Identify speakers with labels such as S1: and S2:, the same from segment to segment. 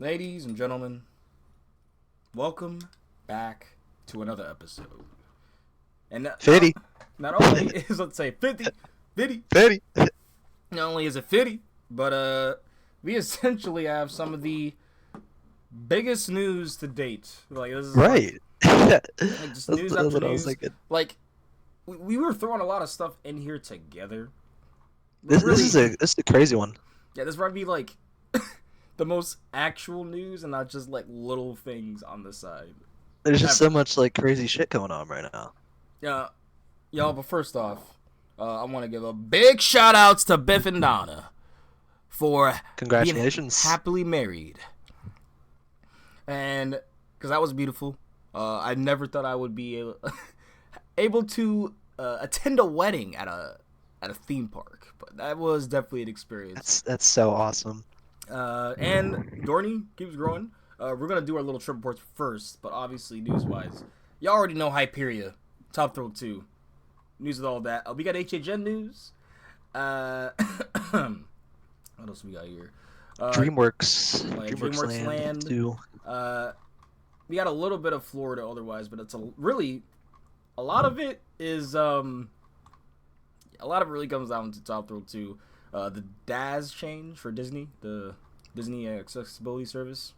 S1: Ladies and gentlemen, welcome back to another episode. And
S2: Fitty.
S1: not only is, let's say, 50,
S2: Fitty.
S1: not only is it 50, but we essentially have some of the biggest news to date. Like, this is
S2: Right.
S1: like just news
S2: That's
S1: after
S2: what I was
S1: news.
S2: thinking.
S1: Like, we were throwing a lot of stuff in here together.
S2: This
S1: Really,
S2: this is a crazy one.
S1: yeah, this might be like the most actual news and not just like little things on the side.
S2: There's just
S1: Ever.
S2: so much like crazy shit going on right now.
S1: Yeah, y'all, but first off, I want to give a big shout outs to Biff and Donna for
S2: Congratulations.
S1: being happily married. And because that was beautiful. I never thought I would be able to attend a wedding at a theme park, but that was definitely an experience.
S2: That's so awesome.
S1: And Dorney keeps growing. We're gonna do our little trip reports first, but obviously news-wise, y'all already know Hyperia, Top Thrill 2, news with all that. We got HHN news. What else we got here?
S2: Dreamworks.
S1: Dreamworks Land.
S2: Too.
S1: We got a little bit of Florida otherwise, but it's a lot of it is a lot of it really comes down to Top Thrill 2. The DAS change for Disney, the Disney Accessibility Service,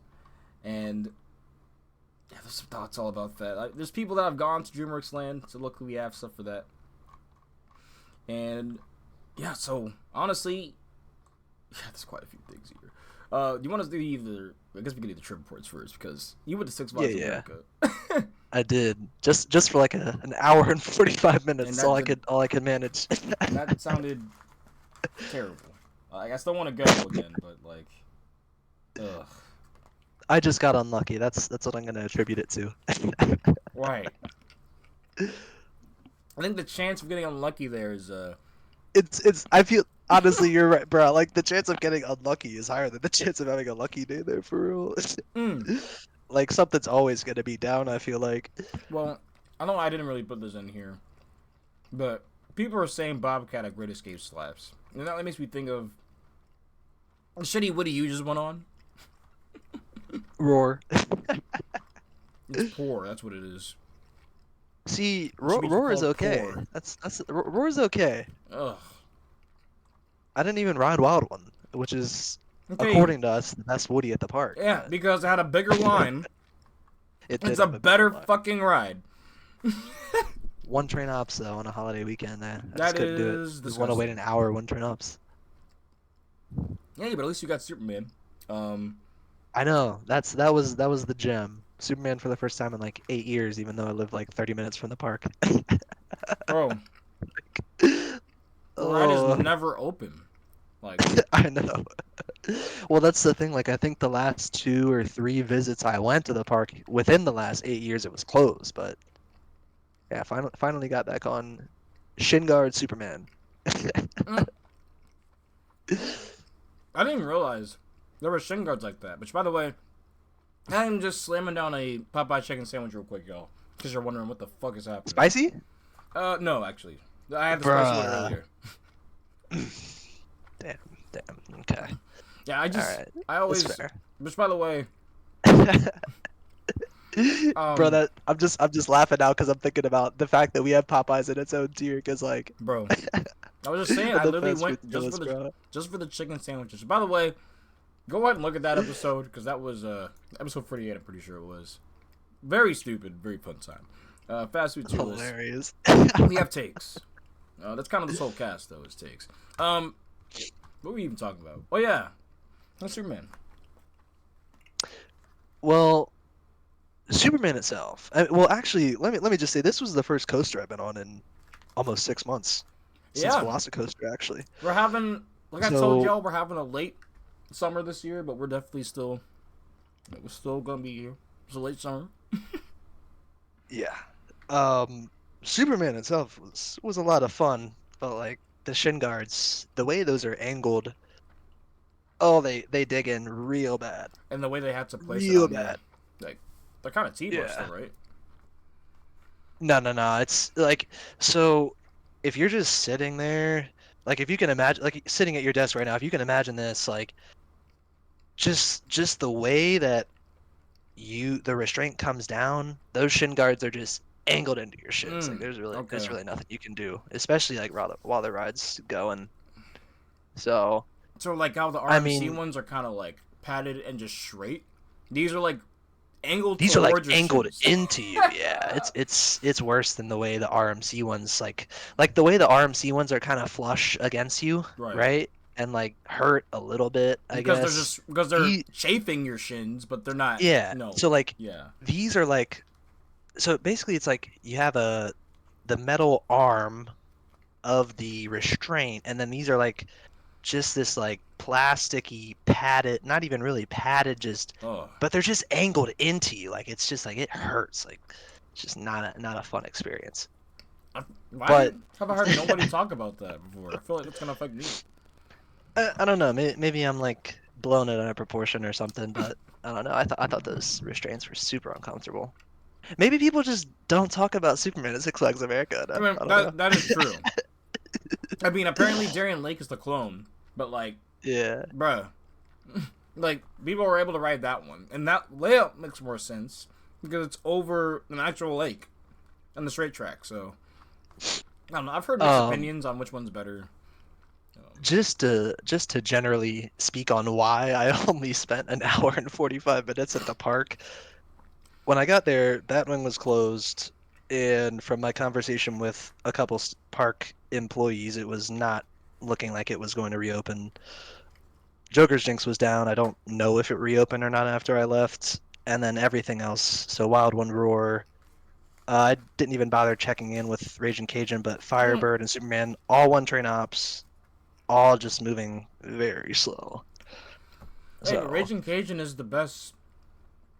S1: and yeah, there's some thoughts all about that. There's people that have gone to Dreamworks Land, so luckily we have stuff for that. And yeah, so honestly, yeah, there's quite a few things here. Do you want us to do either? I guess we can do the trip reports first because you went to Six Flags America.
S2: I did just for like an hour and 45 minutes.
S1: And
S2: That's all I could manage.
S1: That sounded terrible. Like, I still want to go again, but like, ugh.
S2: I just got unlucky. That's what I'm gonna attribute it to.
S1: Right. I think the chance of getting unlucky there is
S2: It's I feel honestly you're right, bro. Like the chance of getting unlucky is higher than the chance of having a lucky day there for real. Like something's always gonna be down, I feel like.
S1: Well, I know I didn't really put this in here, but people are saying Bobcat at Great Escape slaps. And that makes me think of the shitty Woody you just went on.
S2: Roar.
S1: It's poor, that's what it is.
S2: See,
S1: should be
S2: Roar is
S1: called
S2: okay.
S1: poor.
S2: That's Roar is okay.
S1: Ugh.
S2: I didn't even ride Wild One, which is
S1: Okay.
S2: according to us the best Woody at the park.
S1: Yeah,
S2: but
S1: because it had a bigger line.
S2: it did
S1: It's a
S2: have
S1: better
S2: big line.
S1: fucking ride.
S2: One train ops though on a holiday weekend. I
S1: That
S2: just couldn't do it.
S1: is
S2: Just want to wait an hour. One train ops.
S1: Yeah, but at least you got Superman.
S2: I know. That was the gem. Superman for the first time in like 8 years, even though I live like 30 minutes from the park.
S1: Bro, the ride
S2: Oh,
S1: is never open. Like,
S2: I know. Well, that's the thing. Like, I think the last 2 or 3 visits I went to the park within the last 8 years, it was closed. But yeah, finally got back on Shin Guard Superman.
S1: I didn't even realize there were shin guards like that. Which, by the way, I am just slamming down a Popeye chicken sandwich real quick, y'all. Because you're wondering what the fuck is happening.
S2: Spicy?
S1: No, actually. I had the spicy one earlier.
S2: Damn. Okay.
S1: Yeah, I just,
S2: Alright,
S1: I always,
S2: That's fair.
S1: which, by the way,
S2: Bro, that I'm just laughing now because I'm thinking about the fact that we have Popeyes in its own tier. Because like,
S1: bro, I was just saying, I
S2: the
S1: literally
S2: fast
S1: went
S2: food
S1: just
S2: deals,
S1: for the
S2: bro.
S1: chicken sandwiches. By the way, go ahead and look at that episode because that was episode 48. I'm pretty sure it was very stupid, very fun time. Fast food tier list.
S2: Hilarious.
S1: We have takes. That's kind of this whole cast though. Is takes. What were we even talking about? Oh yeah, that's Superman.
S2: Well, Superman itself. Well, actually, let me just say this was the first coaster I've been on in almost 6 months since
S1: Yeah.
S2: Velocicoaster actually.
S1: We're having, like I
S2: So-
S1: told y'all, we're having a late summer this year, but we're definitely still, we're still gonna be here. It's a late summer.
S2: Yeah. Superman itself was a lot of fun, but like the shin guards, the way those are angled, oh they dig in real bad.
S1: And the way they had to place it
S2: Real
S1: on
S2: bad.
S1: like, they're kind of T-bar
S2: Yeah.
S1: still, right?
S2: No. It's like so if you're just sitting there, like if you can imagine like sitting at your desk right now, if you can imagine this, like just the way that the restraint comes down, those shin guards are just angled into your shins. Like
S1: Okay.
S2: there's really nothing you can do, especially like while the ride's going. So
S1: So like how the
S2: I
S1: RMC
S2: mean,
S1: ones are kind of like padded and just straight. These are like angled
S2: these are like
S1: towards your
S2: angled
S1: shins.
S2: into you. Yeah, it's worse than the way the RMC ones like the way the RMC ones are kind of flush against you,
S1: Right.
S2: right? And like hurt a little bit, I guess.
S1: Because they're
S2: The
S1: chafing your shins, but they're not.
S2: Yeah.
S1: No.
S2: So like
S1: Yeah.
S2: these are like so basically it's like you have the metal arm of the restraint, and then these are like just this like plasticky padded, not even really padded, just
S1: Oh.
S2: but they're just angled into you. Like it's just like it hurts. Like it's just not a fun experience.
S1: Why
S2: But
S1: have I heard nobody talk about that before? I feel like that's gonna affect me.
S2: I don't know. Maybe I'm like blowing it out of proportion or something, but I don't know. I thought those restraints were super uncomfortable. Maybe people just don't talk about Superman at Six Flags America
S1: I
S2: enough.
S1: mean
S2: I don't know.
S1: that is true. I mean apparently Darien Lake is the clone, but like,
S2: Yeah.
S1: bruh, like people were able to ride that one, and that layout makes more sense because it's over an actual lake and the straight track. So I don't know. I've heard mixed
S2: Um,
S1: opinions on which one's better.
S2: just to generally speak on why I only spent an hour and 45 minutes at the park. When I got there, that one was closed, and from my conversation with a couple park employees, it was not looking like it was going to reopen. Joker's Jinx was down. I don't know if it reopened or not after I left. And then everything else. So Wild One Roar. I didn't even bother checking in with Raging Cajun, but
S1: Mm.
S2: Firebird and Superman, all one train ops, all just moving very slow.
S1: Hey, but
S2: So,
S1: Raging Cajun is the best.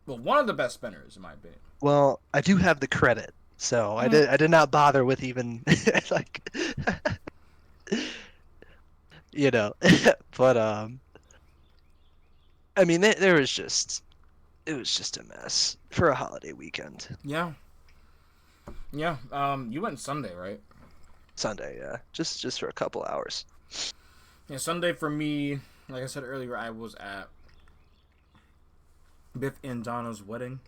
S1: Well, one of the best spinners in my opinion.
S2: well, I do have the credit. So
S1: Mm.
S2: I did not bother with even like you know. But I mean there was just it was just a mess for a holiday weekend.
S1: Yeah, yeah. You went Sunday, right?
S2: Sunday, yeah. Just for a couple hours.
S1: Yeah, Sunday for me. Like I said earlier, I was at Biff and Donna's wedding.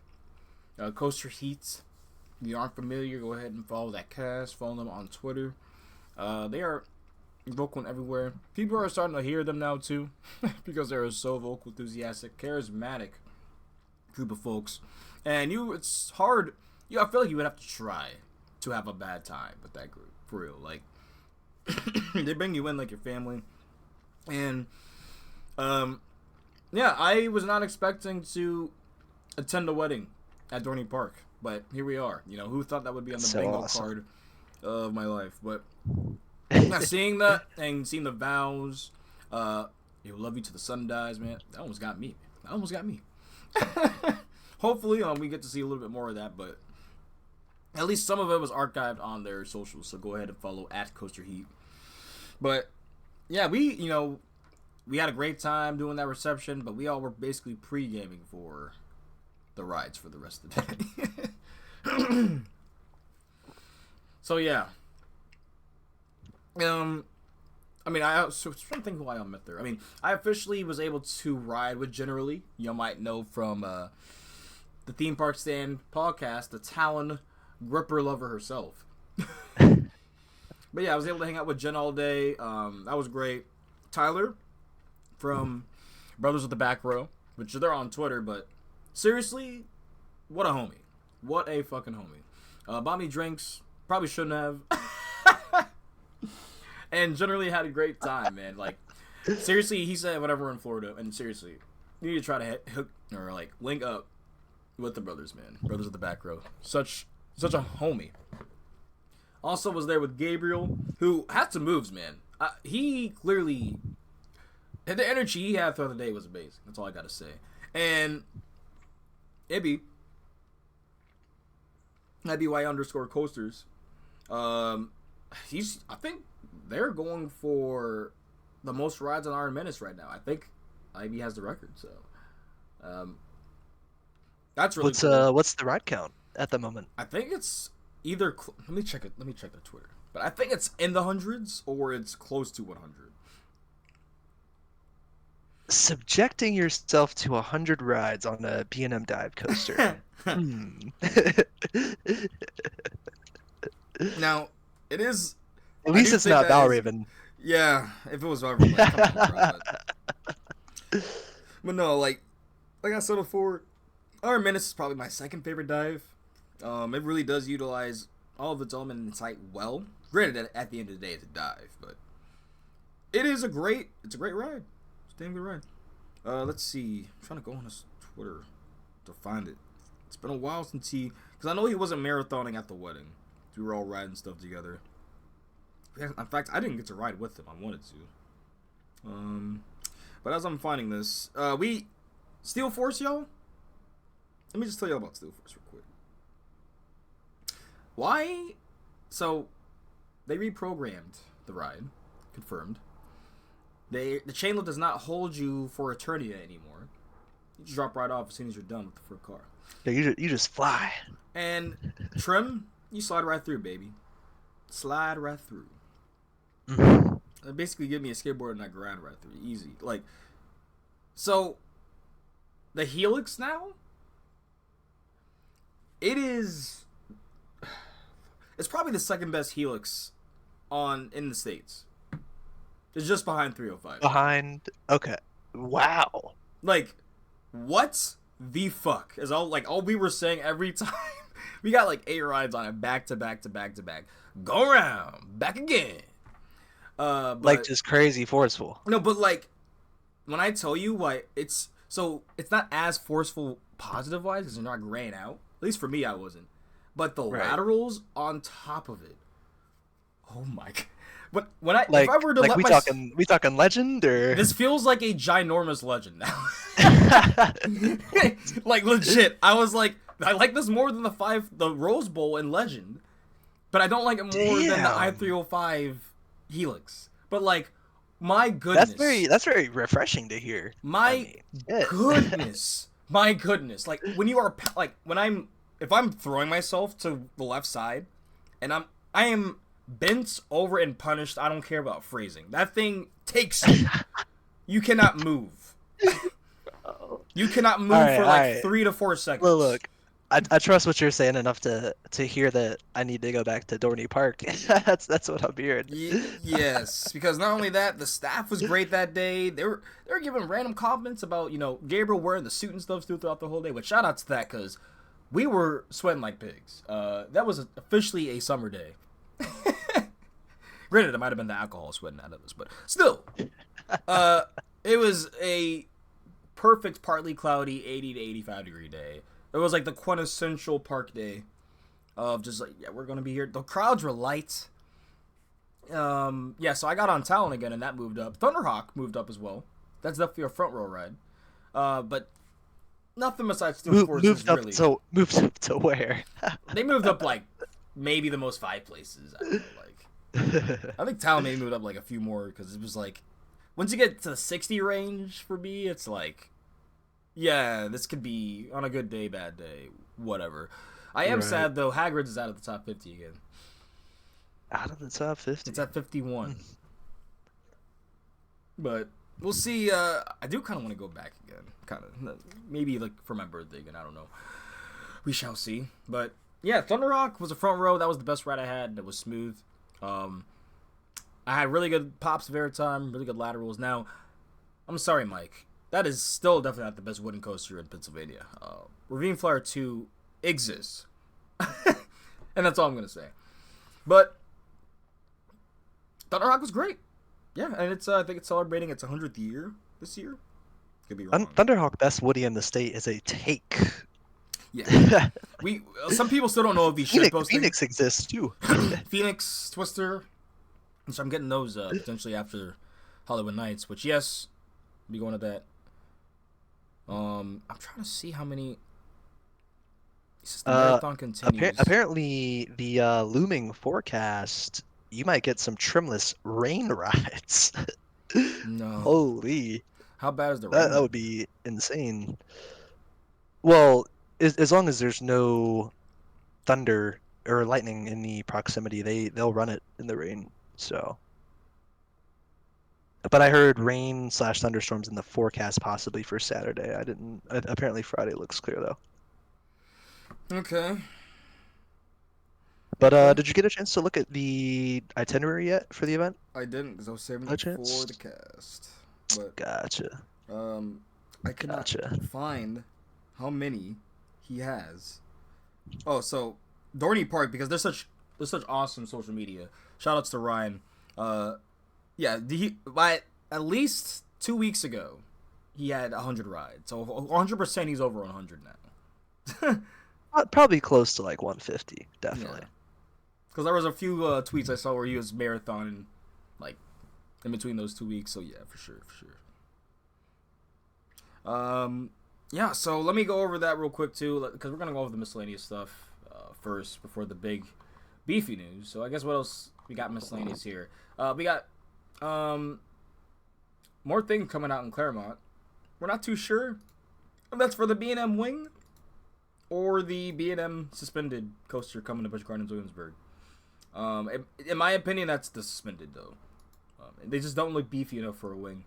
S1: Coaster Heats. If you aren't familiar, go ahead and follow that cast. Follow them on Twitter. They are vocal everywhere. People are starting to hear them now too, because they're so vocal, enthusiastic, charismatic group of folks. And it's hard. I feel like you would have to try to have a bad time with that group for real. Like they bring you in like your family, and yeah, I was not expecting to attend a wedding at Dorney Park, but here we are. Who thought that would be on the
S2: So
S1: bingo
S2: awesome.
S1: card of my life? But yeah, seeing that and seeing the vows, "You'll love you till the sun dies," man. That almost got me. Hopefully, we get to see a little bit more of that, but at least some of it was archived on their socials. So go ahead and follow at Coaster Heat. But yeah, we had a great time doing that reception, but we all were basically pre-gaming for the rides for the rest of the day. So yeah. I mean, I was trying to think who I met there. I mean, I officially was able to ride with Generally. You might know from the Theme Park Stand podcast, the Talon Gripper Lover herself. But yeah, I was able to hang out with Jen all day. That was great. Tyler from Brothers of the Back Row, which they're on Twitter, but seriously, what a homie. What a fucking homie. Bought me drinks. Probably shouldn't have. And generally had a great time, man. Like, seriously, he said whenever we're in Florida, and seriously, you need to try to hook or like link up with the brothers, man. Brothers of the Back Row. Such a homie. Also was there with Gabriel, who had some moves, man. He clearly, the energy he had throughout the day was amazing. That's all I gotta say. And Ibby, IBY_coasters. I think they're going for the most rides on Iron Menace right now. I think IB has the record, so that's really cool.
S2: What's the ride count at the moment?
S1: I think it's either let me check their Twitter, but I think it's in the hundreds or it's close to 100.
S2: Subjecting yourself to 100 rides on a B&M dive coaster. Hmm.
S1: Now, it is.
S2: At
S1: I
S2: least
S1: do
S2: it's
S1: think
S2: not
S1: that is.
S2: Valraven.
S1: Yeah, if it was Valraven, like, come on, bro. But no, like I said before, Iron Menace is probably my second favorite dive. It really does utilize all of its element and site well. Granted, at the end of the day, it's a dive, but it's a great ride. It's a damn good ride. Let's see. I'm trying to go on his Twitter to find it. It's been a while since because I know he wasn't marathoning at the wedding. We were all riding stuff together. In fact, I didn't get to ride with him. I wanted to. But as I'm finding this, we Steel Force, y'all. Let me just tell you about Steel Force real quick. Why? So they reprogrammed the ride. Confirmed. The chain lift does not hold you for eternity anymore. You just drop right off as soon as you're done with the first car.
S2: Yeah, you just fly.
S1: And trim, you slide right through, baby. Slide right through.
S2: Mm-hmm.
S1: Basically, give me a skateboard and I grind right through. Easy. Like, so the Helix now, it's probably the second best Helix in the States. It's just behind 305.
S2: Behind. Okay. Wow.
S1: Like, what the fuck is all we were saying every time. We got like 8 rides on it, back to back to back to back. Go around, back again.
S2: Like just crazy forceful.
S1: No, but like when I tell you it's not as forceful positive wise because you're not graying out. At least for me, I wasn't. But the laterals on top of it. Oh my god. But if I were to
S2: we talking legend or
S1: this feels like a ginormous legend now. Like legit. I was like, I like this more than the Rose Bowl and Legend. But I don't like it more than the I-305 Helix. But like, my goodness.
S2: That's very refreshing to hear.
S1: My goodness. Like when you are if I'm throwing myself to the left side and I am bent over and punished, I don't care about phrasing. That thing takes you. You cannot move. You cannot move for 3 to 4 seconds.
S2: Well, look, I trust what you're saying enough to hear that I need to go back to Dorney Park. that's what I'm hearing.
S1: Yes, because not only that, the staff was great that day. They were giving random compliments about Gabriel wearing the suit and stuff throughout the whole day. But shout out to that because we were sweating like pigs. That was officially a summer day. Granted, it might have been the alcohol sweating out of us, but still, it was a perfect, partly cloudy, 80 to 85 degree day. It was like the quintessential park day of just like, yeah, we're gonna be here. The crowds were light. Yeah, so I got on Talon again, and that moved up. Thunderhawk moved up as well. That's definitely a front row ride. But nothing besides Steel Force
S2: moved up to where?
S1: They moved up like maybe the most 5 places. I feel like. I think Talon maybe moved up like a few more because it was like once you get to the 60 range for me, it's like, yeah, this could be on a good day, bad day, whatever. I am sad though. Hagrid's is out of the top 50 again.
S2: Out of the top 50.
S1: It's at 51. But we'll see. I do kind of want to go back again. Kind of, maybe like for my birthday again. I don't know. We shall see. But yeah, Thunder Rock was a front row. That was the best ride I had. It was smooth. I had really good pops of airtime, really good laterals. Now, I'm sorry, Mike. That is still definitely not the best wooden coaster in Pennsylvania. Ravine Flyer 2 exists. And that's all I'm going to say. But Thunder Rock was great. Yeah, and I think it's celebrating its 100th year this year. Could be wrong.
S2: Thunderhawk best Woody in the state is a take.
S1: Yeah. Some people still don't know of these shitposting.
S2: Phoenix exists too.
S1: Phoenix, Twister. So I'm getting those potentially after Holiwood Nights, which yes, I'll be going to that. I'm trying to see how many. The marathon continues.
S2: Apparently, the looming forecast, you might get some trimless rain rides.
S1: No.
S2: Holy.
S1: How bad is the rain?
S2: That would be insane. Well, as long as there's no thunder or lightning in the proximity, they'll run it in the rain. So But I heard rain/thunderstorms in the forecast possibly for Saturday. I didn't. Apparently Friday looks clear though.
S1: Okay.
S2: But
S1: Okay.
S2: did you get a chance to look at the itinerary yet for the event?
S1: I didn't because I was saving
S2: A
S1: it for
S2: chance?
S1: the cast. But
S2: Gotcha.
S1: um, I could not
S2: Gotcha.
S1: find how many he has. Oh, so Dorney Park, because there's such awesome social media. Shout outs to Ryan. Yeah, by at least 2 weeks ago, he had 100 rides. So 100% he's over 100 now.
S2: Probably close to like 150, definitely.
S1: Yeah. Because there was a few tweets I saw where he was marathoning, like, in between those 2 weeks. So yeah, for sure. Yeah, so let me go over that real quick too, because we're gonna go over the miscellaneous stuff first before the big beefy news. So I guess what else we got miscellaneous here? We got more things coming out in Claremont. We're not too sure if that's for the B&M wing or the B&M suspended coaster coming to Busch Gardens Williamsburg. In my opinion, that's the suspended though. They just don't look beefy enough for a wing.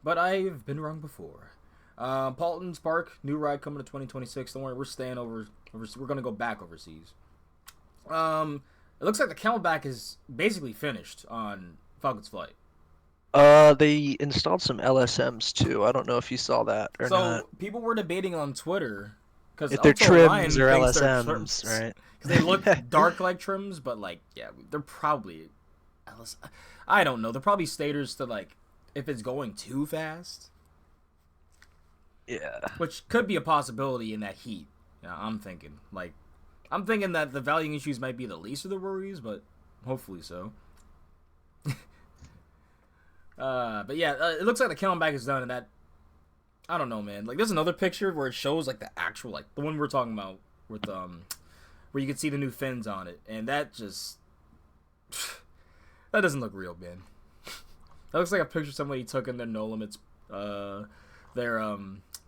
S1: But I've been wrong before. Paulton's Park, new ride coming to 2026. Don't worry, we're staying over. We're gonna go back overseas. It looks like the Camelback is basically finished on Falcon's Flight.
S2: They installed some LSMs too. I don't know if you saw that or not.
S1: So people were debating on Twitter because
S2: If they're trims or LSMs, right?
S1: Because they look dark like trims, but like yeah, they're probably I don't know. They're probably stators to like if it's going too fast.
S2: Yeah.
S1: Which could be a possibility in that heat. Yeah, I'm thinking that the valuing issues might be the least of the worries, but hopefully so. But yeah, it looks like the Camelback is done, and that I don't know, man. Like, there's another picture where it shows like the actual, like the one we were talking about with where you can see the new fins on it, and that just that doesn't look real, man. That looks like a picture somebody took in their No Limits, their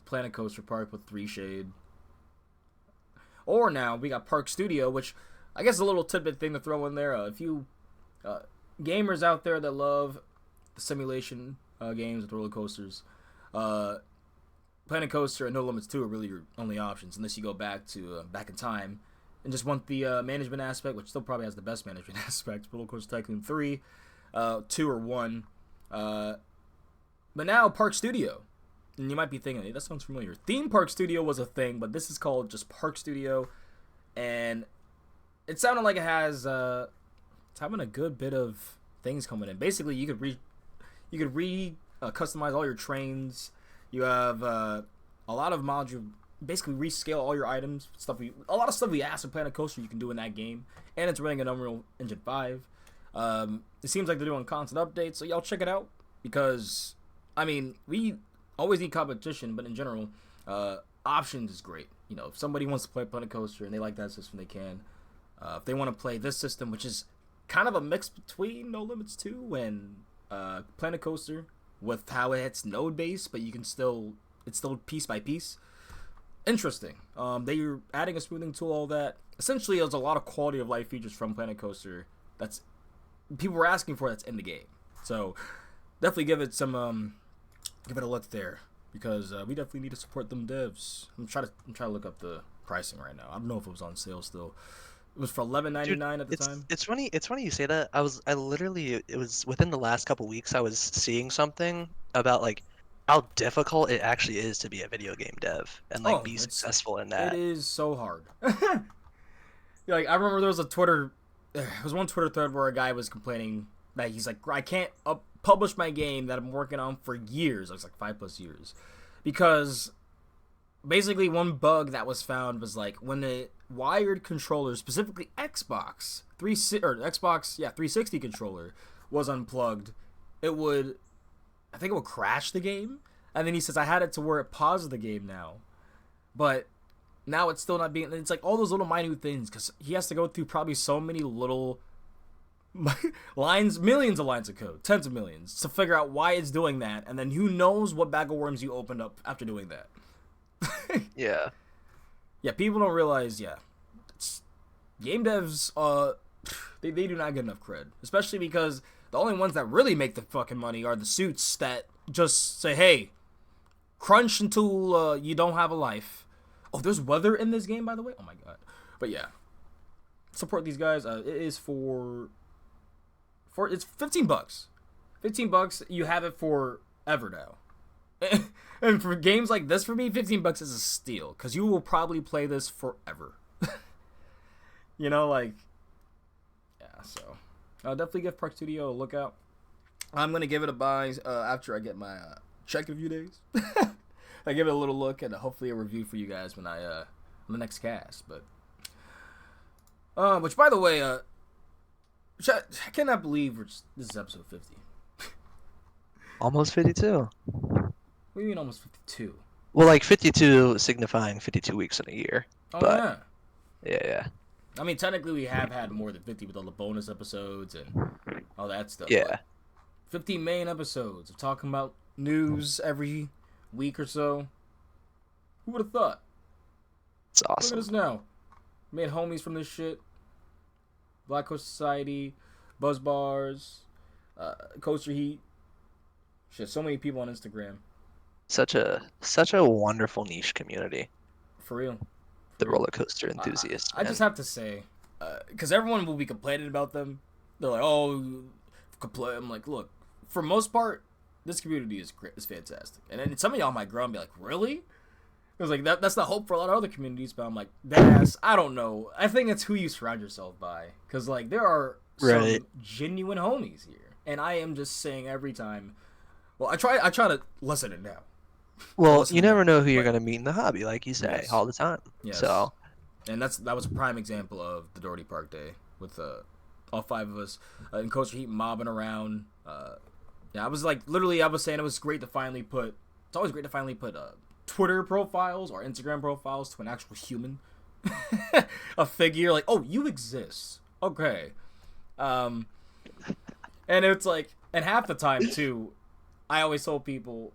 S1: Planet Coaster Park with 3 shade. Or now we got Park Studio, which I guess is a little tidbit thing to throw in there. If you gamers out there that love the simulation games with roller coasters, Planet Coaster and No Limits 2 are really your only options, unless you go back to back in time and just want the management aspect, which still probably has the best management aspect. Roller Coaster Tycoon 3, 2 or 1. But now Park Studio. And you might be thinking, hey, that sounds familiar. Theme Park Studio was a thing, but this is called just Park Studio. And it sounded like it has it's having a good bit of things coming in. Basically, you could customize all your trains. You have a lot of mods. You basically rescale all your items. A lot of stuff we asked in Planet Coaster you can do in that game. And it's running an Unreal Engine 5. It seems like they're doing constant updates, so y'all check it out. Because, I mean, we always need competition, but in general, options is great. You know, if somebody wants to play Planet Coaster and they like that system, they can. If they want to play this system, which is kind of a mix between No Limits 2 and Planet Coaster, with how it's node based, but it's still piece by piece. Interesting. They're adding a smoothing tool, all that. Essentially, there's a lot of quality of life features from Planet Coaster that's people were asking for that's in the game. So definitely give it a look there, because we definitely need to support them devs. I'm trying to look up the pricing right now. I don't know if it was on sale still. It was for $11.99 at the time.
S2: It's funny you say that. It was within the last couple weeks I was seeing something about like how difficult it actually is to be a video game dev and like be successful in that.
S1: It is so hard. Like, I remember there was one Twitter thread where a guy was complaining that he's like, I can't publish my game that I'm working on for years. It was like 5+ years, because basically one bug that was found was like when the wired controller, specifically Xbox 360 controller, was unplugged, it would crash the game. And then he says, I had it to where it pauses the game now, but now it's still not being. It's like all those little minute things, because he has to go through probably so many little lines, millions of lines of code, tens of millions, to figure out why it's doing that, and then who knows what bag of worms you opened up after doing that.
S2: Yeah.
S1: Yeah, people don't realize, game devs, They do not get enough cred, especially because the only ones that really make the fucking money are the suits that just say, "Hey, crunch until you don't have a life." Oh, there's weather in this game, by the way. Oh my god. But yeah, support these guys. It is for it's $15. $15. You have it forever now. And for games like this, for me, $15 is a steal because you will probably play this forever. You know, like, yeah. So I'll definitely give Park Studio a look out. I'm gonna give it a buy after I get my check in a few days. I give it a little look and hopefully a review for you guys when I on the next cast. But which, by the way, I cannot believe this is episode 50.
S2: Almost 52.
S1: What do you mean almost 52?
S2: Well, like 52 signifying 52 weeks in a year.
S1: Oh
S2: but,
S1: yeah.
S2: Yeah.
S1: I mean, technically we have had more than 50 with all the bonus episodes and all that stuff.
S2: Yeah.
S1: But 50 main episodes of talking about news every week or so. Who would have thought?
S2: It's awesome.
S1: Look at us now. Made homies from this shit. Black Coast Society, Buzz Bars, Coaster Heat. Shit, so many people on Instagram.
S2: Such a wonderful niche community.
S1: For real.
S2: The roller coaster enthusiasts.
S1: I just have to say, because everyone will be complaining about them. They're like, oh, complain. I'm like, look, for most part, this community is fantastic. And then some of y'all might grow and be like, really? It was like, that's the hope for a lot of other communities. But I'm like, I don't know. I think it's who you surround yourself by. Because, like, there are some genuine homies here. And I am just saying every time, well, I try to listen it now.
S2: Well, you never know who you're going to meet in the hobby, like you say, all the time.
S1: Yes.
S2: So,
S1: and that was a prime example of the Doherty Park Day with all 5 of us in Coaster Heat mobbing around. Yeah, I was saying it was great to finally put. It's always great to finally put Twitter profiles or Instagram profiles to an actual human, a figure. Like, oh, you exist. Okay. And it's like, and half the time too, I always told people,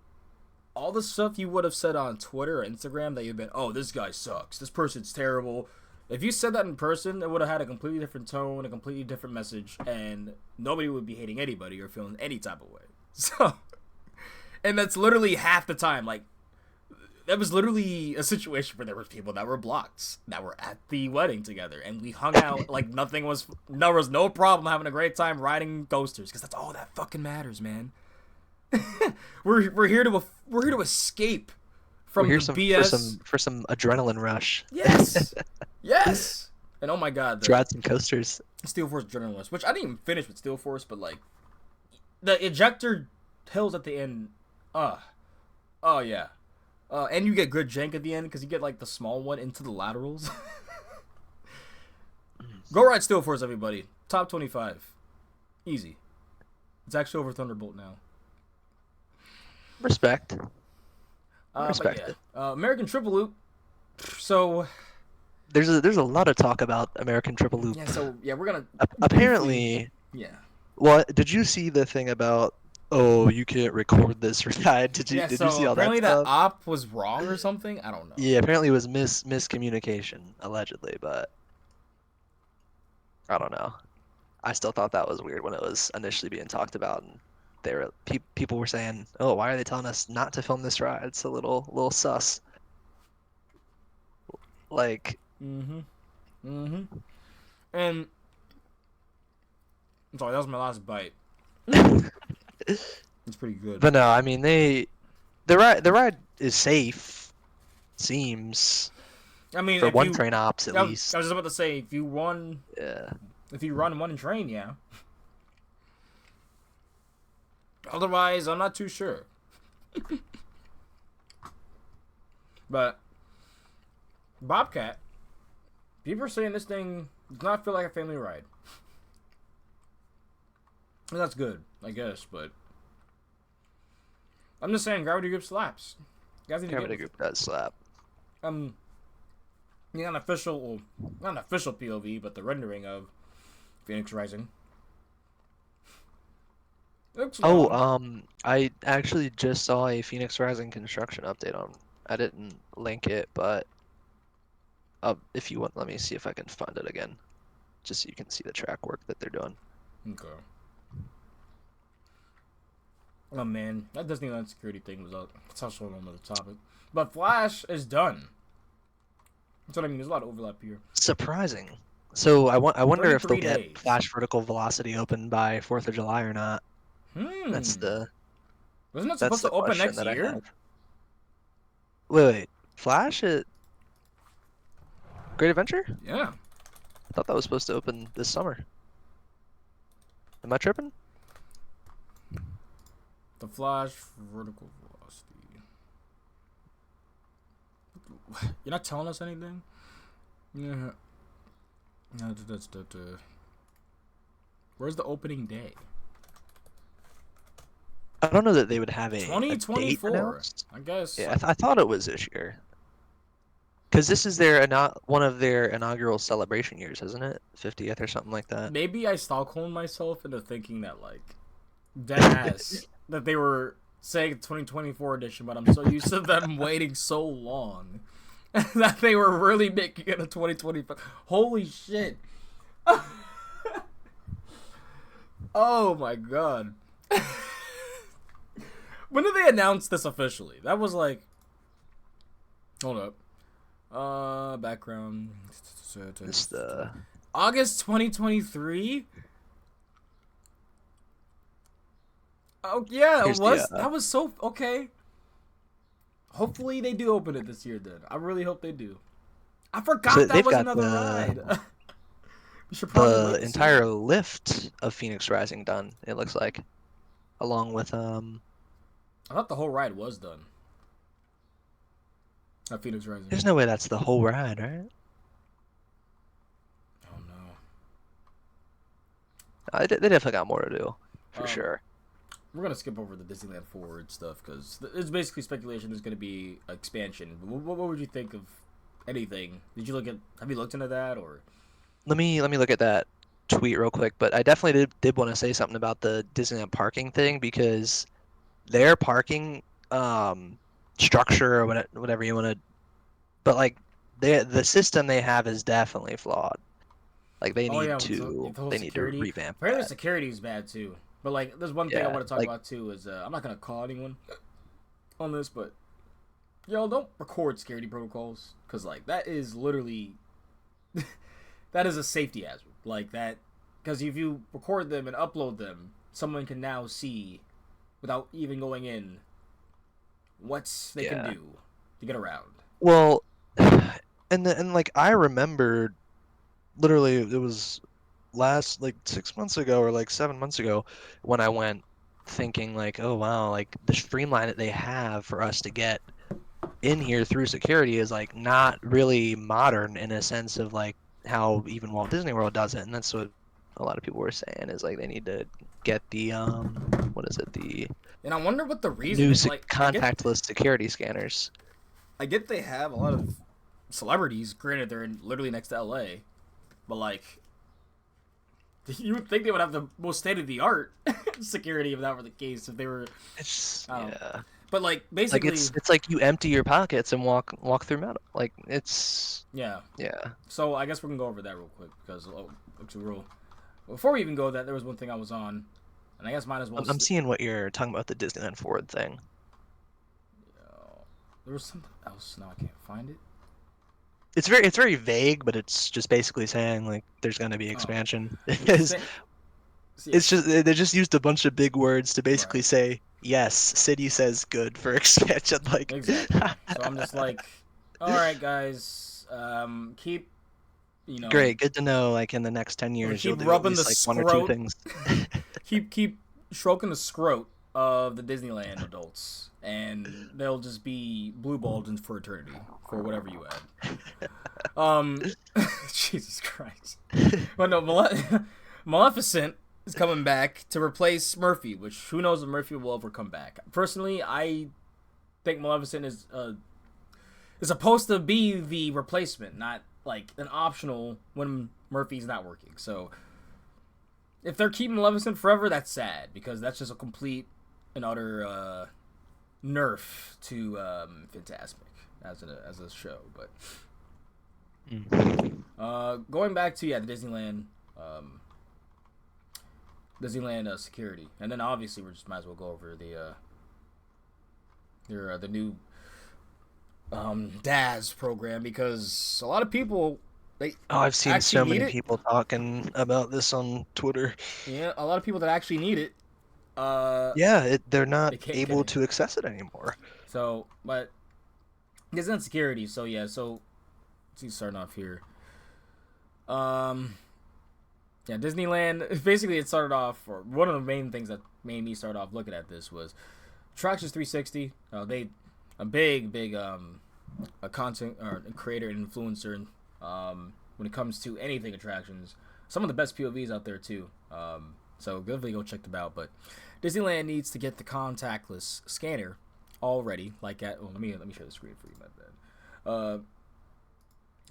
S1: all the stuff you would have said on Twitter or Instagram that you've been, oh, this guy sucks, this person's terrible. If you said that in person, it would have had a completely different tone, a completely different message, and nobody would be hating anybody or feeling any type of way. So, and that's literally half the time. Like, that was literally a situation where there were people that were blocked, that were at the wedding together, and we hung out like there was no problem having a great time riding coasters, because that's all that fucking matters, man. we're here to escape from the BS
S2: for some adrenaline rush.
S1: Yes, yes. And oh my god,
S2: ride some coasters.
S1: Steel Force Adrenaline Rush, which I didn't even finish with Steel Force, but like the ejector hills at the end. Oh yeah. And you get good jank at the end because you get like the small one into the laterals. Go ride Steel Force, everybody. Top 25, easy. It's actually over Thunderbolt now.
S2: Respect.
S1: It. American Triple Loop. So
S2: there's a lot of talk about American Triple Loop.
S1: Yeah. So yeah, we're gonna
S2: apparently.
S1: Yeah.
S2: Well, did you see the thing about? Oh, you can't record this ride. Did you see all that stuff?
S1: Apparently that op was wrong or something. I don't know.
S2: Yeah, apparently it was miscommunication allegedly, but I don't know. I still thought that was weird when it was initially being talked about, and people were saying, "Oh, why are they telling us not to film this ride? It's a little sus." Like.
S1: And I'm sorry, that was my last bite. It's pretty good.
S2: But no, I mean the ride is safe. Seems.
S1: I mean,
S2: for one train ops at least.
S1: I was just about to say, if you run one train, yeah. Otherwise, I'm not too sure. But Bobcat, people are saying this thing does not feel like a family ride. And that's good, I guess, but I'm just saying Gravity Group slaps.
S2: Gravity Group does slap.
S1: Not an official POV, but the rendering of Phoenix Rising.
S2: I actually just saw a Phoenix Rising construction update on. I didn't link it, but if you want, let me see if I can find it again. just so you can see the track work that they're doing.
S1: Okay. Oh man, that Disneyland security thing was up. It's also another topic. But Flash is done. That's what I mean. There's a lot of overlap here.
S2: Surprising. So I wonder if they'll
S1: 33
S2: get
S1: days.
S2: Flash Vertical Velocity open by 4th of July or not. That's the
S1: Wasn't it
S2: that's
S1: supposed to
S2: the
S1: open
S2: question
S1: next
S2: that I
S1: year?
S2: have. Wait. Flash at Great Adventure?
S1: Yeah.
S2: I thought that was supposed to open this summer. Am I tripping?
S1: The Flash Vertical Velocity. You're not telling us anything? Yeah. No, where's the opening day?
S2: I don't know that they would have a date
S1: 2024.
S2: announced.
S1: I guess.
S2: Yeah, I thought it was this year. Because this is one of their inaugural celebration years, isn't it? 50th or something like that.
S1: Maybe I Stockholm myself into thinking that, like, deadass, that they were saying 2024 edition, but I'm so used to them waiting so long that they were really making it a 2025. Holy shit. Oh my god. When did they announce this officially? That was like... Hold up. Background.
S2: It's the
S1: August 2023? Oh, yeah, it
S2: Here's
S1: was.
S2: the,
S1: That was so... Okay. Hopefully they do open it this year, then. I really hope they do. I forgot
S2: So
S1: that
S2: they've
S1: was
S2: got
S1: another
S2: the-
S1: ride. We should probably wait
S2: the
S1: to see
S2: entire
S1: that.
S2: lift of Phoenix Rising done, it looks like. Along with
S1: I thought the whole ride was done. At Phoenix Rising.
S2: there's no way that's the whole ride, right?
S1: Oh no.
S2: They definitely got more to do, for sure.
S1: We're gonna skip over the Disneyland Forward stuff because it's basically speculation. There's gonna be expansion. What would you think of anything? Did you look at? Have you looked into that or?
S2: Let me look at that tweet real quick, but I definitely did want to say something about the Disneyland parking thing because their parking structure or whatever you want to, but like the system they have is definitely flawed. Like they
S1: Oh
S2: need
S1: yeah,
S2: to
S1: the whole
S2: they need to
S1: security.
S2: revamp
S1: Apparently,
S2: that.
S1: security is bad too. But like, there's one thing I
S2: Yeah,
S1: want to talk
S2: like
S1: about too. Is I'm not gonna call anyone on this, but y'all don't record security protocols because like that is literally that is a safety hazard. Like that, because if you record them and upload them, someone can now see without even going in what they can do to get around.
S2: well, and like I remember literally it was last like 6 months ago or like 7 months ago when I went thinking like, oh wow, like the streamline that they have for us to get in here through security is like not really modern in a sense of like how even Walt Disney World does it, and that's what a lot of people were saying is like they need to get the what is it, the
S1: And I wonder what the reason
S2: new
S1: is. Like,
S2: contactless security scanners.
S1: I get they have a lot of celebrities. Granted, they're literally next to LA, but like, you would think they would have the most state of the art security if that were the case. If they were,
S2: It's
S1: yeah. But like,
S2: like
S1: basically,
S2: it's like you empty your pockets and walk through metal. Like it's
S1: yeah.
S2: yeah.
S1: So I guess we can go over that real quick because before we even go, that there was one thing I was on, and I guess might as well.
S2: I'm seeing what you're talking about, the Disneyland Forward thing.
S1: There was something else. Now I can't find it.
S2: It's very vague, but it's just basically saying like there's going to be expansion. It's just they just used a bunch of big words to basically say yes. City says good for expansion. Like
S1: exactly. So I'm just like, all right, guys, keep,
S2: great, good to know. Like in the next 10 years,
S1: keep
S2: you'll do
S1: rubbing
S2: at least,
S1: the
S2: like one or two
S1: scrote.
S2: things.
S1: keep stroking the scrote of the Disneyland adults, and they'll just be blue balled for eternity for whatever you add. Jesus Christ. But no, Maleficent is coming back to replace Murphy, which who knows if Murphy will ever come back. Personally, I think Maleficent is supposed to be the replacement, not like an optional when Murphy's not working. So if they're keeping Maleficent forever, that's sad because that's just a complete and utter nerf to Fantasmic as a show. But going back to the Disneyland Disneyland security, and then obviously we just might as well go over the new DAS program, because a lot of people
S2: I've seen
S1: actually
S2: so
S1: need
S2: many
S1: it.
S2: people talking about this on Twitter.
S1: Yeah, a lot of people that actually need it.
S2: Yeah, they're not
S1: They can't get
S2: able
S1: it.
S2: to access it anymore.
S1: So, but it's in security. So yeah. So let's see, starting off here. Yeah, Disneyland. Basically, it started off, or one of the main things that made me start off looking at this was Attractions 360. They a big a content or a creator and influencer when it comes to anything attractions. Some of the best POVs out there too. So definitely go check them out. But Disneyland needs to get the contactless scanner already. Like at let me share the screen for you, my bad.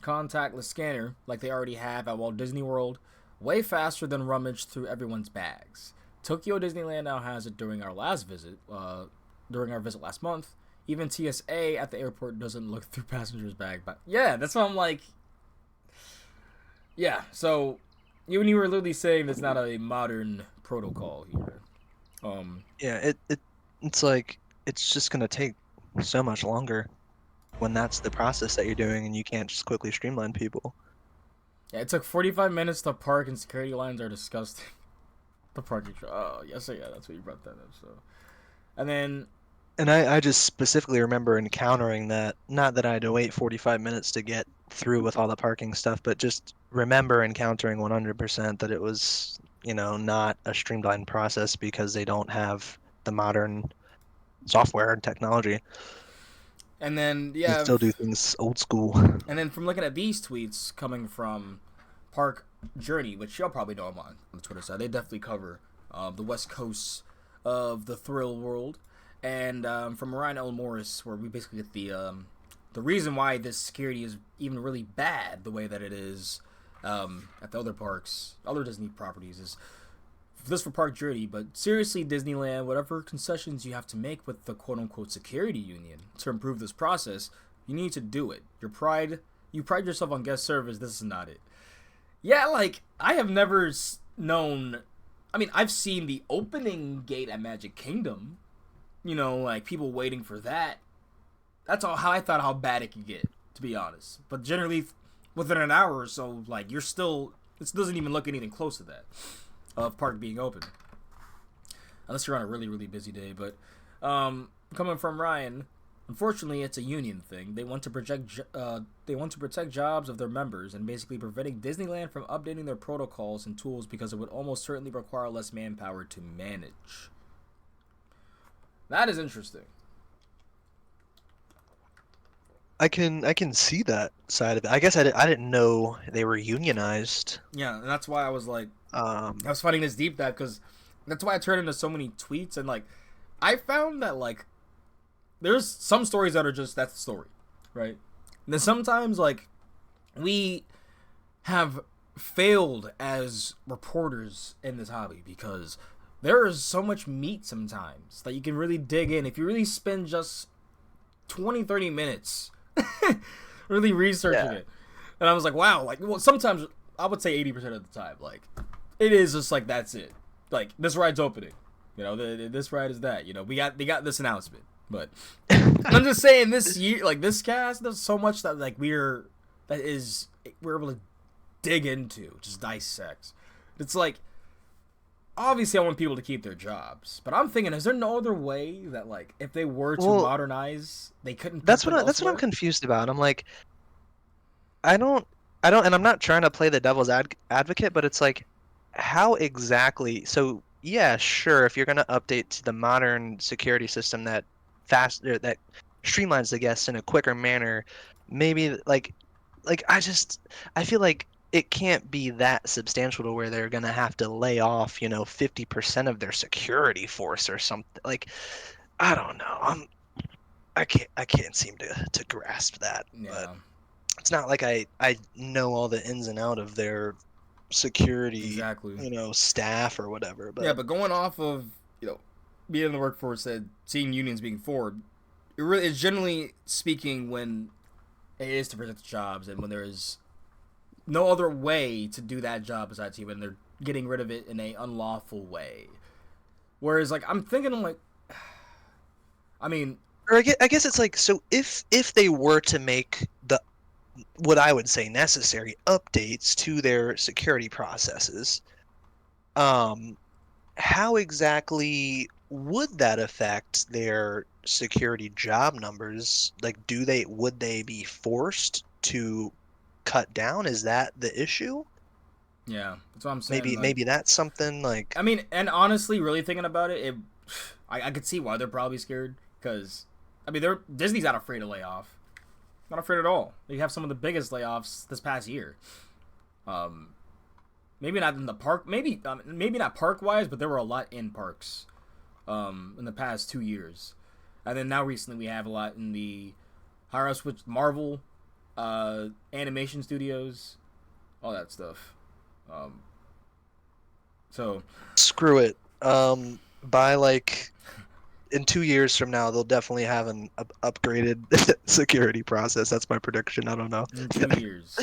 S1: Contactless scanner like they already have at Walt Disney World, way faster than rummage through everyone's bags. Tokyo Disneyland now has it during our last visit. During our visit last month, even TSA at the airport doesn't look through passengers' bag. But yeah, that's what I'm like. Yeah, so even you were literally saying that's not a modern protocol here.
S2: Yeah, it's like it's just gonna take so much longer when that's the process that you're doing, and you can't just quickly streamline people.
S1: Yeah, it took 45 minutes to park, and security lines are disgusting. The parking. Oh, yes, yeah, that's what you brought that up. So, and then.
S2: And I just specifically remember encountering that. Not that I had to wait 45 minutes to get through with all the parking stuff, but just remember encountering 100% that it was, not a streamlined process because they don't have the modern software and technology.
S1: And then
S2: They
S1: yeah,
S2: still do things old school.
S1: and then from looking at these tweets coming from Park Journey, which y'all probably know them on the Twitter side, they definitely cover the west coast of the thrill world. And from Ryan L. Morris, where we basically get the reason why this security is even really bad the way that it is at the other parks, other Disney properties, is this for Park Journey. But seriously, Disneyland, whatever concessions you have to make with the quote-unquote security union to improve this process, you need to do it. You pride yourself on guest service. This is not it. Yeah, like, I have never known. I mean, I've seen the opening gate at Magic Kingdom. Like people waiting for that. That's all how I thought how bad it could get, to be honest. But generally, within an hour or so, like you're still. This doesn't even look anything close to that of park being open, unless you're on a really really busy day. But coming from Ryan, unfortunately, it's a union thing. They want to protect jobs of their members, and basically preventing Disneyland from updating their protocols and tools because it would almost certainly require less manpower to manage. That is interesting.
S2: I can see that side of it. I guess I didn't know they were unionized.
S1: Yeah, and that's why I was like, I
S2: Um,
S1: was finding this deep dive, because that's why I turned into so many tweets, and like, I found that like, there's some stories that are just that's the story, right? And then sometimes like, we have failed as reporters in this hobby because there is so much meat sometimes that you can really dig in if you really spend just 20-30 minutes really researching it. And I was like, wow, like, well, sometimes I would say 80% of the time, like, it is just like, that's it. Like, this ride's opening. This ride is that. They got this announcement. But I'm just saying, this year, like, this cast, there's so much that, like, we're able to dig into, just dissect. It's like, obviously I want people to keep their jobs, but I'm thinking, is there no other way that, like, if they were to modernize, they couldn't?
S2: that's what I'm confused about. I'm like, I don't, and I'm not trying to play the devil's advocate, but it's like, how exactly? So yeah, sure, if you're gonna update to the modern security system that that streamlines the guests in a quicker manner, maybe I feel like it can't be that substantial to where they're gonna have to lay off, 50% of their security force or something. Like, I don't know. I can't seem to grasp that.
S1: Yeah.
S2: But it's not like I know all the ins and out of their security,
S1: Exactly.
S2: staff or whatever. But
S1: yeah, but going off of being in the workforce and seeing unions being forward, it really is generally speaking when it is to protect the jobs and when there is no other way to do that job besides human. They're getting rid of it in a unlawful way. Whereas, like, I'm thinking, like, I mean,
S2: Or I guess it's like, so if they were to make the what I would say necessary updates to their security processes, how exactly would that affect their security job numbers? Like, would they be forced to cut down? Is that the issue?
S1: yeah, that's what I'm saying.
S2: Maybe
S1: Like,
S2: that's something like,
S1: I mean, and honestly, really thinking about it, I could see why they're probably scared. Because, I mean, Disney's not afraid to lay off. Not afraid at all. They have some of the biggest layoffs this past year. Maybe not in the park. Maybe not park wise, but there were a lot in parks. In the past 2 years, and then now recently we have a lot in the higher ups with Marvel, animation studios, all that stuff. So
S2: screw it. By like in 2 years from now, they'll definitely have an upgraded security process. That's my prediction. I don't know.
S1: in 2 years.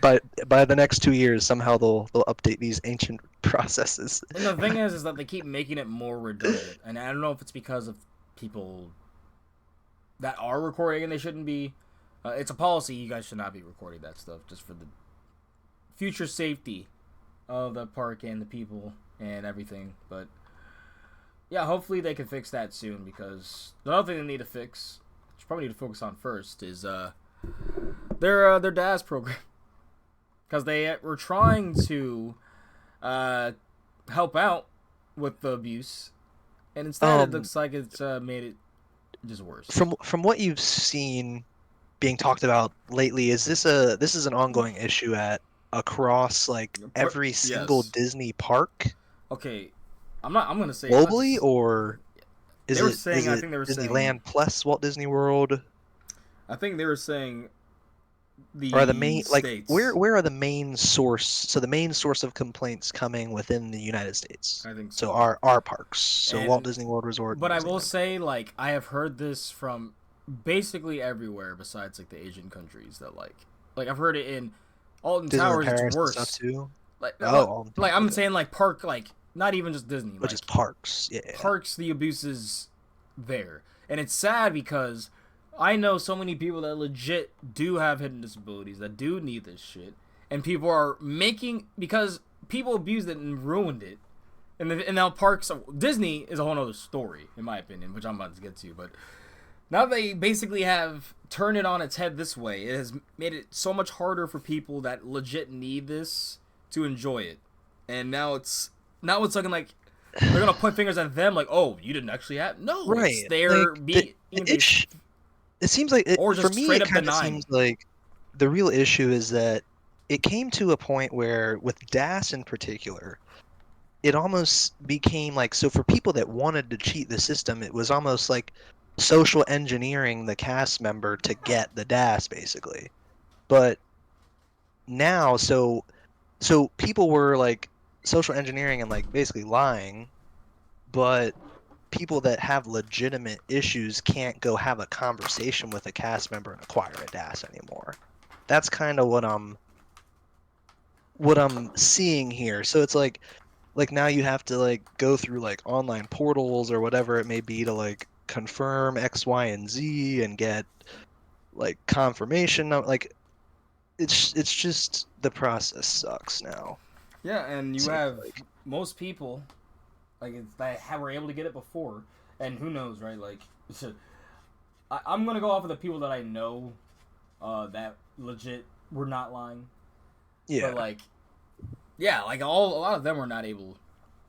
S2: But by the next 2 years, somehow they'll update these ancient processes.
S1: And the thing is that they keep making it more redundant, and I don't know if it's because of people that are recording and they shouldn't be. It's a policy; you guys should not be recording that stuff, just for the future safety of the park and the people and everything. But yeah, hopefully they can fix that soon, because the other thing they need to fix, which you probably need to focus on first, is their DAS program, because they were trying to help out with the abuse, and instead it looks like it's made it just worse.
S2: From what you've seen being talked about lately, this is an ongoing issue across like every single Disney park?
S1: Okay, I'm gonna say
S2: globally, or is
S1: they were
S2: it
S1: saying, I think they were
S2: Disneyland
S1: saying,
S2: plus Walt Disney World?
S1: I think they were saying the
S2: Or are the main like
S1: states.
S2: where are the main source? So the main source of complaints coming within the United States.
S1: I think
S2: So
S1: so.
S2: our parks. So
S1: And,
S2: Walt Disney World Resort.
S1: But
S2: New
S1: I will
S2: Zealand.
S1: say, like, I have heard this from basically everywhere besides like the Asian countries, that like I've heard it in Alton
S2: Disneyland
S1: Towers.
S2: Paris
S1: It's
S2: and
S1: worse.
S2: stuff too.
S1: Like,
S2: Oh,
S1: like I'm
S2: okay.
S1: saying, like, park, like, not even just Disney,
S2: But
S1: like
S2: just parks. Yeah.
S1: parks, the abuse is there, and it's sad because I know so many people that legit do have hidden disabilities that do need this shit, and people are making, because people abused it and ruined it, and now parks, Disney is a whole other story in my opinion, which I'm about to get to, but now they basically have turned it on its head this way. It has made it so much harder for people that legit need this to enjoy it, and now it's looking like they're gonna point fingers at them, like, oh, you didn't actually have, no,
S2: Right.
S1: it's their
S2: Like
S1: being,
S2: it seems like
S1: or
S2: for
S1: just
S2: me
S1: straight
S2: it
S1: up
S2: kind of
S1: denying.
S2: seems like the real issue is that it came to a point where with DAS in particular, it almost became like, so for people that wanted to cheat the system, it was almost like social engineering the cast member to get the DAS basically. But now, so people were like social engineering and like basically lying, but people that have legitimate issues can't go have a conversation with a cast member and acquire a DAS anymore. That's kind of what I'm seeing here. So it's like now you have to like go through like online portals or whatever it may be to like confirm X, Y, and Z and get like confirmation. Like it's just the process sucks now.
S1: Yeah, and you
S2: Seems
S1: have
S2: like.
S1: most people like it's that were able to get it before, and who knows, right? Like, I'm gonna go off of the people that I know, that legit were not lying.
S2: Yeah.
S1: But like, yeah, like a lot of them were not able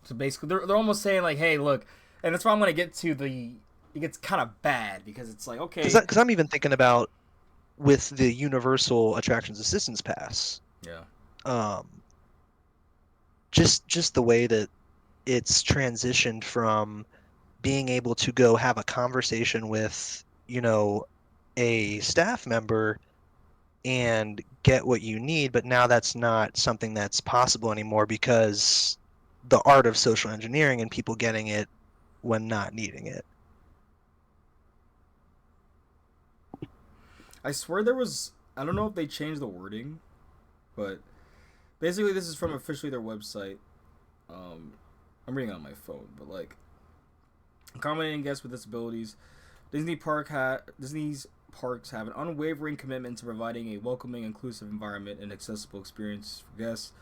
S1: to basically. They're almost saying like, hey, look, and that's why I'm gonna get to the. It gets kind of bad because it's like, okay,
S2: Because I'm even thinking about with the Universal Attractions Assistance Pass.
S1: yeah,
S2: Um, just the way that it's transitioned from being able to go have a conversation with, a staff member and get what you need, but now that's not something that's possible anymore because the art of social engineering and people getting it when not needing it.
S1: I swear there was. I don't know if they changed the wording, but Basically, this is from officially their website. I'm reading on my phone, but like accommodating guests with disabilities, Disney's parks have an unwavering commitment to providing a welcoming, inclusive environment and accessible experience for guests.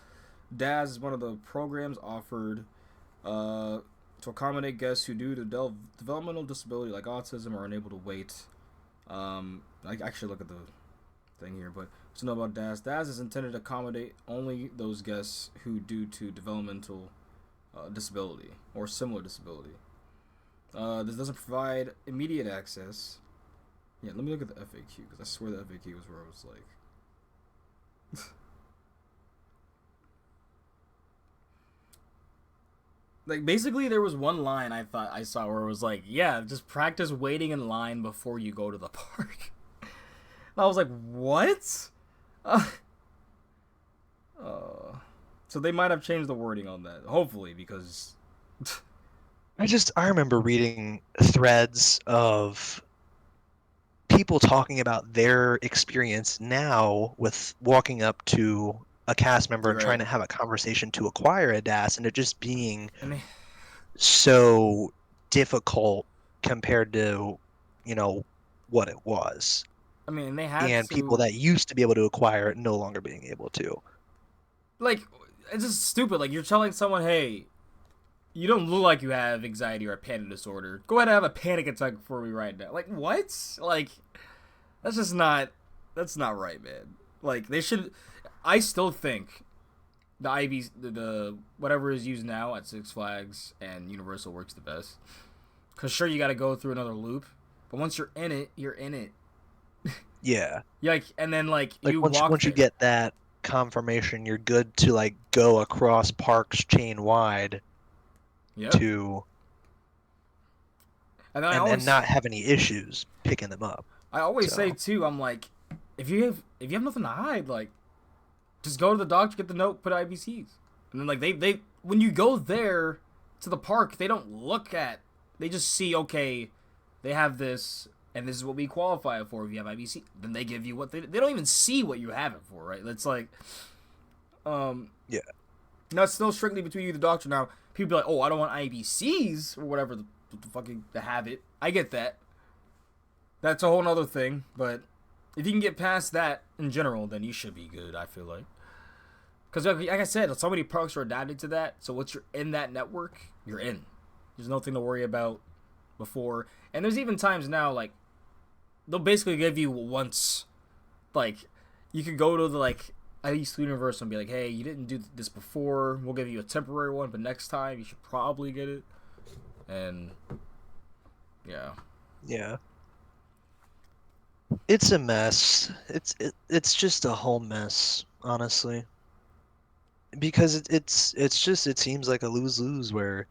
S1: DAS is one of the programs offered to accommodate guests who, due to developmental disability like autism, are unable to wait. I actually look at the thing here, but to know about DAS. DAS is intended to accommodate only those guests who, due to developmental disability or similar disability. This doesn't provide immediate access. Yeah, let me look at the FAQ, because I swear the FAQ was where it was like... Like, basically, there was one line I thought I saw where it was like, yeah, just practice waiting in line before you go to the park. And I was like, what? So they might have changed the wording on that. Hopefully, because...
S2: I remember reading threads of people talking about their experience now with walking up to a cast member and
S1: Right.
S2: trying to have a conversation to acquire a DAS, and it just being
S1: And they...
S2: so difficult compared to, what it was.
S1: I mean, they had
S2: And
S1: to...
S2: people that used to be able to acquire it no longer being able to.
S1: Like, it's just stupid. Like, you're telling someone, hey, you don't look like you have anxiety or a panic disorder. Go ahead and have a panic attack for me right now. Like, what? Like, that's just not... That's not right, man. Like, they should... I still think the the whatever is used now at Six Flags and Universal works the best. Because sure, you got to go through another loop, but once you're in it, you're in it.
S2: Yeah.
S1: Like, and then like you
S2: once you get that confirmation, you're good to like go across parks chain wide.
S1: Yep.
S2: To and not have any issues picking them up.
S1: I always say too, I'm like, if you have nothing to hide, like, just go to the doctor, get the note, put IBCs, and then like they when you go there to the park, they don't look at, they just see, okay, they have this, and this is what we qualify for if you have IBC. Then they give you what they don't even see what you have it for, right? It's like,
S2: yeah.
S1: Now it's still strictly between you and the doctor. Now people be like, oh, I don't want IBCs or whatever the fucking to have it. I get that. That's a whole nother thing, but if you can get past that in general, then you should be good, I feel like. Because like I said, so many parks are adapted to that, so once you're in that network, you're in. There's nothing to worry about before. And there's even times now, like, they'll basically give you once, like, you could go to the, like, I used to Universal and be like, hey, you didn't do this before, we'll give you a temporary one, but next time you should probably get it. And, yeah.
S2: Yeah. It's a mess. It's just a whole mess, honestly. Because it seems like a lose-lose where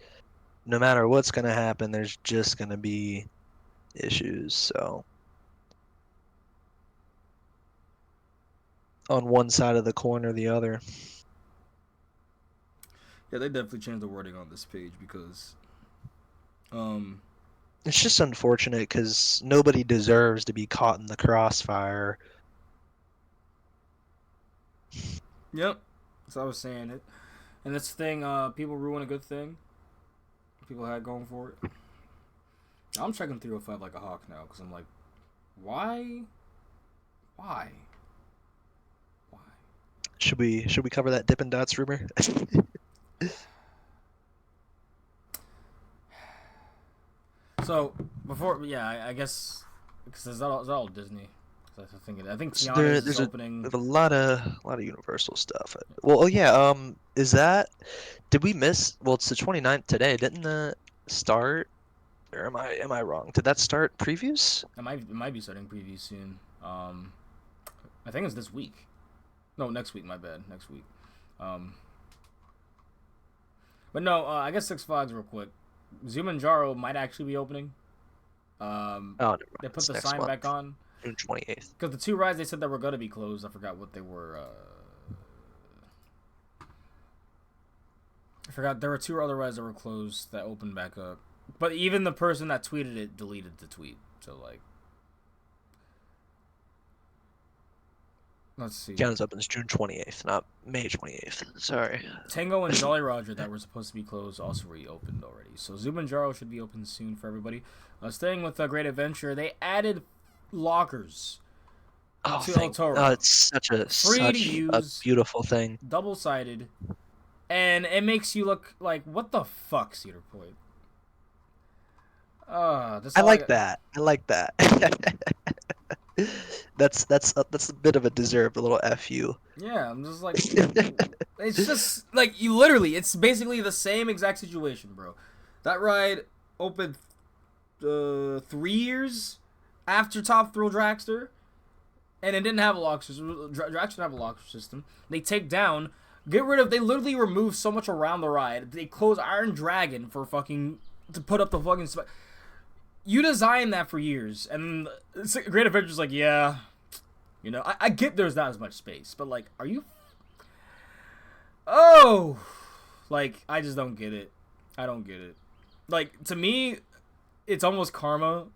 S2: no matter what's gonna happen, there's just gonna be issues. So on one side of the coin or the other.
S1: Yeah, they definitely changed the wording on this page because
S2: it's just unfortunate because nobody deserves to be caught in the crossfire.
S1: Yep. So I was saying it. And this thing, people ruin a good thing. People had going for it. I'm checking 305 like a hawk now because I'm like, why? Why? Why?
S2: Should we cover that Dippin' Dots rumor?
S1: So before, yeah, I guess because it's all Disney. I think Tiana's is opening.
S2: There's a lot of Universal stuff. Well, oh yeah. Did we miss? Well, it's the 29th today. Didn't that start? Or am I wrong? Did that start previews?
S1: It might be starting previews soon. I think it's this week. No, next week. My bad. Next week. But no, I guess Six Flags real quick. Zumanjaro might actually be opening. They put the sign back on.
S2: June 28th.
S1: Because the two rides they said that were going to be closed, I forgot what they were. I forgot. There were two other rides that were closed that opened back up. But even the person that tweeted it deleted the tweet. So, like. let's see.
S2: Canada's opens June 28th, not May 28th. Sorry.
S1: Tango and Jolly Roger that were supposed to be closed also reopened already. So Zumanjaro should be open soon for everybody. Staying with Great Adventure, they added lockers
S2: Oh,
S1: to El Toro.
S2: it's such a
S1: Free to use,
S2: beautiful thing.
S1: double-sided, and it makes you look like, what the fuck, Cedar Point?
S2: I like that. I like that. That's a bit of a deserved little fu.
S1: Yeah, I'm just like, it's just like you literally. It's basically the same exact situation, bro. That ride opened 3 years after Top Thrill Dragster, and it didn't have a lock system. Dragster didn't have a lock system. They take down, get rid of. They literally remove so much around the ride. They close Iron Dragon for fucking to put up the fucking. You designed that for years, and Great Adventure's like, yeah, you know, I get there's not as much space, but like, are you? Oh, like I just don't get it. I don't get it. Like to me, it's almost karma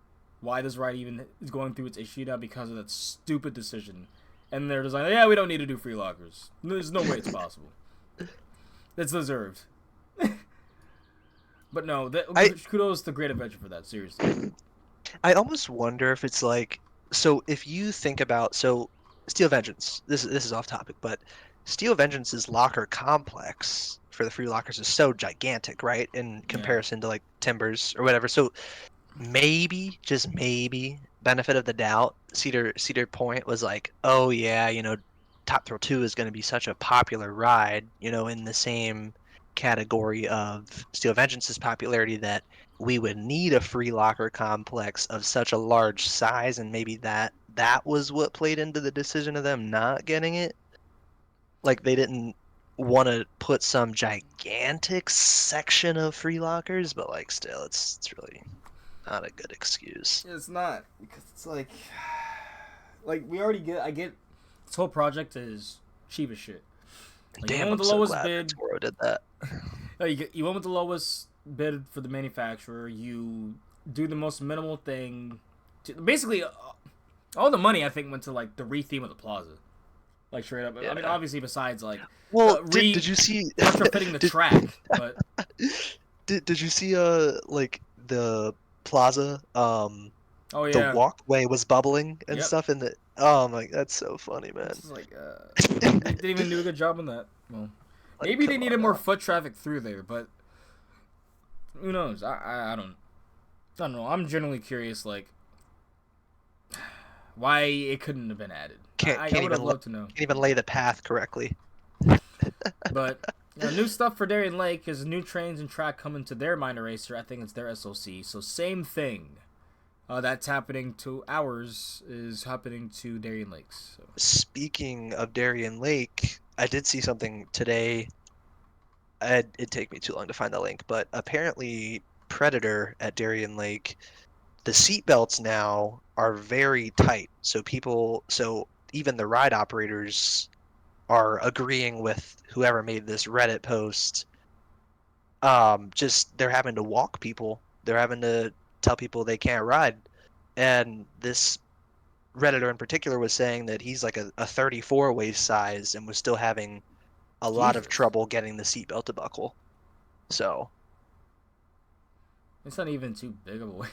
S1: why this ride even is going through its issue now because of that stupid decision. And they're just like, yeah, we don't need to do free lockers. There's no way it's possible. It's deserved. But no, kudos to Great Adventure for that, seriously.
S2: I almost wonder if it's like, so if you think about, so Steel Vengeance, this is off topic, but Steel Vengeance's locker complex for the free lockers is so gigantic, right? In comparison to like Timbers or whatever. So maybe, just maybe, benefit of the doubt, Cedar Point was like, oh yeah, you know, Top Thrill 2 is going to be such a popular ride, you know, in the same category of Steel Vengeance's popularity that we would need a free locker complex of such a large size, and maybe that was what played into the decision of them not getting it. Like they didn't want to put some gigantic section of free lockers, but like still, it's really not a good excuse.
S1: It's not, because it's like we already I get this whole project is cheap as shit. Like,
S2: Damn, I'm so glad that Toro did that.
S1: You went with the lowest bid for the manufacturer. You do the most minimal thing. Basically, all the money I think went to like the retheme of the plaza, like straight up. Yeah. I mean, obviously besides like
S2: did you see
S1: retrofitting the track? But
S2: did you see like the plaza?
S1: Oh yeah,
S2: the walkway was bubbling and stuff in the. Oh my, that's so funny, man.
S1: It's like they didn't even do a good job on that. Well, like, maybe they needed more foot traffic through there, but who knows? I don't know. I'm genuinely curious, like why it couldn't have been added. I would have loved to know.
S2: Can't even lay the path correctly.
S1: But new stuff for Darien Lake is new trains and track coming to their minor racer. I think it's their SOC. So same thing. That's happening to ours is happening to Darien Lakes. So.
S2: Speaking of Darien Lake, I did see something today. It'd take me too long to find the link, but apparently Predator at Darien Lake, the seatbelts now are very tight. So even the ride operators are agreeing with whoever made this Reddit post. Just they're having to walk people. They're having to tell people they can't ride. And this Redditor in particular was saying that he's like a 34 waist size and was still having a lot of trouble getting the seatbelt to buckle. So
S1: it's not even too big of a way.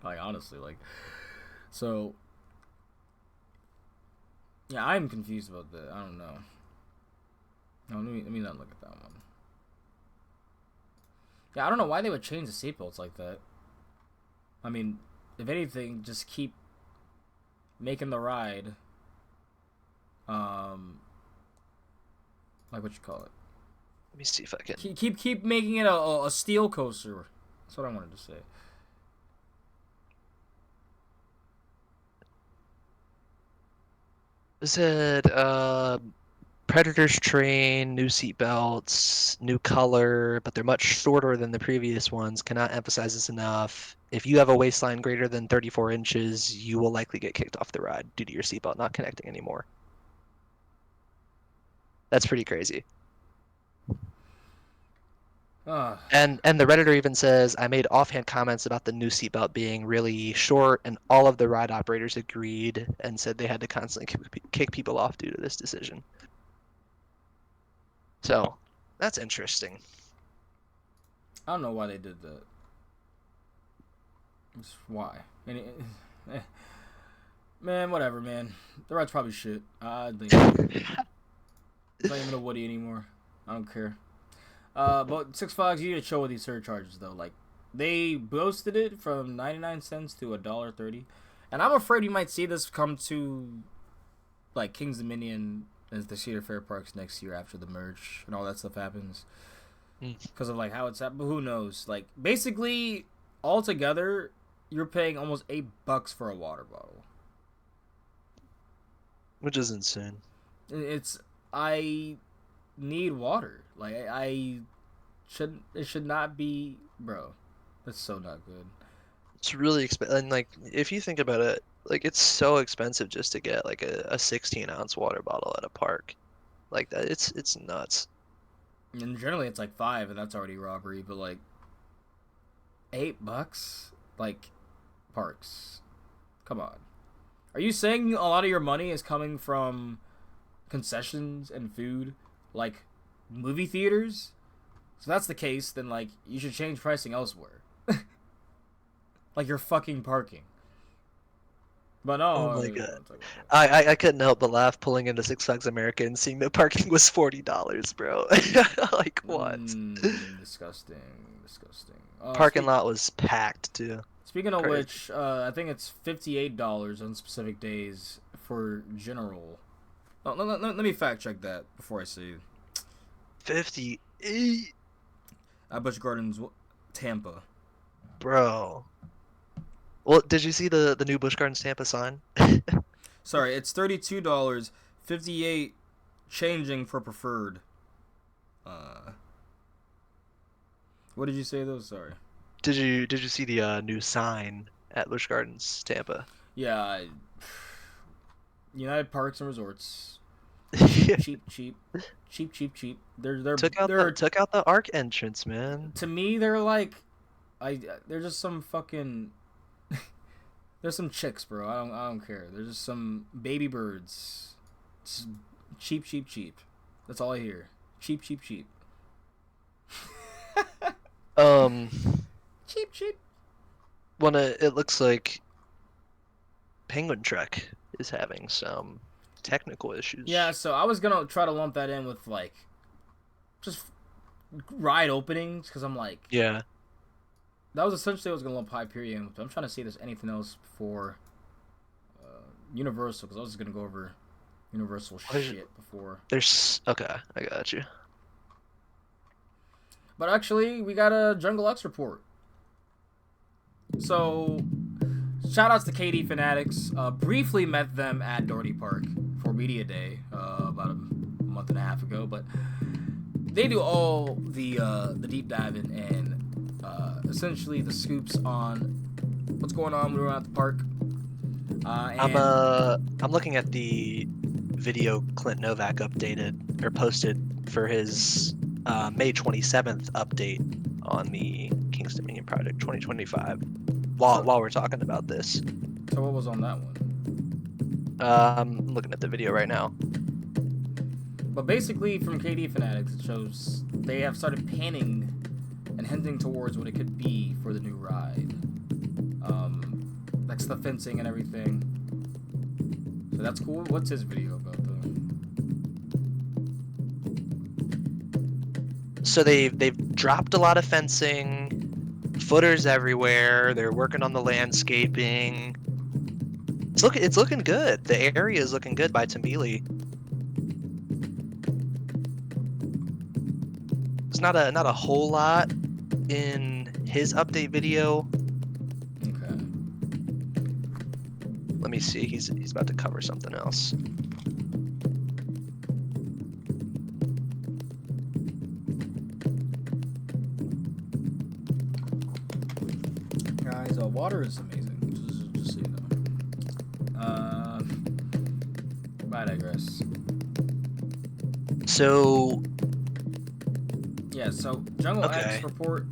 S1: Like honestly, like so yeah, I'm confused about that. I don't know. No, let me not look at that one. Yeah, I don't know why they would change the seatbelts like that. I mean, if anything, just keep making the ride, like what you call it.
S2: Let me see if I can
S1: keep making it a steel coaster. That's what I wanted to say.
S2: Said Predator's train, new seatbelts, new color, but they're much shorter than the previous ones. Cannot emphasize this enough. If you have a waistline greater than 34 inches, you will likely get kicked off the ride due to your seatbelt not connecting anymore. That's pretty crazy.
S1: Ah,
S2: And the Redditor even says, I made offhand comments about the new seatbelt being really short, and all of the ride operators agreed and said they had to constantly kick people off due to this decision. So that's interesting.
S1: I don't know why they did that. Just why? Eh, man, whatever, man. The ride's probably shit. I think it's not even a Woody anymore. I don't care. But Six Flags, you need to chill with these surcharges though. Like, they boosted it from 99 cents to $1.30, and I'm afraid we might see this come to like King's Dominion as the Cedar Fair parks next year after the merge and all that stuff happens because of like how it's happened. But who knows? Like, basically, altogether, you're paying almost $8 for a water bottle.
S2: Which is insane.
S1: It's I need water. Like it should not be, bro. That's so not good.
S2: It's really expensive. And like, if you think about it, like it's so expensive just to get like a 16-ounce water bottle at a park. Like that, it's nuts.
S1: And generally it's like 5, and that's already robbery. But like $8, like parks. Come on. Are you saying a lot of your money is coming from concessions and food, like movie theaters? So if that's the case, then like you should change pricing elsewhere. Like you're fucking parking. But no,
S2: Oh my God. I couldn't help but laugh pulling into Six Flags America and seeing the parking was $40, bro. Like what?
S1: Disgusting, disgusting.
S2: Parking lot was packed too.
S1: Speaking of
S2: Crazy.
S1: which, I think it's $58 on specific days for general. Oh, let me fact check that before I say
S2: 58,
S1: at Busch Gardens, Tampa.
S2: bro. Well, did you see the new Busch Gardens Tampa sign?
S1: Sorry, it's $32, 58 changing for preferred. What did you say though? Sorry.
S2: Did you see the new sign at Busch Gardens Tampa?
S1: Yeah, United Parks and Resorts. Cheap. They're
S2: Took out the Arc entrance, man.
S1: to me they're like, they're just some fucking. There's some chicks, bro. I don't care. There's just some baby birds. Just cheap. That's all I hear. Cheap.
S2: Um,
S1: Cheap.
S2: when it looks like Penguin Trek is having some technical issues.
S1: Yeah, so I was gonna try to lump that in with like, just ride openings, because I'm like,
S2: Yeah.
S1: that was essentially what I was gonna lump Hyperion with. I'm trying to see if there's anything else for Universal, because I was just gonna go over Universal shit before.
S2: Okay, I got you.
S1: But actually, we got a Jungle X report. So, shout outs to KD Fanatics. Briefly met them at Doherty Park for Media Day about a month and a half ago, but they do all the deep diving and essentially the scoops on what's going on when we're at the park.
S2: I'm looking at the video Clint Novak updated or posted for his May 27th update on the King's Dominion Project 2025. While we're talking about this,
S1: So what was on that one?
S2: I'm looking at the video right now.
S1: But basically, from KD Fanatics, it shows they have started panning and hinting towards what it could be for the new ride. That's the fencing and everything. So that's cool. What's his video about though?
S2: So they've dropped a lot of fencing, footers everywhere. They're working on the landscaping. It's looking good. The area is looking good by Tambili. There's not a whole lot in his update video.
S1: Okay.
S2: Let me see. He's about to cover something else.
S1: Guys, water is amazing. Just so you know. But I digress.
S2: So
S1: Yeah, Yeah, so Jungle X
S2: Okay.
S1: report,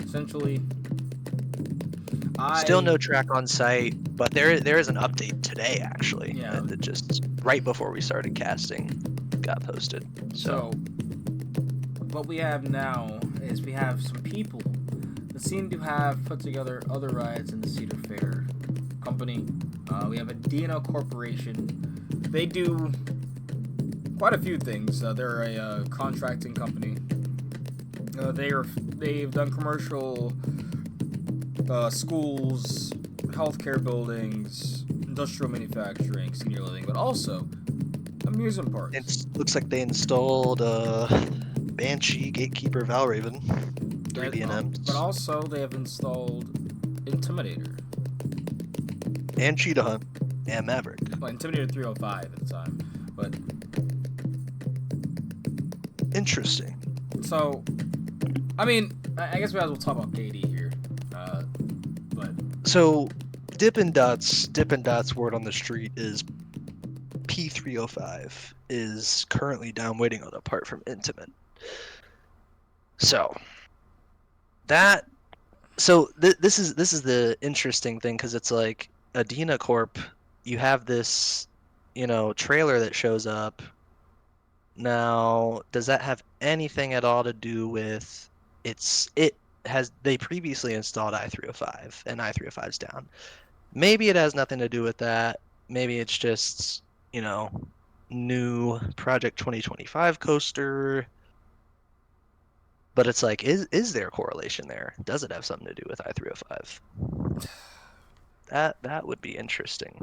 S1: essentially,
S2: Still
S1: I,
S2: no track on site, but there is an update today actually.
S1: yeah,
S2: That just right before we started casting got posted. So
S1: so what we have now is we have some people that seem to have put together other rides in the Cedar Fair company. We have a DNO Corporation. They do quite a few things. They're a contracting company. They've done commercial schools, healthcare buildings, industrial manufacturing, senior living, but also amusement parks.
S2: it looks like they installed Banshee, Gatekeeper, Valraven, 3
S1: But
S2: B&Ms,
S1: also they have installed Intimidator.
S2: and Cheetah Hunt, and Maverick.
S1: Well, Intimidator 305 at the time. But
S2: Interesting.
S1: so, I mean, I guess we might as well talk about KD here. But
S2: So Dippin' Dots word on the street is P305 is currently down waiting on a part from Intimate. So that this is the interesting thing because it's like Adina Corp, you have this, trailer that shows up. Now, does that have anything at all to do with they previously installed i305 and i305's down. Maybe it has nothing to do with that. Maybe it's just, new Project 2025 coaster. But it's like, is there a correlation there? Does it have something to do with i305? That would be interesting.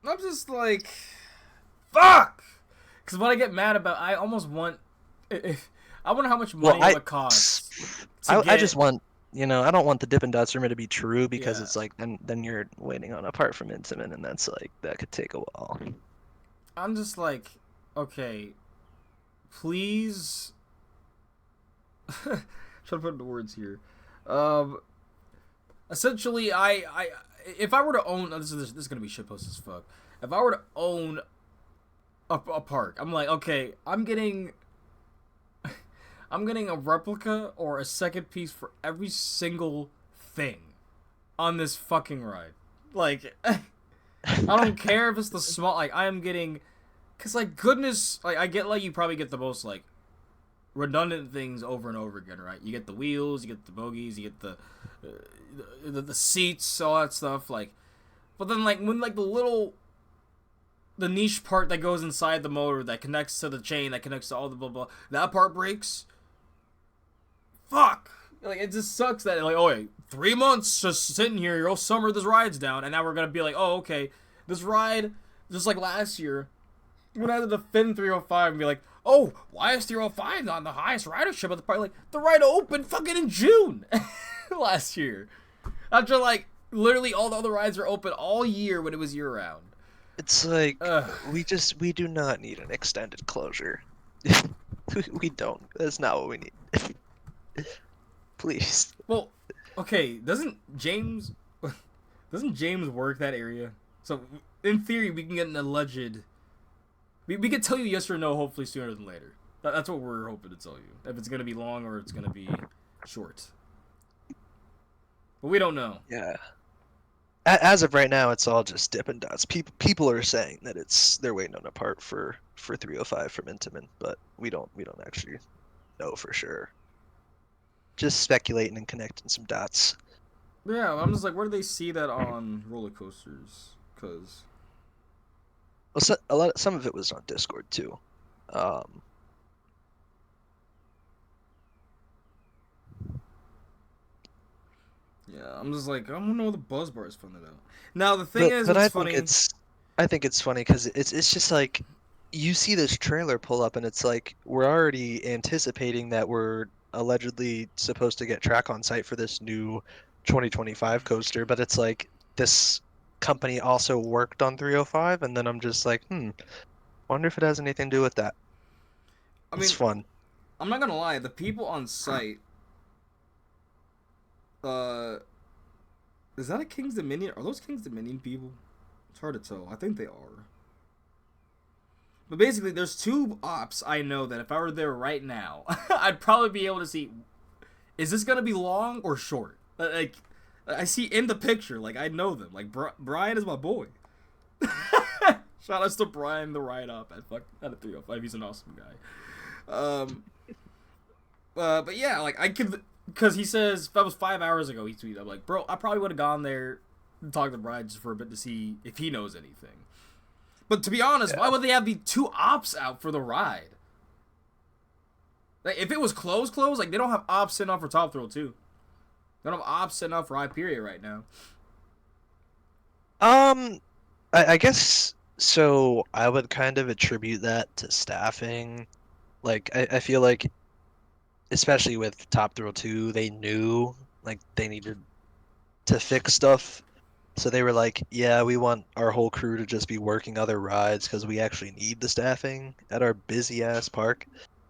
S1: I'm just like, fuck! Because what I get mad about, I almost want, I wonder how much money it would cost.
S2: I just want, I don't want the Dippin' Dots rumor to be true because
S1: Yeah.
S2: it's like, then you're waiting on a part from Intimate, and that's like, that could take a while.
S1: I'm just like, okay, please. Trying to put into words here. Essentially, if I were to own, this is gonna be shitpost as fuck. If I were to own a park, I'm like, okay, I'm getting a replica or a second piece for every single thing on this fucking ride. Like, I don't care if it's the small. Like, I am getting, cause like goodness, like I get like you probably get the most like redundant things over and over again, right? You get the wheels, you get the bogies, you get the seats, all that stuff. Like, but then like when like the niche part that goes inside the motor that connects to the chain that connects to all the blah blah, that part breaks. Fuck! Like it just sucks that like, oh wait, 3 months just sitting here, your whole summer this ride's down, and now we're gonna be like, oh okay, this ride just like last year. When I had to defend 305 and be like, oh, why is 305 not the highest ridership of the park? Like, the ride opened fucking in June last year. After, like, literally all the other rides were open all year when it was year round.
S2: It's like,
S1: Ugh.
S2: we do not need an extended closure. We don't. That's not what we need. Please.
S1: Well, okay, doesn't James work that area? So, in theory, we can get an alleged... We can tell you yes or no, hopefully sooner than later. That's what we're hoping to tell you. If it's going to be long or it's going to be short. But we don't know.
S2: Yeah. As of right now, it's all just Dippin' Dots. People are saying that they're waiting on a part for 305 from Intamin, but we don't actually know for sure. Just speculating and connecting some dots.
S1: Yeah, I'm just like, where do they see that on roller coasters? Because...
S2: Well, some of it was on Discord too.
S1: Yeah, I'm just like, I don't know the buzz bar is funded out. Now the thing is,
S2: but
S1: what's funny?
S2: I think it's funny because it's just like you see this trailer pull up and it's like we're already anticipating that we're allegedly supposed to get track on site for this new 2025 coaster, but it's like this company also worked on 305, and then I'm just like, wonder if it has anything to do with that.
S1: I
S2: It's
S1: mean,
S2: fun.
S1: I'm not gonna lie, the people on site, is that a King's Dominion? Are those King's Dominion people? It's hard to tell. I think they are. But basically, there's two ops I know that if I were there right now, I'd probably be able to see. Is this gonna be long or short? Like, I see in the picture. Like, I know them. Like, Brian is my boy. Shout out to Brian, the ride up at a 305. He's an awesome guy. But yeah, like I could, because he says that was 5 hours ago. He tweeted, I'm like, bro, I probably would have gone there and talked to Brian just for a bit to see if he knows anything. But to be honest, why would they have the two ops out for the ride? Like, if it was closed, like they don't have ops sitting off for Top Thrill 2. They don't have ops sitting off for Ride Period right now.
S2: I guess so. I would kind of attribute that to staffing. Like, I feel like, especially with Top Thrill 2, they knew like they needed to fix stuff. So they were like, yeah, we want our whole crew to just be working other rides because we actually need the staffing at our busy ass park.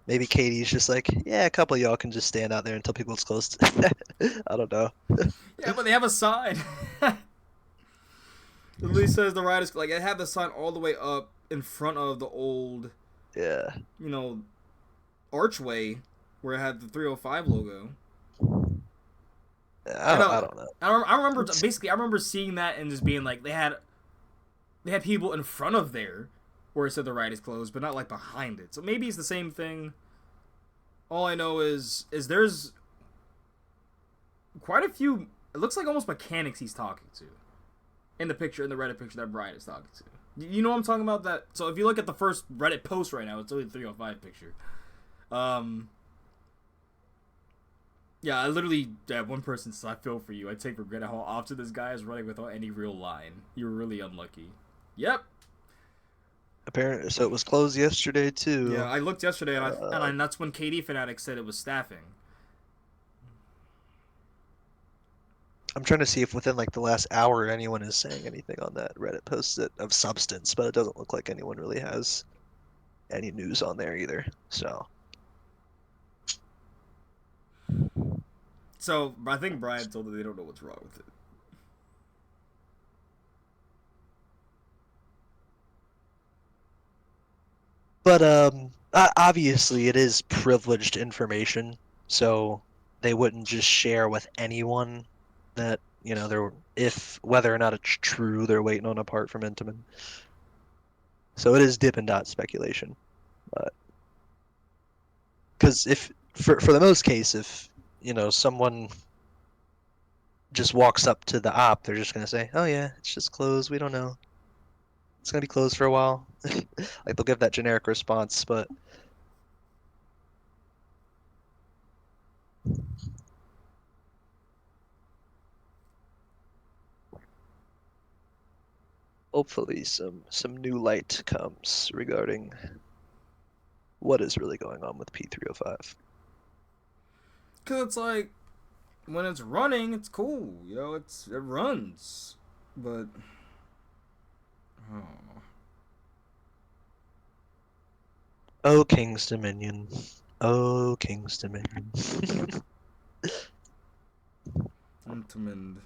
S2: Maybe Katie's just like, yeah, a couple of y'all can just stand out there until people it's closed. I don't know.
S1: Yeah, but they have a sign. At least says the ride is like, they have the sign all the way up in front of the old,
S2: Yeah.
S1: archway where it had the 305 logo.
S2: I don't know.
S1: I remember seeing that and just being like, they had people in front of there where it said the ride is closed, but not like behind it. So maybe it's the same thing. All I know is there's quite a few. It looks like almost mechanics he's talking to in the Reddit picture that Brian is talking to. You know what I'm talking about? That. So if you look at the first Reddit post right now, it's only the 305 picture. Yeah, I literally have one person says, I feel for you. I take regret at how often this guy is running without any real line. You're really unlucky. Yep.
S2: Apparently, so it was closed yesterday too.
S1: Yeah, I looked yesterday, and that's when KD Fanatics said it was staffing.
S2: I'm trying to see if within like the last hour anyone is saying anything on that Reddit post of substance, but it doesn't look like anyone really has any news on there either.
S1: So I think Brian told them they don't know what's wrong with it.
S2: But obviously it is privileged information, so they wouldn't just share with anyone that, if whether or not it's true, they're waiting on a part from Intamin. So it is Dippin' Dot speculation. But because if for the most case, if someone just walks up to the op, they're just gonna say, "Oh yeah, it's just closed. We don't know. It's gonna be closed for a while." Like they'll give that generic response, but hopefully some new light comes regarding what is really going on with P305.
S1: Cause it's like, when it's running, it's cool. It runs, but
S2: Oh, King's Dominion. Oh, King's Dominion.
S1: Intamin.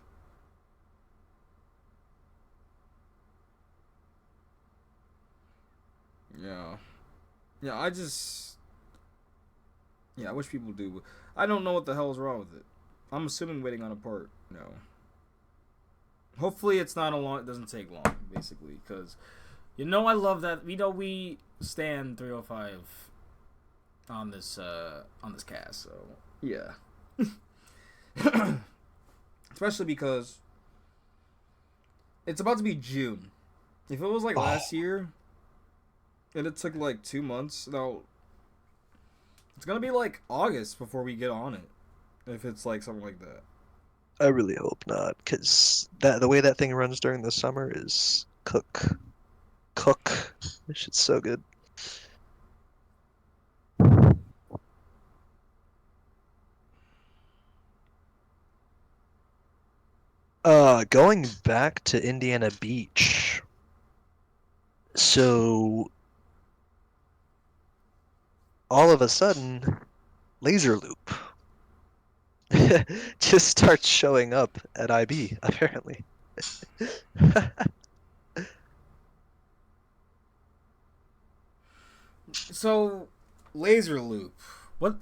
S1: Yeah. Yeah, I wish people do. I don't know what the hell is wrong with it. I'm assuming waiting on a part. No. Hopefully it doesn't take long, basically, because I love that. We stand 305 on this cast, so yeah. Especially because it's about to be June. If it was like last year and it took like 2 months, no, it's gonna be like August before we get on it. If it's like something like that.
S2: I really hope not, because the way that thing runs during the summer is cook. This shit's so good. Going back to Indiana Beach. So all of a sudden, Laser Loop just starts showing up at IB, apparently.
S1: So, laser loop. What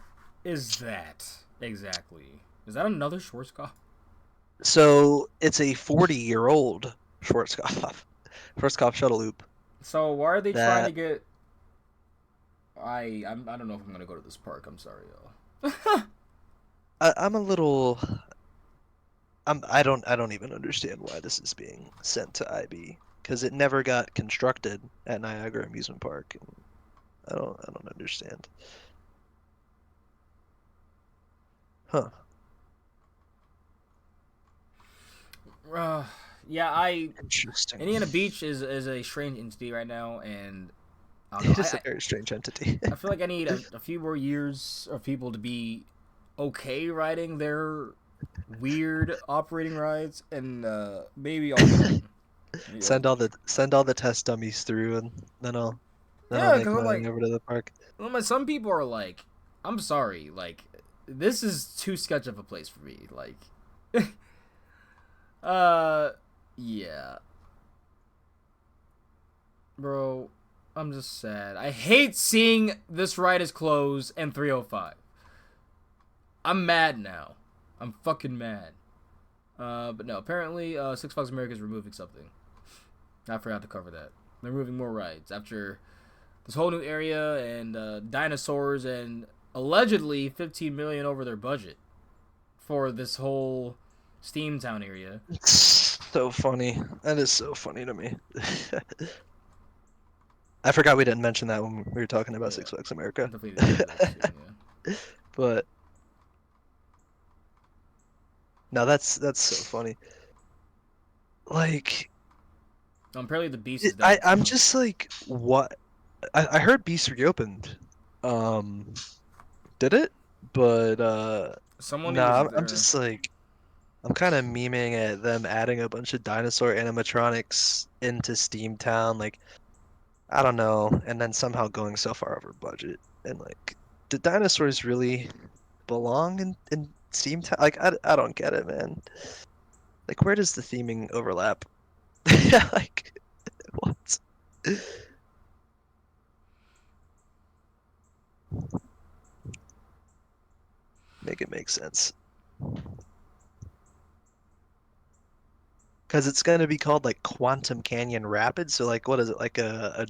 S1: is that exactly? Is that another Schwarzkopf?
S2: So it's a 40-year-old Schwarzkopf shuttle loop.
S1: So why are they trying to
S2: That
S1: get? I don't know if I'm gonna go to this park. I'm sorry, y'all.
S2: I'm a little. I don't even understand why this is being sent to IB because it never got constructed at Niagara Amusement Park. And I don't understand. Huh.
S1: Uh, yeah, I
S2: Interesting.
S1: Indiana Beach is a strange entity right now, and I don't know.
S2: It is a very strange entity.
S1: I feel like I need a few more years of people to be okay riding their weird operating rides, and maybe I'll get on. Maybe I'll get
S2: Send all the test dummies through, and then I'll
S1: Yeah,
S2: make
S1: because I'm
S2: my way
S1: like,
S2: over to the park.
S1: well, some people are like, I'm sorry, like, this is too sketch of a place for me. Like, uh, yeah, bro, I'm just sad. I hate seeing this ride is closed and 305. I'm mad now. I'm fucking mad. But no, apparently, Six Flags America is removing something. I forgot to cover that. They're moving more rides after this whole new area and dinosaurs and allegedly 15 million over their budget for this whole Steamtown area.
S2: It's so funny. That is so funny to me. I forgot we didn't mention that when we were talking about
S1: Yeah,
S2: Six Flags America.
S1: definitely need to cover that soon. Yeah.
S2: But no, that's so funny. Like,
S1: Apparently the Beast is down
S2: I'm
S1: too.
S2: just like, what? I heard Beast reopened. Um, did it? But
S1: Someone who
S2: no,
S1: was
S2: I'm
S1: there.
S2: just like, I'm kind of memeing at them adding a bunch of dinosaur animatronics into Steamtown. Like, I don't know, and then somehow going so far over budget. And like, do dinosaurs really belong in Steamtown? Like, I don't get it, man. Like, where does the theming overlap? Like, what? Make it make sense. Because it's gonna be called like Quantum Canyon Rapids. So like, what is it? Like a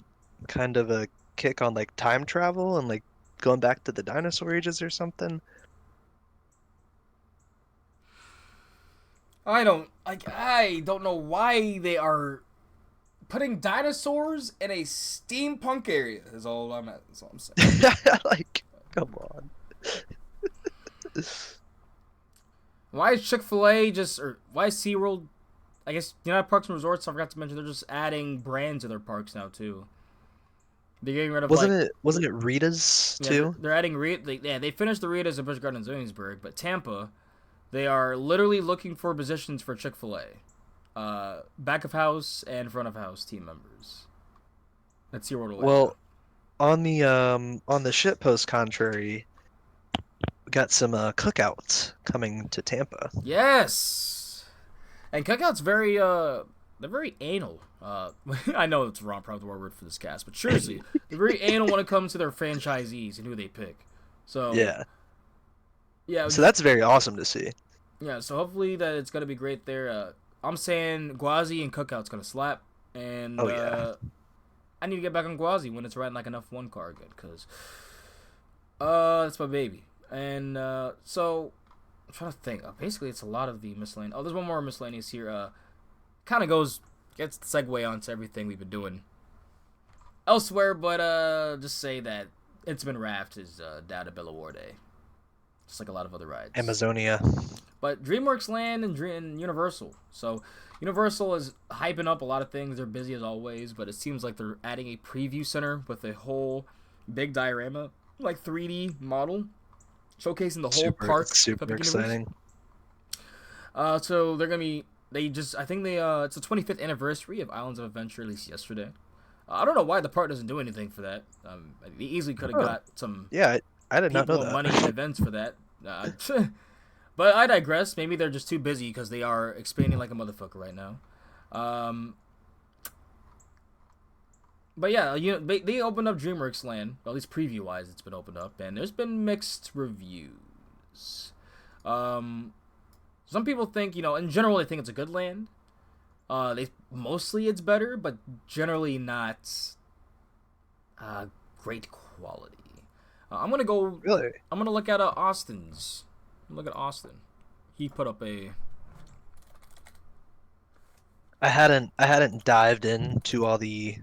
S2: kind of a kick on like time travel and like going back to the dinosaur ages or something.
S1: I don't know why they are putting dinosaurs in a steampunk area. Is all I'm at. That's all I'm saying.
S2: Like, come on.
S1: Why is Chick-fil-A just or why is SeaWorld? I guess United Parks and Resorts. I forgot to mention they're just adding brands to their parks now too. They're getting rid of like
S2: Wasn't it Rita's
S1: yeah
S2: too?
S1: they're adding they finished the Ritas in Busch Gardens, Williamsburg, but Tampa they are literally looking for positions for Chick-fil-A, back of house and front of house team members. That's SeaWorld Orlando.
S2: Well, on the shitpost contrary, we got some cookouts coming to Tampa.
S1: Yes, and Cookout's very they're very anal. I know it's wrong, probably the wrong word for this cast, but seriously, they're very anal when it comes to their franchisees and who they pick. So
S2: Yeah.
S1: yeah,
S2: So that's very awesome to see.
S1: yeah. So hopefully that it's gonna be great there. I'm saying Gwazi and Cookout's gonna slap, and
S2: Oh yeah.
S1: I need to get back on Gwazi when it's riding like enough one car again, cause that's my baby. And so I'm trying to think. Basically, it's a lot of the miscellaneous. Oh, there's one more miscellaneous here. Kind of gets the segue onto everything we've been doing elsewhere, but just say that It's Been Raft is down to Bellawar, just like a lot of other rides.
S2: Amazonia.
S1: But DreamWorks Land and Universal. So Universal is hyping up a lot of things. They're busy as always, but it seems like they're adding a preview center with a whole big diorama, like 3D model, showcasing the whole park.
S2: Super
S1: Epic Universe.
S2: exciting.
S1: So they're gonna be. They just. I think it's the 25th anniversary of Islands of Adventure, at least yesterday. I don't know why the park doesn't do anything for that. They easily could have
S2: Huh.
S1: got some
S2: Yeah, I did not know
S1: people and
S2: that.
S1: money and events for that. But I digress. Maybe they're just too busy because they are expanding like a motherfucker right now. But yeah, they opened up DreamWorks Land. Well, at least preview wise, it's been opened up, and there's been mixed reviews. Um, some people think, in general, they think it's a good land. They mostly it's better, but generally not uh, great quality. I'm gonna go.
S2: Really?
S1: I'm gonna look at Austin's. Look at Austin. He put up a.
S2: I hadn't dived into all the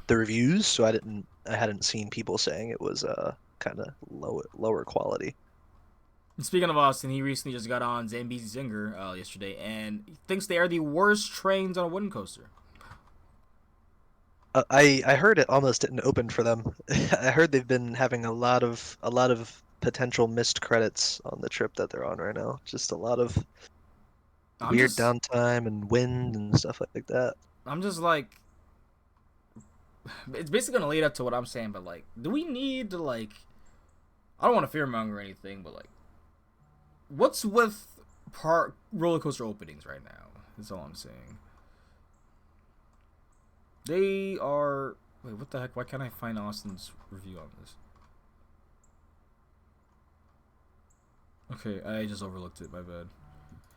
S2: reviews, so I hadn't seen people saying it was kind of lower quality.
S1: Speaking of Austin, he recently just got on Zambizi Zinger yesterday, and he thinks they are the worst trains on a wooden coaster.
S2: I heard it almost didn't open for them. I heard they've been having a lot of potential missed credits on the trip that they're on right now. Just a lot of
S1: I'm
S2: weird
S1: just,
S2: downtime and wind and stuff like that.
S1: I'm just like, it's basically gonna lead up to what I'm saying, but like, do we need to like? I don't want to fearmonger or anything, but like, what's with park roller coaster openings right now? That's all I'm saying. They are. Wait, what the heck? Why can't I find Austin's review on this? Okay, I just overlooked it. My bad.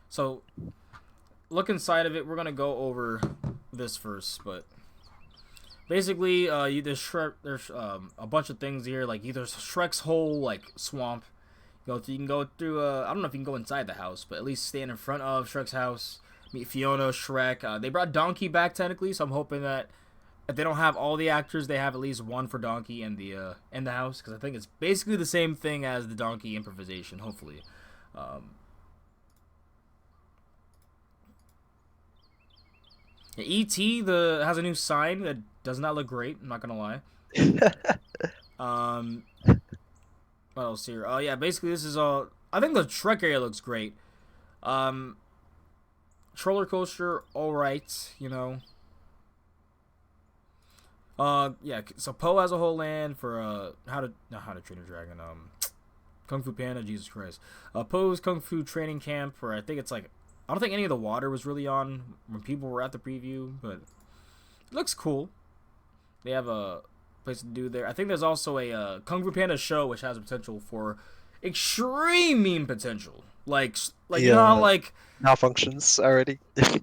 S1: So, look inside of it. We're gonna go over this first, but basically, there's Shrek. There's a bunch of things here. Like either Shrek's whole like swamp. You can go through. I don't know if you can go inside the house, but at least stand in front of Shrek's house. Meet Fiona, Shrek. They brought Donkey back technically, so I'm hoping that if they don't have all the actors, they have at least one for Donkey in the house, because I think it's basically the same thing as the Donkey improvisation. Hopefully, um, yeah, E.T. has a new sign that does not look great. I'm not gonna lie. Um, what else here? Oh yeah, basically this is all. I think the Shrek area looks great. Um, Roller coaster, all right, Yeah. So Poe has a whole land for How to Train a Dragon. Kung Fu Panda. Jesus Christ. Poe's Kung Fu training camp. For I think it's like I don't think any of the water was really on when people were at the preview, but it looks cool. They have a place to do there. I think there's also a Kung Fu Panda show which has potential for extreme meme potential. Like you know how
S2: Yeah,
S1: like
S2: malfunctions already.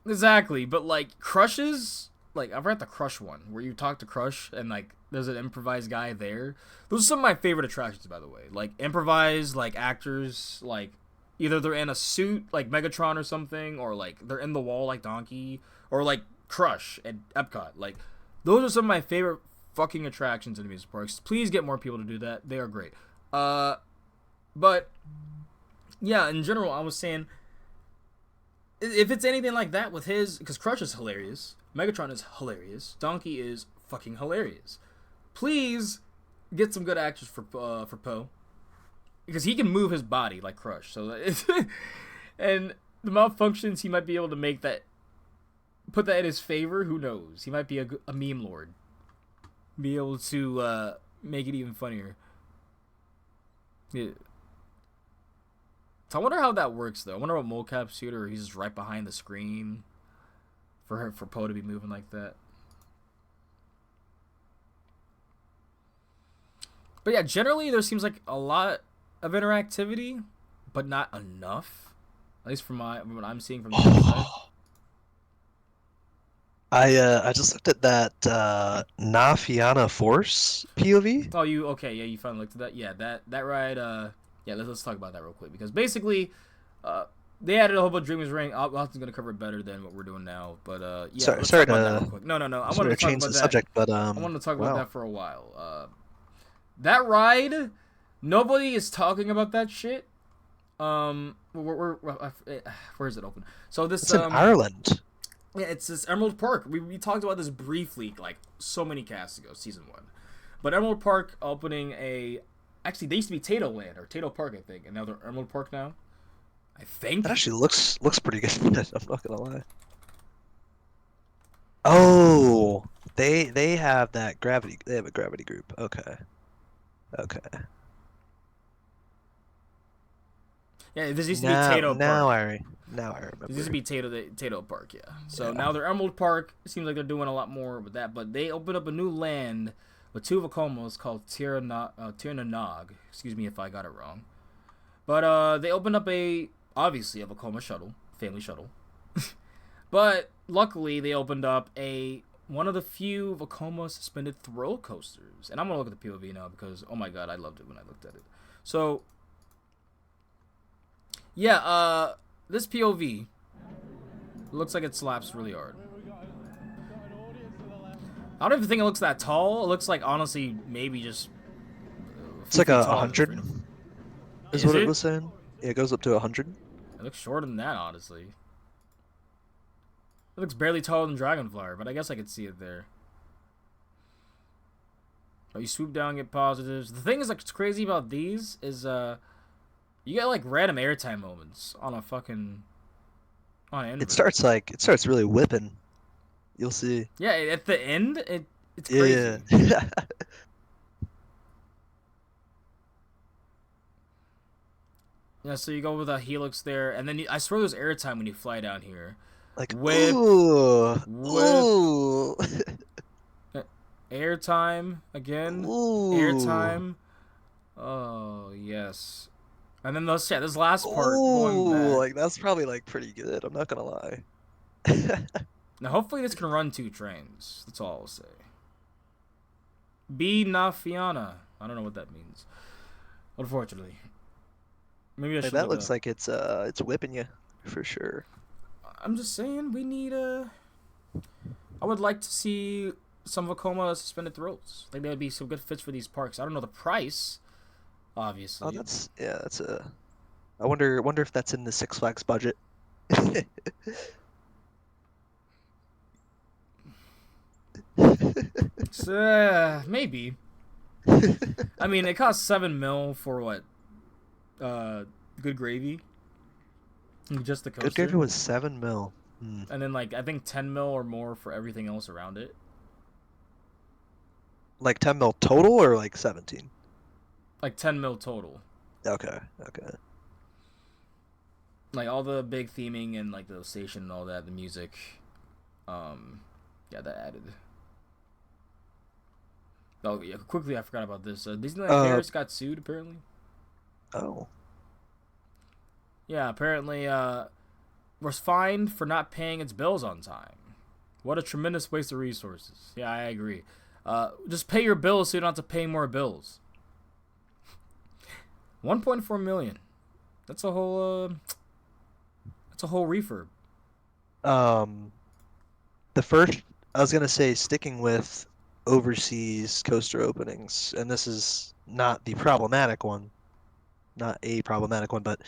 S1: exactly, but like Crushes, like I've read the Crush one where you talk to Crush and like there's an improvised guy there. Those are some of my favorite attractions, by the way. Like improvised like actors, like either they're in a suit like Megatron or something, or like they're in the wall like Donkey, or like Crush at Epcot. Like those are some of my favorite fucking attractions in amusement parks. Please get more people to do that. They are great. But yeah, in general, I was saying if it's anything like that with his, because Crush is hilarious, Megatron is hilarious, Donkey is fucking hilarious. Please get some good actors for Poe, because he can move his body like Crush. So and the malfunctions he might be able to make that put that in his favor. Who knows? He might be a meme lord, be able to make it even funnier. Yeah. So I wonder how that works though. I wonder what mocap shooter or he's just right behind the screen for Poe to be moving like that. But yeah, generally there seems like a lot of interactivity, but not enough. At least from what I'm seeing from the outside.
S2: I just looked at that Nafiana Force POV.
S1: Oh, you okay? Yeah, you finally looked at that. Yeah, that ride. Yeah, let's talk about that real quick because basically, they added a whole bunch of Dreamers Ring. Austin's gonna cover it better than what we're doing now. But yeah,
S2: Sorry,
S1: let's
S2: sorry
S1: talk about that real
S2: to
S1: quick. No. I
S2: sorry
S1: wanted
S2: to
S1: to talk
S2: change
S1: about
S2: the
S1: that.
S2: subject, but
S1: I wanted to talk about
S2: wow.
S1: that for a while. That ride, nobody is talking about that shit. Where is it open? So this
S2: It's in Ireland.
S1: yeah, it's this Emerald Park. We talked about this briefly, like so many casts ago, season 1. But Emerald Park opening actually they used to be Tato Land or Tato Park, I think, and now they're Emerald Park now. I think.
S2: That actually looks pretty good. I'm not gonna lie. Oh, they have that gravity. They have a gravity group. Okay, okay.
S1: Yeah, this used to be Tato Park.
S2: Now I remember.
S1: This used to be Tato Park, yeah. So
S2: Yeah.
S1: now they're Emerald Park. It seems like they're doing a lot more with that. But they opened up a new land with 2 Vacomos called Tirnanog. Excuse me if I got it wrong. But they opened up obviously a Vacoma shuttle, family shuttle. But luckily they opened up one of the few Vacoma suspended thrill coasters. And I'm going to look at the POV now because, oh my god, I loved it when I looked at it. So, yeah, this POV looks like it slaps really hard. I don't even think it looks that tall. It looks like, honestly, maybe just...
S2: It's like 100. Is what it was saying. Yeah, it goes up to 100.
S1: It looks shorter than that, honestly. It looks barely taller than Dragonflyer, but I guess I could see it there. Oh, you swoop down, get positives. The thing is, like, what's crazy about these is, you get, like, random airtime moments on a fucking... on an
S2: It starts really whipping. You'll see.
S1: Yeah, at the end, it's crazy.
S2: Yeah.
S1: Yeah, so you go with a helix there, and then I swear there's airtime when you fly down here.
S2: Like,
S1: whip,
S2: ooh.
S1: Airtime again.
S2: Ooh.
S1: Airtime. Oh yes. And then this last part.
S2: Ooh, like that's probably like pretty good. I'm not gonna lie.
S1: Now hopefully this can run 2 trains. That's all I'll say. B Nafiana. I don't know what that means. Unfortunately. Maybe I should.
S2: That looks like it's whipping you for sure.
S1: I'm just saying we need I would like to see some Vacoma suspended thrills. I think that would be some good fits for these parks. I don't know the price, obviously.
S2: Oh, that's I wonder if that's in the Six Flags budget.
S1: Maybe. I mean, it costs $7 million for what? Good Gravy. Just the coaster.
S2: Good Gravy was $7 million.
S1: And then like I think $10 million or more for everything else around it.
S2: Like 10 mil total or like 17?
S1: Like 10 mil total.
S2: Okay.
S1: Like all the big theming and like the station and all that, the music. Yeah, that added. Oh yeah, quickly I forgot about this. Disneyland Paris got sued apparently.
S2: Oh.
S1: Yeah, apparently was fined for not paying its bills on time. What a tremendous waste of resources. Yeah, I agree. Just pay your bills so you don't have to pay more bills. 1.4 million. That's a whole refurb.
S2: The first I was gonna say sticking with overseas coaster openings, and this is not the problematic one, not a problematic one, but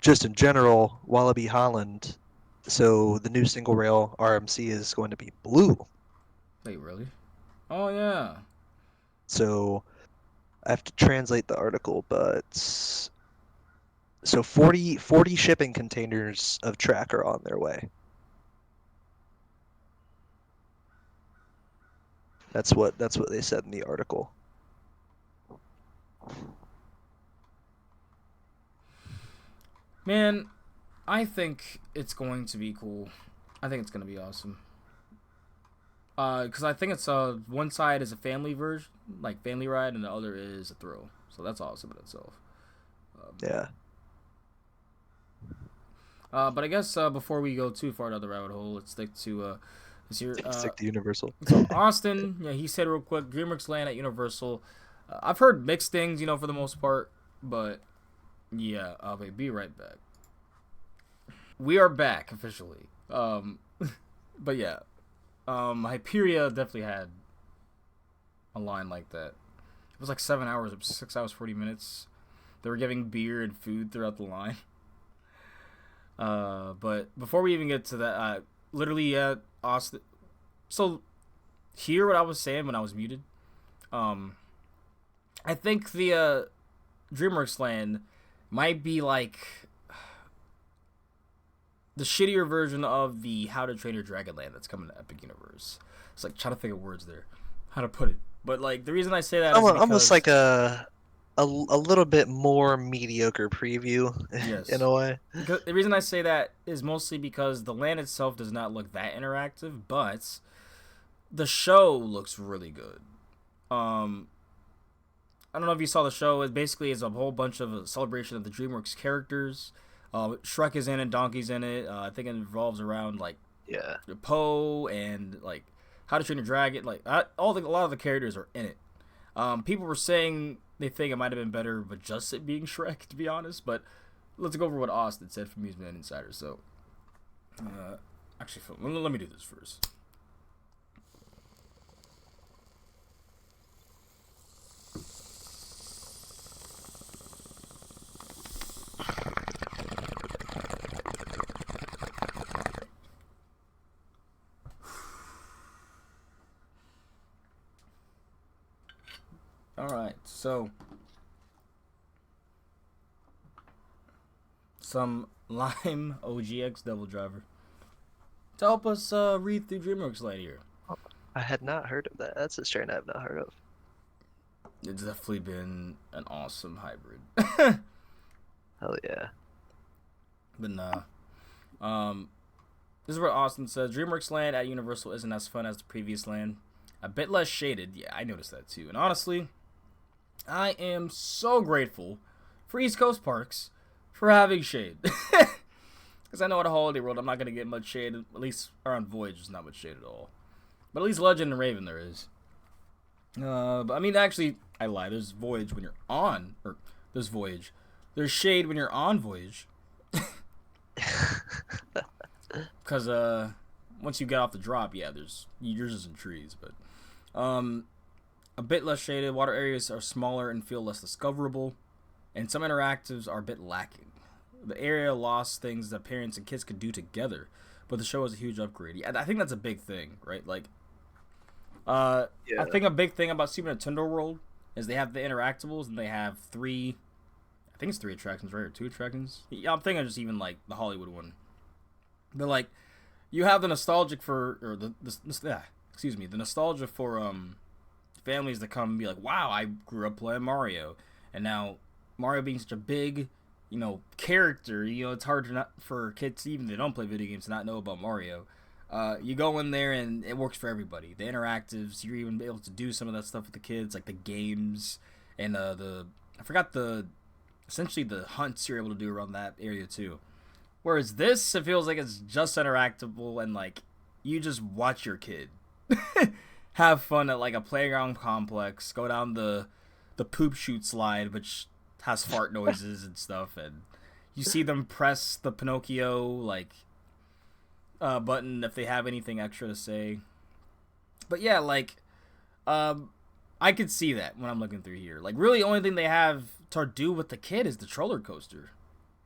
S2: just in general, Wallaby Holland. So the new single rail RMC is going to be blue.
S1: Wait, really? Oh yeah.
S2: So I have to translate the article, but so 40 shipping containers of track are on their way. That's what they said in the article.
S1: Man, I think it's going to be cool. I think it's going to be awesome. Because I think it's one side is a family version, like family ride, and the other is a thrill. So that's awesome in itself.
S2: Yeah.
S1: But I guess before we go too far down the rabbit hole, let's stick to
S2: stick to Universal.
S1: So Austin, yeah, he said real quick, Dreamworks land at Universal. I've heard mixed things, for the most part, but yeah, I'll be right back. We are back officially. But yeah, Hyperia definitely had a line like that. It was like 7 hours, 6 hours 40 minutes. They were giving beer and food throughout the line. But before we even get to that, literally, Austin. So, hear what I was saying when I was muted. I think the DreamWorks land might be like the shittier version of the How to Train Your Dragon land that's coming to Epic Universe. It's like trying to think of words there, how to put it. But like the reason I say that is because,
S2: almost like a a little bit more mediocre preview in
S1: Yes.
S2: a way.
S1: Because the reason I say that is mostly because the land itself does not look that interactive, but the show looks really good. Um, I don't know if you saw the show. It basically is a whole bunch of a celebration of the DreamWorks characters. Shrek is in it, Donkey's in it. I think it revolves around like
S2: Yeah.
S1: Poe and like How to Train Your Dragon. Like a lot of the characters are in it. People were saying they think it might have been better with just it being Shrek, to be honest. But let's go over what Austin said from Amusement Insider. So, actually, let me do this first. All right, so some Lime OGX Devil Driver to help us read through DreamWorks Land here.
S2: I had not heard of that. That's a strain I've not heard of.
S1: It's definitely been an awesome hybrid.
S2: Hell yeah.
S1: But nah. This is what Austin says. DreamWorks Land at Universal isn't as fun as the previous land. A bit less shaded. Yeah, I noticed that too. And honestly, I am so grateful for East Coast parks for having shade. Because I know at a Holiday World I'm not going to get much shade. At least around Voyage there's not much shade at all. But at least Legend and Raven there is. But I mean, actually, I lie. There's Voyage when you're on. Or there's Voyage. There's shade when you're on Voyage. Because once you get off the drop, yeah, yours isn't trees. But a bit less shaded. Water areas are smaller and feel less discoverable. And some interactives are a bit lacking. The area lost things that parents and kids could do together. But the show is a huge upgrade. Yeah, I think that's a big thing, right? Like,
S2: Yeah.
S1: I think a big thing about Super Nintendo World is they have the interactables and they have three attractions, right? Or two attractions? Yeah, I'm thinking just even like the Hollywood one. They're like, you have the nostalgic for, or the nostalgia for families that come and be like, wow, I grew up playing Mario, and now Mario being such a big, character, it's hard for kids, even if they don't play video games, to not know about Mario. You go in there and it works for everybody. The interactives, you're even able to do some of that stuff with the kids, like the games and essentially the hunts you're able to do around that area too. Whereas this, it feels like it's just interactable and like you just watch your kid have fun at like a playground complex, go down the poop chute slide, which has fart noises and stuff, and you see them press the Pinocchio like button if they have anything extra to say. But yeah, like I could see that when I'm looking through here. Like really, the only thing they have to do with the kid is the roller coaster,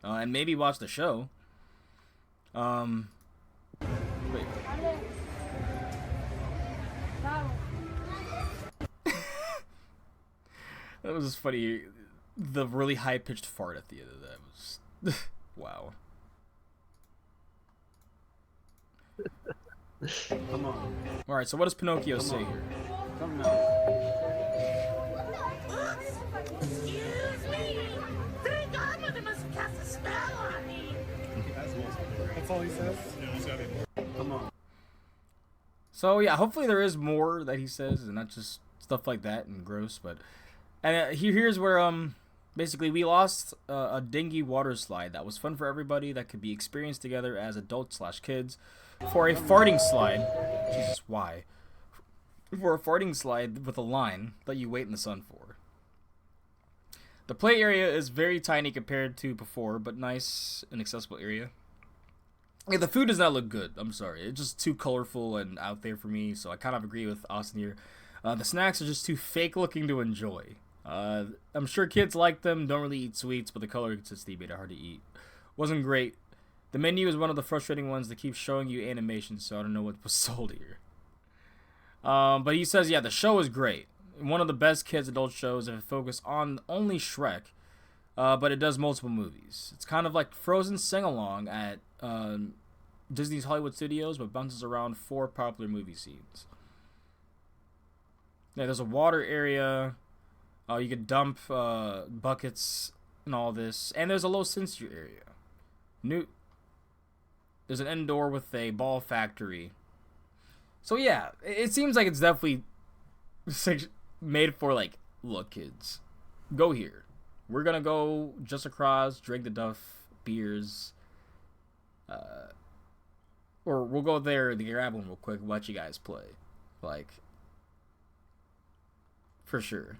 S1: and maybe watch the show. Wait. That was just funny. The really high pitched fart at the end of that was wow.
S3: Come on.
S1: All right, so what does Pinocchio say here?
S3: Come now.
S4: Excuse me! The godmother must cast a spell on me!
S3: That's all he says? Come on.
S1: So yeah, hopefully there is more that he says and not just stuff like that and gross. But and here's where basically we lost a dingy water slide that was fun for everybody that could be experienced together as adults/kids for a farting slide. Jesus, why? For a farting slide with a line that you wait in the sun for. The play area is very tiny compared to before, but nice and accessible area. Yeah, the food does not look good. I'm sorry. It's just too colorful and out there for me, so I kind of agree with Austin here. The snacks are just too fake looking to enjoy. I'm sure kids like them, don't really eat sweets, but the color consistency made it hard to eat. Wasn't great. The menu is one of the frustrating ones that keeps showing you animations, so I don't know what was sold here. But he says, yeah, the show is great. One of the best kids adult shows if it focuses on only Shrek, but it does multiple movies. It's kind of like Frozen sing-along at Disney's Hollywood Studios, but bounces around 4 popular movie scenes. Yeah, there's a water area. You could dump buckets and all this, and there's a low sensory area. There's an indoor with a ball factory. So yeah, it seems like it's definitely made for like, look kids, go here. We're gonna go just across, drink the Duff beers, or we'll go there to grab one real quick, watch you guys play. Like, for sure.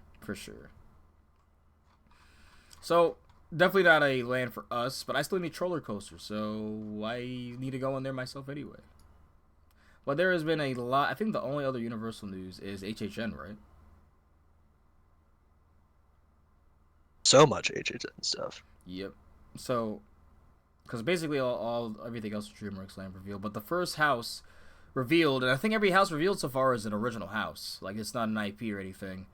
S1: So, definitely not a land for us, but I still need roller coasters, so I need to go in there myself anyway. But there has been a lot. I think the only other Universal news is HHN, right?
S2: So much HHN stuff.
S1: Yep. So, because basically everything else is DreamWorks Land revealed, but the first house revealed, and I think every house revealed so far is an original house, like it's not an IP or anything,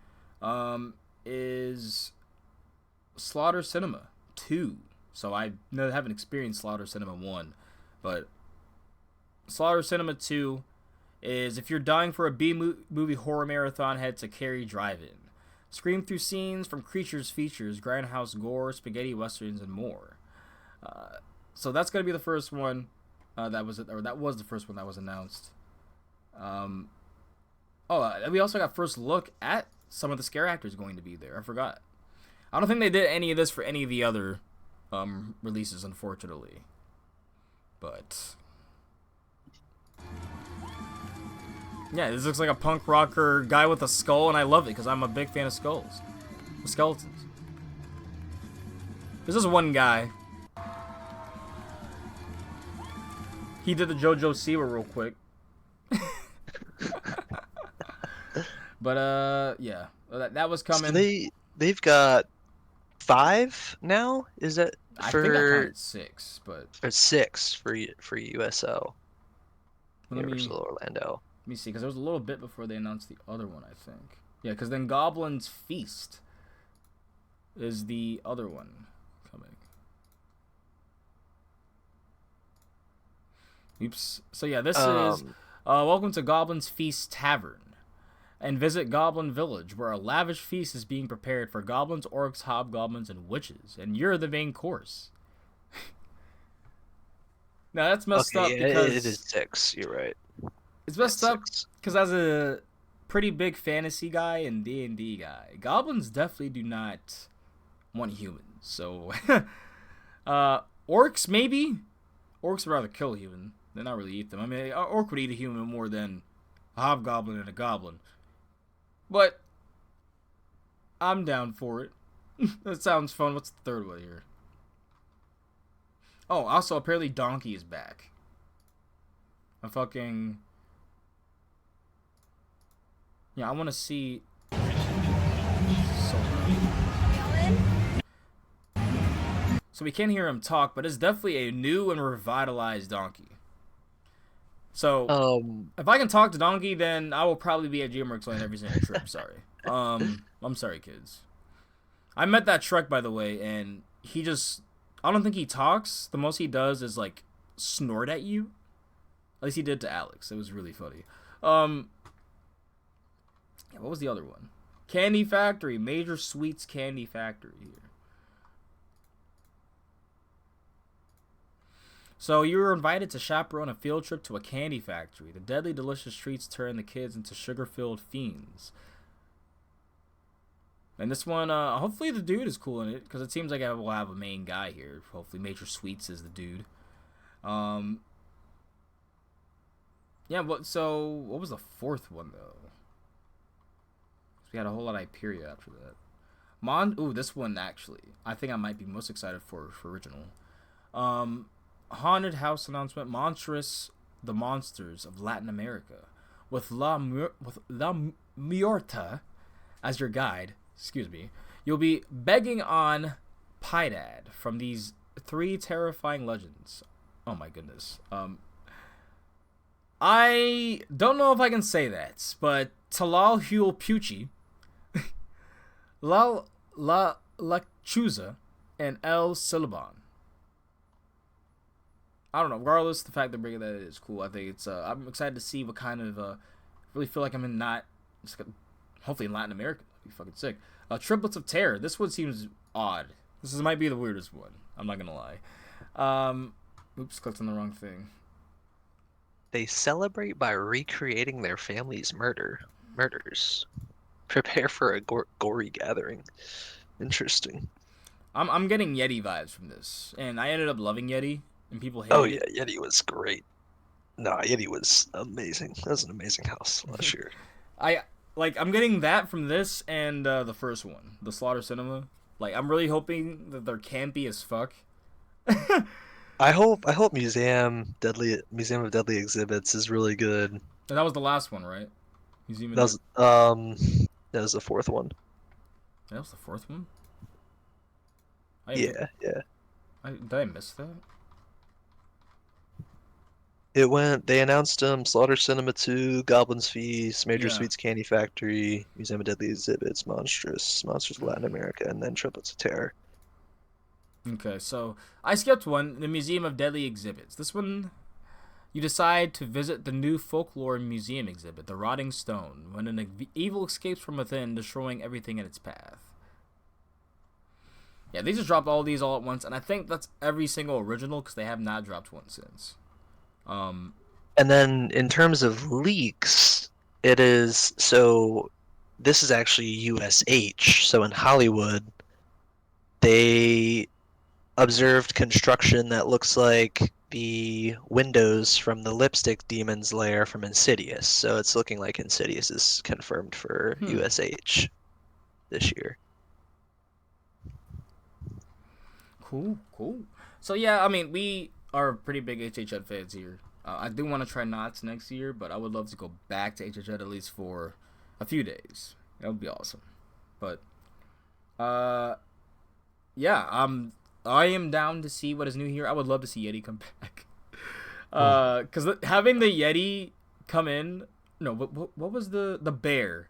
S1: is Slaughter Cinema 2. So I haven't experienced Slaughter Cinema 1, but Slaughter Cinema 2 is if you're dying for a B-movie horror marathon, head to Cary Drive-In. Scream through scenes from Creatures features, grindhouse gore, spaghetti westerns, and more. So that's gonna be the first one that was the first one that was announced. We also got first look at some of the scare actors going to be there. I forgot. I don't think they did any of this for any of the other releases, unfortunately. But yeah, this looks like a punk rocker guy with a skull, and I love it because I'm a big fan of skulls. The skeletons. There's this one guy. He did the JoJo Siwa real quick. But yeah, that was coming.
S2: So they've got 5 now. Is that
S1: I think I counted 6, but
S2: or 6 for USO?
S1: Let me
S2: Universal Orlando.
S1: Let me see, because there was a little bit before they announced the other one, I think. Yeah, because then Goblin's Feast is the other one coming. Oops. So yeah, this is welcome to Goblin's Feast Tavern. And visit Goblin Village, where a lavish feast is being prepared for goblins, orcs, hobgoblins, and witches. And you're the main course. Now, that's messed up because
S2: it is 6. You're right.
S1: It's messed up because as a pretty big fantasy guy and D&D guy, goblins definitely do not want humans. So, orcs, maybe? Orcs would rather kill a human than not really eat them. I mean, an orc would eat a human more than a hobgoblin and a goblin. But I'm down for it. That sounds fun. What's the third one here? Oh, also, apparently Donkey is back. I want to see... So we can't hear him talk, but it's definitely a new and revitalized Donkey. So, if I can talk to Donkey, then I will probably be at Dreamworks Land every single trip. Sorry. I'm sorry, kids. I met that Shrek, by the way, and he just... I don't think he talks. The most he does is, like, snort at you. At least he did to Alex. It was really funny. Yeah, what was the other one? Candy Factory. Major Sweets Candy Factory here. So you were invited to chaperone a field trip to a candy factory. The deadly delicious treats turn the kids into sugar-filled fiends. And this one, hopefully the dude is cool in it, because it seems like we'll have a main guy here. Hopefully Major Sweets is the dude. Yeah, so what was the fourth one, though? We had a whole lot of Hyperia after that. Ooh, this one, actually. I think I might be most excited for original. Haunted house announcement. Monstrous the Monsters of Latin America. With La Muerta as your guide. Excuse me. You'll be begging on Piedad from these 3 terrifying legends. Oh my goodness. I don't know if I can say that, but Talal Huel Pucci, La Chuza, and El Silban. I don't know. Regardless, the fact they're bringing that is cool. I think it's. I'm excited to see what kind of. Really feel like I'm in hopefully in Latin America at be fucking sick. Triplets of Terror. This one seems odd. Might be the weirdest one. I'm not gonna lie. Oops, clicked on the wrong thing.
S2: They celebrate by recreating their family's murders. Prepare for a gory gathering. Interesting.
S1: I'm getting Yeti vibes from this, and I ended up loving Yeti, and people hated
S2: Oh
S1: it.
S2: yeah, Yeti was great. No, Yeti was amazing. That was an amazing house last year.
S1: I'm getting that from this and the first one, the Slaughter Cinema. Like, I'm really hoping that they're campy as fuck.
S2: I hope Museum of Deadly Exhibits is really good.
S1: And that was the last one, right?
S2: That was the fourth one.
S1: That was the fourth one?
S2: Yeah.
S1: Did I miss that?
S2: They announced Slaughter Cinema 2, Goblin's Feast, Major
S1: Yeah.
S2: Sweets Candy Factory, Museum of Deadly Exhibits, Monsters of Latin America, and then Triplets of Terror.
S1: Okay, so I skipped one, the Museum of Deadly Exhibits. This one, you decide to visit the new folklore museum exhibit, the Rotting Stone, when an evil escapes from within, destroying everything in its path. Yeah, they just dropped all these all at once, and I think that's every single original, because they have not dropped one since.
S2: And then in terms of leaks, this is actually USH. So in Hollywood, they observed construction that looks like the windows from the Lipstick Demon's lair from Insidious. So it's looking like Insidious is confirmed for USH this year.
S1: Cool. So yeah, I mean, we are pretty big HHN fans here. I do want to try Knots next year, but I would love to go back to HHN at least for a few days. That would be awesome. But, yeah, I am down to see what is new here. I would love to see Yeti come back. Because having the Yeti come in, no, what was the bear?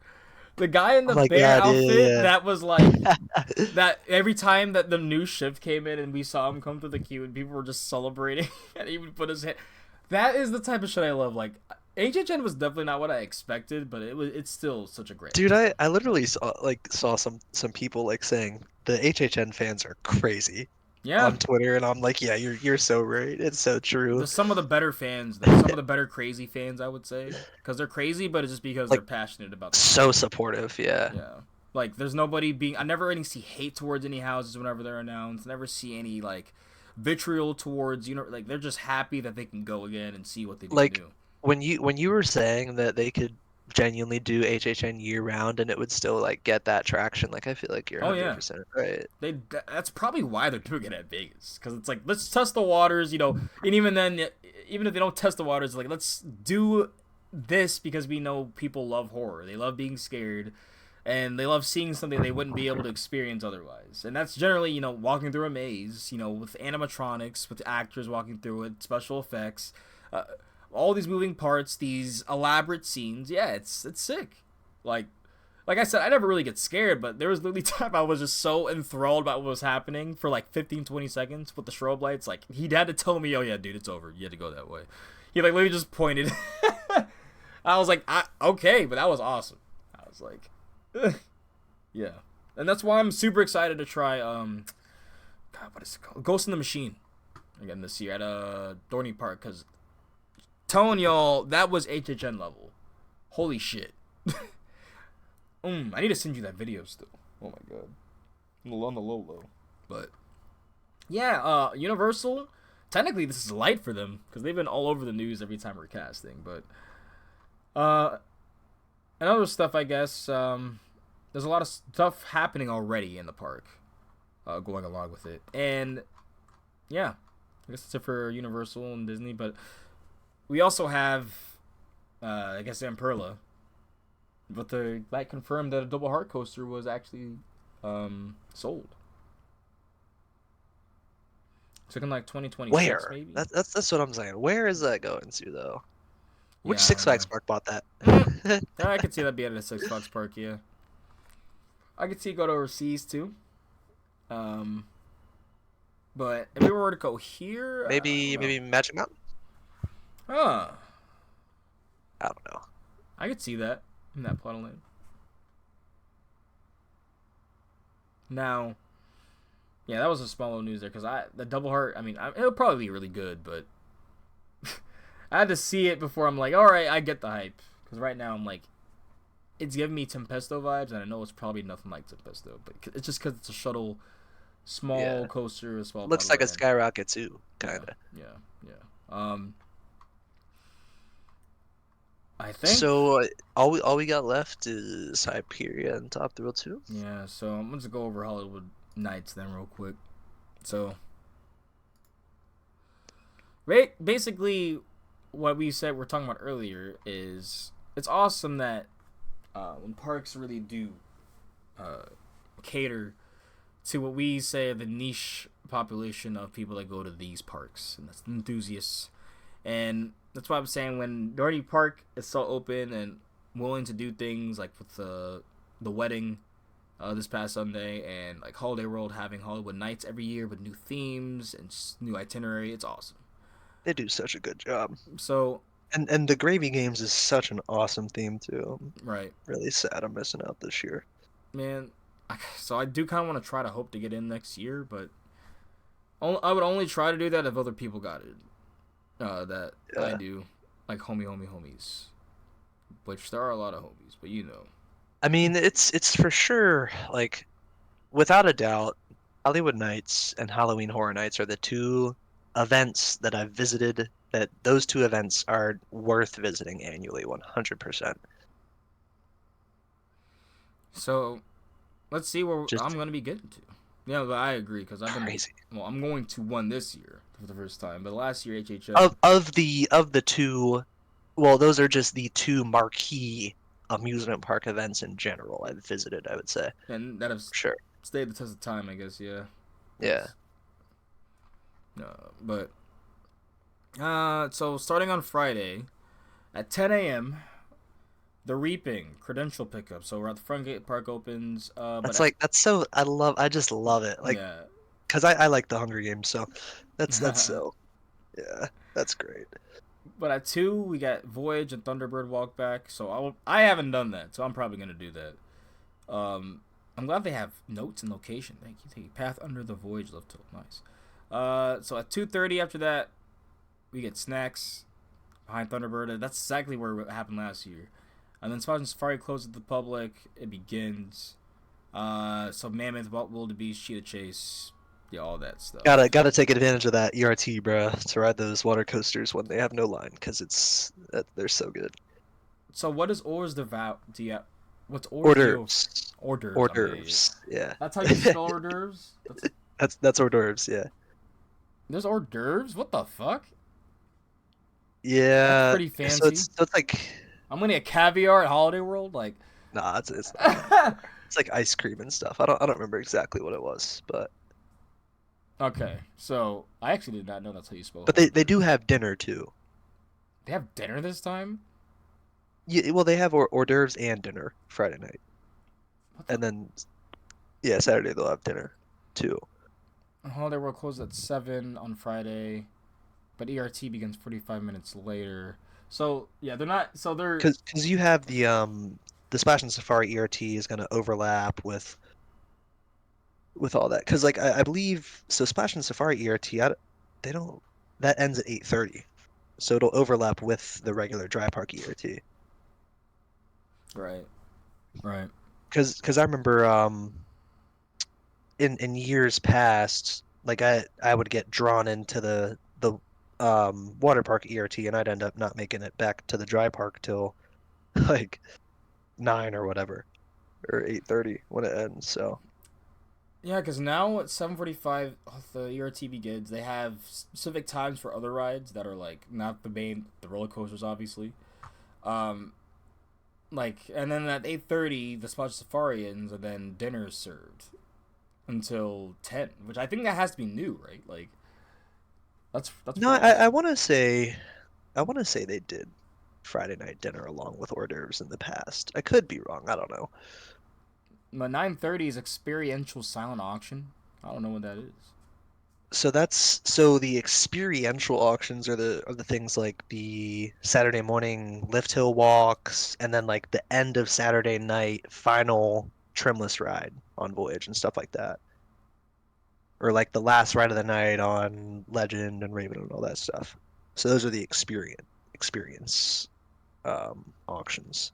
S1: The guy in the bear outfit that was like that every time that the new shift came in and we saw him come through the queue and people were just celebrating and he would put his hand. That is the type of shit I love. Like, HHN was definitely not what I expected, but it's still such a great.
S2: Dude, I literally saw some people like saying the HHN fans are crazy.
S1: Yeah.
S2: On Twitter, and I'm like, yeah, you're so right. It's so true.
S1: There's some of the better fans, though. Some of the better crazy fans, I would say, because they're crazy, but it's just because they're passionate about.
S2: So supportive, yeah.
S1: Yeah. Like, there's nobody being. I never really see hate towards any houses whenever they're announced. Never see any like vitriol towards like they're just happy that they can go again and see what they can do.
S2: When you were saying that they could genuinely do HHN year round and it would still like get that traction, like I feel like you're 100% right.
S1: That's probably why they're doing it at Vegas, because it's like, let's test the waters, and even then, even if they don't test the waters, like, let's do this because we know people love horror. They love being scared, and they love seeing something they wouldn't be able to experience otherwise. And that's generally, walking through a maze, with animatronics, with actors walking through it, special effects, all these moving parts, these elaborate scenes. Yeah, it's sick. Like I said, I never really get scared, but there was literally time I was just so enthralled by what was happening for like 15-20 seconds with the strobe lights. Like, he had to tell me, oh yeah, dude, it's over. You had to go that way. He like literally just pointed. I was like, okay, but that was awesome. I was like, yeah. And that's why I'm super excited to try, God, what is it called? Ghost in the Machine again this year at Dorney Park, because telling y'all, that was HHN level. Holy shit. I need to send you that video still. Oh my god. On the low. But yeah, Universal, technically this is light for them because they've been all over the news every time we're casting. But and other stuff, I guess, there's a lot of stuff happening already in the park, going along with it. And yeah, I guess that's it for Universal and Disney. But we also have, I guess, Amperla. But that confirmed that a double heart coaster was actually sold. It's looking like 2026.
S2: Where?
S1: Maybe.
S2: That's what I'm saying. Where is that going to though? Which
S1: Yeah,
S2: Six Flags park bought that?
S1: I could see that being at a Six Flags park. Yeah. I could see it go to overseas too. But if we were to go here,
S2: maybe Magic Mountain.
S1: Huh.
S2: I don't know.
S1: I could see that in that plot of land. Now, yeah, that was a small little news there because the Double Heart. I mean, it'll probably be really good, but I had to see it before I'm like, all right, I get the hype. Because right now I'm like, it's giving me Tempesto vibes, and I know it's probably nothing like Tempesto, but it's just because it's a shuttle, small coaster, a small.
S2: Looks like a
S1: land.
S2: skyrocket too, kinda.
S1: Yeah. I think.
S2: So all we got left is Hyperia and Top Thrill 2.
S1: Yeah, so I'm gonna go over Holiwood Nights then real quick. So, basically, what we said we're talking about earlier is it's awesome that when parks really do cater to what we say the niche population of people that go to these parks, and that's enthusiasts. And that's why I'm saying when Dorney Park is so open and willing to do things like with the wedding this past Sunday, and like Holiday World having Holiwood Nights every year with new themes and new itinerary, it's awesome.
S2: They do such a good job.
S1: So
S2: And the Gravy Games is such an awesome theme too. I'm
S1: right,
S2: really sad I'm missing out this year.
S1: man. So I do kind of want to try to hope to get in next year, but I would only try to do that if other people got it. That I do, like homies, which there are a lot of homies, but you know.
S2: I mean, it's for sure, like, without a doubt, Hollywood Nights and Halloween Horror Nights are the two events that I've visited, that those two events are worth visiting annually, 100%.
S1: So, let's see where
S2: Just
S1: I'm gonna be getting to. Yeah, but I agree because I've been
S2: crazy.
S1: well. I'm going to one this year for the first time, but last year HHS.
S2: Of the two, well, those are just the two marquee amusement park events in general I've visited, I would say.
S1: And that have
S2: Sure.
S1: stayed the test of time, I guess. Yeah.
S2: Yeah.
S1: But so starting on Friday at 10 a.m. The Reaping credential pickup. So we're at the front gate. Park opens.
S2: That's so I just love it. Like,
S1: yeah.
S2: because I like the Hunger Games, so that's so, yeah, that's great.
S1: But at 2 we got Voyage and Thunderbird walk back. So I haven't done that, so I'm probably gonna do that. I'm glad they have notes and location. Thank you. Path under the Voyage lift hill. Nice. So at 2:30 after that, we get snacks behind Thunderbird. That's exactly where it happened last year. And then Splash and Safari closes to the public. It begins. So Mammoth, Wildebeest, Cheetah Chase, yeah, all that stuff.
S2: Gotta take advantage of that ERT, bro, to ride those water coasters when they have no line, because they're so good.
S1: So what is hors d'oeuvre? What's hors
S2: Hors d'oeuvres.
S1: Hors d'oeuvres.
S2: Hors d'oeuvres. Yeah.
S1: That's how you spell hors d'oeuvres?
S2: That's hors d'oeuvres. Yeah.
S1: There's hors d'oeuvres? What the fuck?
S2: Yeah.
S1: That's pretty fancy.
S2: So it's like,
S1: I'm gonna get caviar at Holiday World, like.
S2: nah, it's it's like ice cream and stuff. I don't remember exactly what it was, but.
S1: Okay, so I actually did not know that's how you spell.
S2: But they do have dinner too.
S1: They have dinner this time?
S2: Yeah, well, they have hors d'oeuvres and dinner Friday night, and then yeah, Saturday they'll have dinner too.
S1: Holiday World closes at 7 on Friday, but ERT begins 45 minutes later. So yeah, they're not. So they're
S2: because you have the Splash and Safari ERT is going to overlap with all that, because like I believe so Splash and Safari ERT they don't, that ends at 8:30, so it'll overlap with the regular dry park ERT.
S1: right.
S2: Because I remember in years past, like I would get drawn into the water park ERT, and I'd end up not making it back to the dry park till like 9 or whatever, or 8:30 when it ends. So
S1: Yeah, because now at 7:45 the ERT begins. They have specific times for other rides that are like not the roller coasters, obviously. And then at 8:30 the Splash Safari ends, and then dinner is served until 10, which I think that has to be new, right? Like that's
S2: no, I want to say they did Friday night dinner along with hors d'oeuvres in the past. I could be wrong. I don't know.
S1: My 9:30 is experiential silent auction. I don't know what that is.
S2: So the experiential auctions are the things like the Saturday morning lift hill walks, and then like the end of Saturday night final trimless ride. on Voyage and stuff like that. Or like the last ride of the night on Legend and Raven and all that stuff. So those are the experience auctions.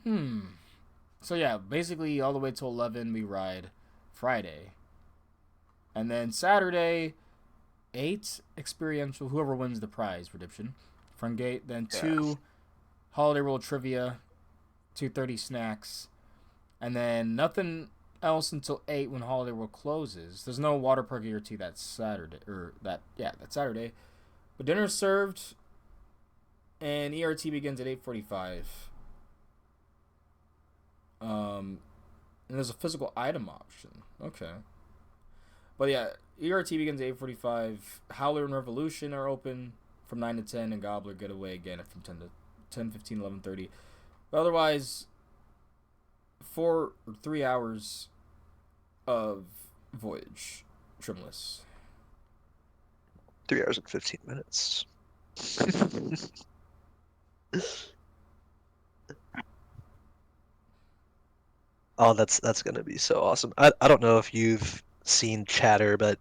S1: So yeah, basically all the way till 11 we ride Friday. And then Saturday, 8 experiential, whoever wins the prize, redemption, front gate. Then 2 Holiday World trivia, 2:30 snacks. And then nothing else until 8 when Holiday World closes. There's no water park ERT that Saturday, that's Saturday. But dinner's served, and ERT begins at 8:45. And there's a physical item option. Okay. But yeah, ERT begins at 8:45. Howler and Revolution are open from 9 to 10, and Gobbler Getaway again from 10 to 10:15, 11:30. But otherwise, 4 or 3 hours of Voyage, trimless.
S2: 3 hours and 15 minutes. Oh, that's gonna be so awesome. I don't know if you've seen chatter, but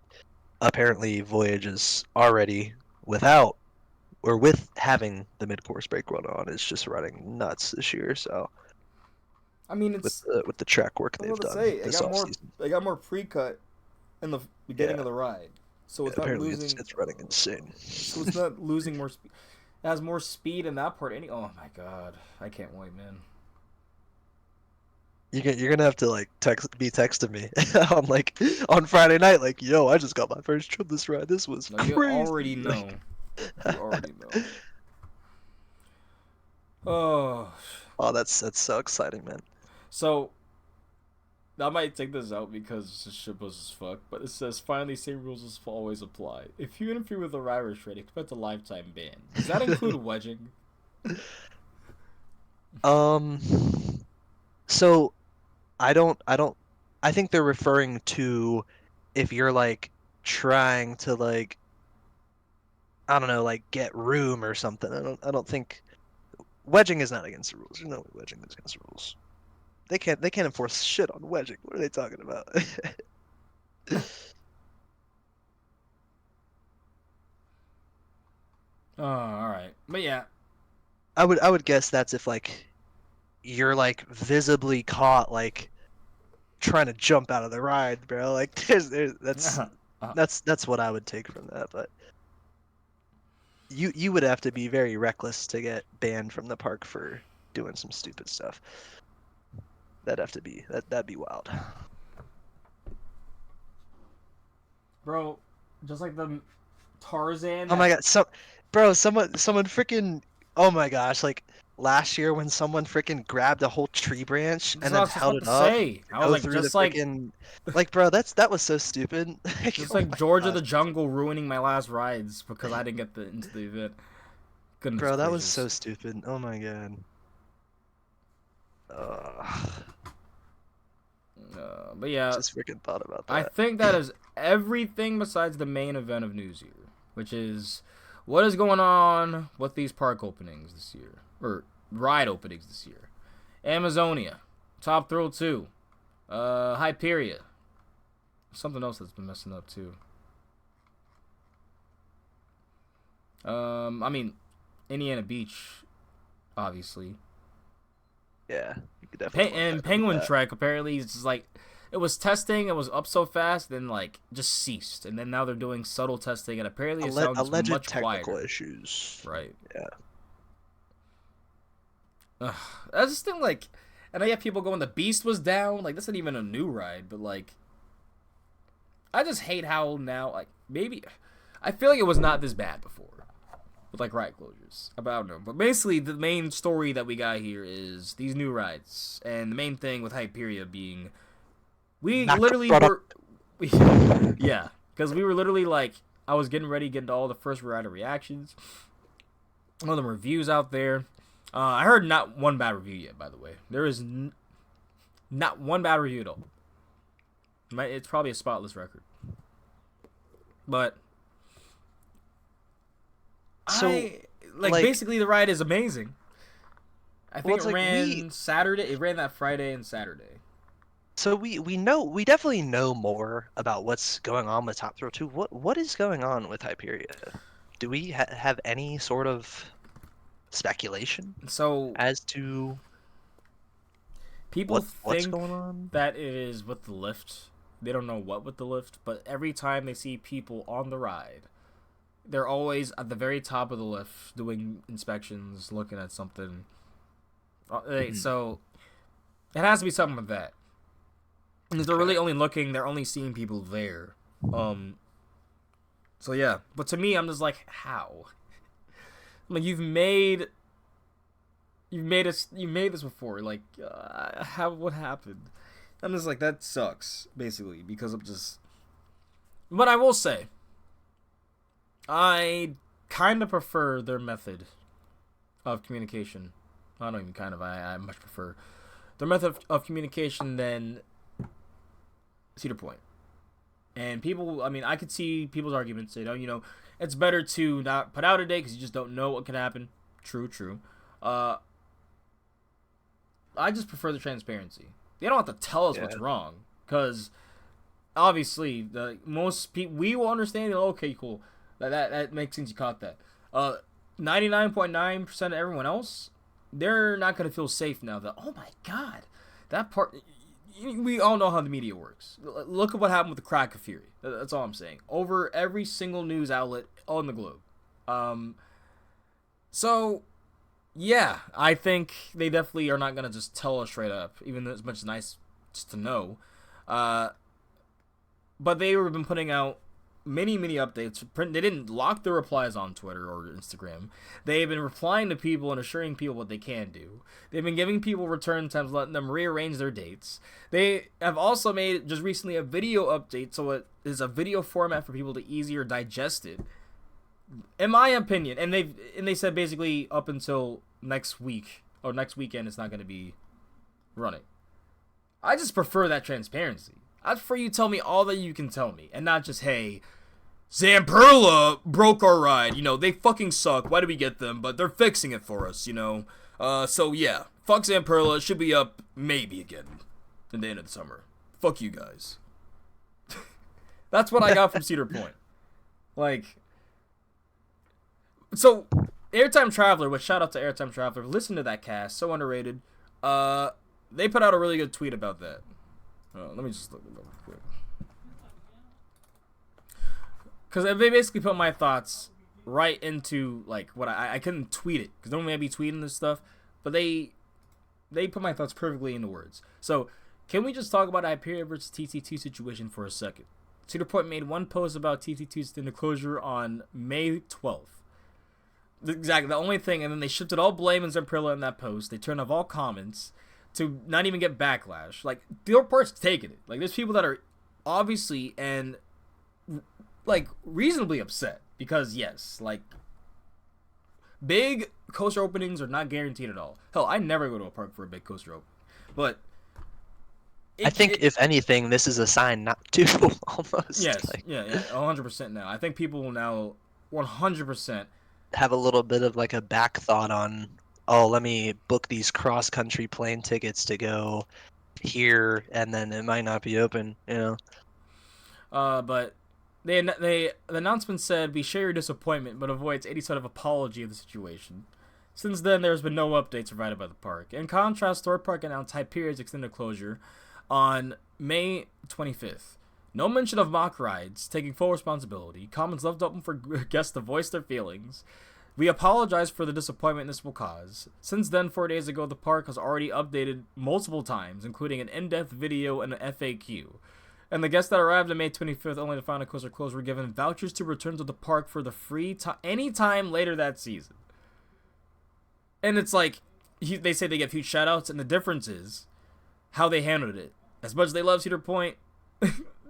S2: apparently Voyage is already without or with having the mid-course break run on is just running nuts this year. So
S1: I mean, it's
S2: with the track work
S1: I
S2: they've
S1: was about
S2: done
S1: to say,
S2: this offseason.
S1: they got more pre-cut in the beginning of the ride, so it's not
S2: Apparently
S1: losing.
S2: it's running insane.
S1: So it's not losing more speed. It has more speed in that part. Oh my god, I can't wait, man.
S2: You're gonna have to like be texting me on Friday night, like, yo, I just got my first trimless ride. This was
S1: No,
S2: crazy.
S1: you already know. You already know.
S2: Oh, that's so exciting, man.
S1: So I might take this out because this shit was as fuck, but it says finally same rules as always apply. If you interfere with a rider shred, expect a lifetime ban. Does that include wedging?
S2: So I think they're referring to if you're like trying to like, I don't know, like get room or something. I don't think wedging is not against the rules. There's no way wedging is against the rules. They can't enforce shit on wedging. What are they talking about?
S1: Oh, all right. But yeah,
S2: I would guess that's if like you're like visibly caught like trying to jump out of the ride, bro. Like that's what I would take from that. But you would have to be very reckless to get banned from the park for doing some stupid stuff. That'd be wild.
S1: bro. Just like the Tarzan.
S2: Oh my god, someone freaking, oh my gosh, like last year when someone freaking grabbed a whole tree branch and then held it up
S1: I
S2: go
S1: was like,
S2: through
S1: just
S2: the
S1: like,
S2: freaking, like, bro, that was so stupid.
S1: just
S2: Oh
S1: like
S2: my
S1: George of
S2: gosh.
S1: the Jungle ruining my last rides because I didn't get into the event. Goodness
S2: Bro, that was
S1: gracious.
S2: so stupid. Oh my god.
S1: But yeah,
S2: Just freaking thought about
S1: I
S2: that.
S1: think that is everything besides the main event of News Year, which is what is going on with these park openings this year, or ride openings this year. Amazonia, Top Thrill 2, Hyperia, something else that's been messing up too. I mean, Indiana Beach, obviously.
S2: Yeah, you could definitely.
S1: And Penguin Trek apparently is just like, it was testing, it was up so fast, then like just ceased, and then now they're doing subtle testing, and apparently it sounds
S2: alleged
S1: much
S2: technical
S1: quieter.
S2: issues.
S1: Right.
S2: Yeah.
S1: That's just thing, like, and I have people going, the Beast was down, like that's not even a new ride, but like, I just hate how now, like, maybe I feel like it was not this bad before with like ride closures. I don't know, but basically the main story that we got here is these new rides, and the main thing with Hyperia being, we literally were, yeah, because we were literally like, I was getting ready to get into all the first rider reactions, all the reviews out there. I heard not one bad review yet, by the way. There is not one bad review at all. It's probably a spotless record. But
S2: So,
S1: basically the ride is amazing. I think it ran Saturday. It ran that Friday and Saturday.
S2: So we definitely know more about what's going on with Top Thrill 2. What is going on with Hyperia? Do we have any sort of speculation as to
S1: people
S2: what's
S1: think
S2: going on?
S1: That it is with the lift. They don't know what with the lift, but every time they see people on the ride, they're always at the very top of the lift doing inspections, looking at something. So it has to be something with that. And if they're really only looking, they're only seeing people there. So yeah, but to me, I'm just like, how? Like you've made this before. Like, what happened? I'm just like, that sucks, basically, because I'm just. But I will say, I kind of prefer their method of communication. I don't even kind of. I much prefer their method of communication than Cedar Point. And people, I mean, I could see people's arguments. Say, it's better to not put out a date because you just don't know what could happen. True. I just prefer the transparency. They don't have to tell us what's wrong, because obviously most people, we will understand. Okay, cool. That makes sense. You caught that. 99.9% of everyone else, they're not gonna feel safe now. That, oh my god, that part. We all know how the media works. Look at what happened with the Crack of Fury. That's all I'm saying. Over every single news outlet on the globe. So, yeah, I think they definitely are not going to just tell us straight up, even though it's much nice just to know. But they have been putting out many updates. They didn't lock their replies on Twitter or Instagram. They've been replying to people and assuring people what they can do. They've been giving people return times, letting them rearrange their dates. They have also made just recently a video update, so it is a video format for people to easier digest it. In my opinion, and they said basically up until next week or next weekend it's not going to be running. I just prefer that transparency. I prefer you tell me all that you can tell me, and not just, hey, Zamperla broke our ride. They fucking suck. Why did we get them? But they're fixing it for us, So, yeah. Fuck Zamperla. It should be up maybe again in the end of the summer. Fuck you guys. That's what I got from Cedar Point. Like, so, Airtime Traveler, which shout out to Airtime Traveler. Listen to that cast. So underrated. They put out a really good tweet about that. Let me just look it up real quick. Because they basically put my thoughts right into, like, what I couldn't tweet it. Because normally I'd be tweeting this stuff. But they put my thoughts perfectly into words. So, can we just talk about Hyperia versus TT2 situation for a second? Cedar Point made one post about TT2's in the closure on May 12th. Exactly, the only thing. And then they shifted all blame and Zamperla in that post. They turned off all comments to not even get backlash. Like, Thorpe Park's taking it. Like, there's people that are obviously and like reasonably upset because yes, like big coaster openings are not guaranteed at all. Hell, I never go to a park for a big coaster opening. But
S2: I think if anything, this is a sign not to almost.
S1: Yes, yeah, 100% now. I think people will now 100%
S2: have a little bit of like a back thought on, oh, let me book these cross-country plane tickets to go here, and then it might not be open,
S1: But the announcement said, "We share your disappointment, but avoids any sort of apology of the situation." Since then, there's been no updates provided by the park. In contrast, Thorpe Park announced Hyperia's extended closure on May 25th. No mention of mock rides, taking full responsibility. Comments left open for guests to voice their feelings. We apologize for the disappointment this will cause. Since then, 4 days ago, the park has already updated multiple times, including an in-depth video and an FAQ. And the guests that arrived on May 25th only to find a coaster closed were given vouchers to return to the park for the free time any time later that season. And it's like, they say they give huge shout-outs, and the difference is how they handled it. As much as they love Cedar Point,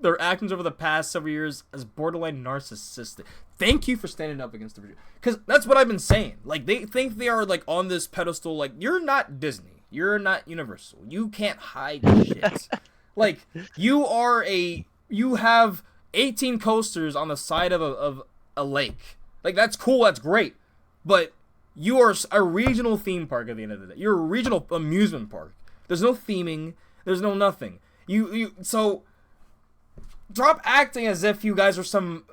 S1: their actions over the past several years as borderline narcissistic. Thank you for standing up against the video. Because that's what I've been saying. Like, they think they are, like, on this pedestal. Like, you're not Disney. You're not Universal. You can't hide shit. Like, you have 18 coasters on the side of a lake. Like, that's cool. That's great. But You are a regional theme park at the end of the day. You're a regional amusement park. There's no theming. There's no nothing. So drop acting as if you guys are some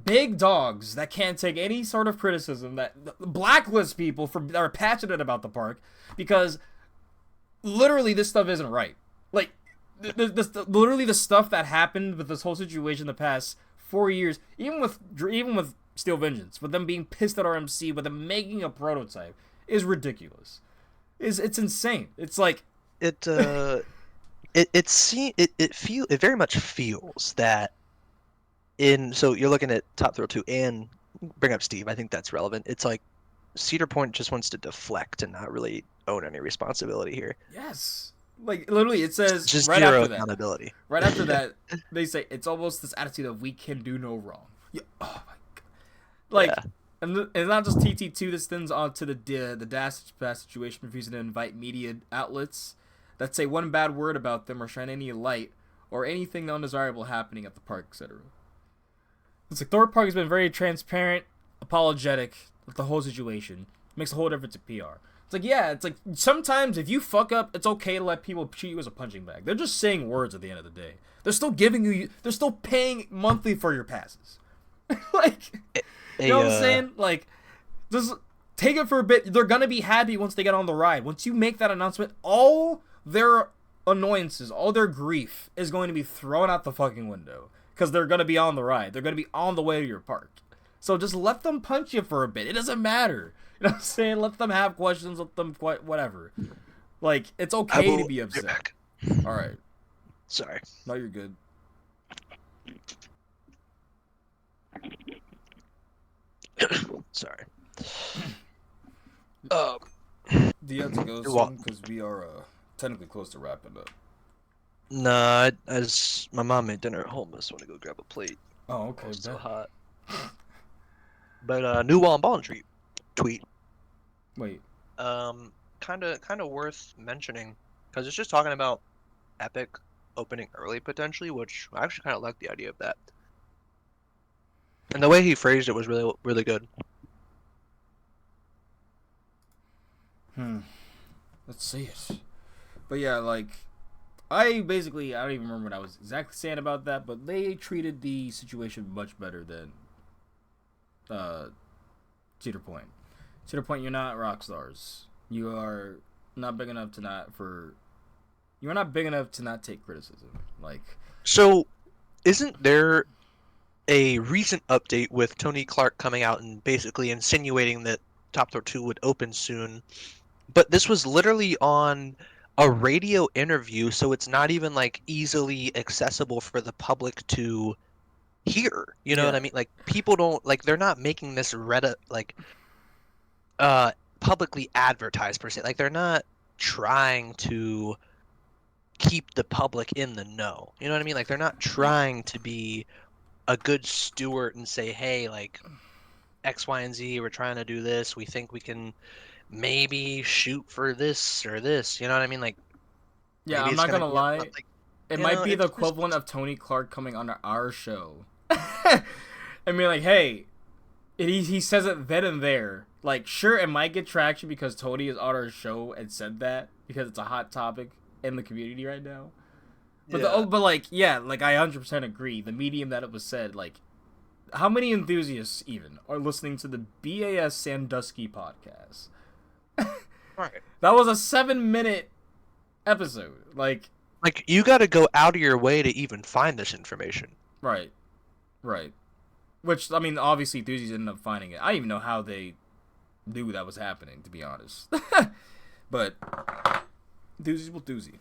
S1: big dogs that can't take any sort of criticism, that blacklist people that are passionate about the park, because literally this stuff isn't right. Like, literally the stuff that happened with this whole situation the past 4 years, even with Steel Vengeance, with them being pissed at RMC, with them making a prototype, is ridiculous. It's insane. It's like
S2: it very much feels that so you're looking at Top Thrill 2 and bring up Steve. I think that's relevant. It's like Cedar Point just wants to deflect and not really own any responsibility here.
S1: Yes. Like, literally, it says
S2: just
S1: right
S2: zero
S1: after
S2: accountability.
S1: that. Right after that, they say it's almost this attitude of we can do no wrong. Yeah. Oh my god. Like,
S2: Yeah.
S1: and it's not just TT2. This things on to the Dash situation, refusing to invite media outlets that say one bad word about them or shine any light or anything undesirable happening at the park, etc. It's like Thorpe Park has been very transparent, apologetic with the whole situation. Makes a whole difference in PR. It's like, yeah, it's like sometimes if you fuck up, it's okay to let people treat you as a punching bag. They're just saying words at the end of the day. They're still they're still paying monthly for your passes. Like, you know what I'm saying? Like, just take it for a bit. They're gonna be happy once they get on the ride. Once you make that announcement, all their annoyances, all their grief is going to be thrown out the fucking window. Because they're going to be on the ride. They're going to be on the way to your park. So just let them punch you for a bit. It doesn't matter. You know what I'm saying? Let them have questions. Let them whatever. Like, it's okay to be upset. All right.
S2: Sorry.
S1: No, you're good.
S2: Sorry.
S1: Do you have to go soon? Because we are technically close to wrapping up.
S2: Nah, as my mom made dinner at home, I just want to go grab a plate.
S1: Oh, okay.
S2: It's so hot. But new wall and ball and tweet.
S1: Wait.
S2: Kind of worth mentioning because it's just talking about Epic opening early potentially, which I actually kind of like the idea of that. And the way he phrased it was really, really good.
S1: Let's see it. But yeah, like, I don't even remember what I was exactly saying about that, but they treated the situation much better than Cedar Point. Cedar Point, you're not rock stars. You are not big enough to not take criticism. Like,
S2: so isn't there a recent update with Tony Clark coming out and basically insinuating that Top Thrill 2 would open soon? But this was literally on a radio interview, so it's not even like easily accessible for the public to hear. You know what I mean? Like, people don't, like, they're not making this publicly advertised per se. Like, they're not trying to keep the public in the know. You know what I mean? Like, they're not trying to be a good steward and say, hey, like, X, Y, and Z, we're trying to do this. We think we can maybe shoot for this or this. You know what I mean? Like,
S1: yeah, I'm not gonna lie.
S2: Like,
S1: it might be the equivalent of Tony Clark coming on our show. I mean, like, hey, he says it then and there. Like, sure, it might get traction because Tony is on our show and said that because it's a hot topic in the community right now. But like, I 100% agree. The medium that it was said, like, how many enthusiasts even are listening to the BAS Sandusky podcast?
S2: Right.
S1: That was a 7-minute episode. Like,
S2: you got to go out of your way to even find this information.
S1: Right. Which, I mean, obviously, enthusiasts ended up finding it. I don't even know how they knew that was happening, to be honest. But enthusiasts will doozy.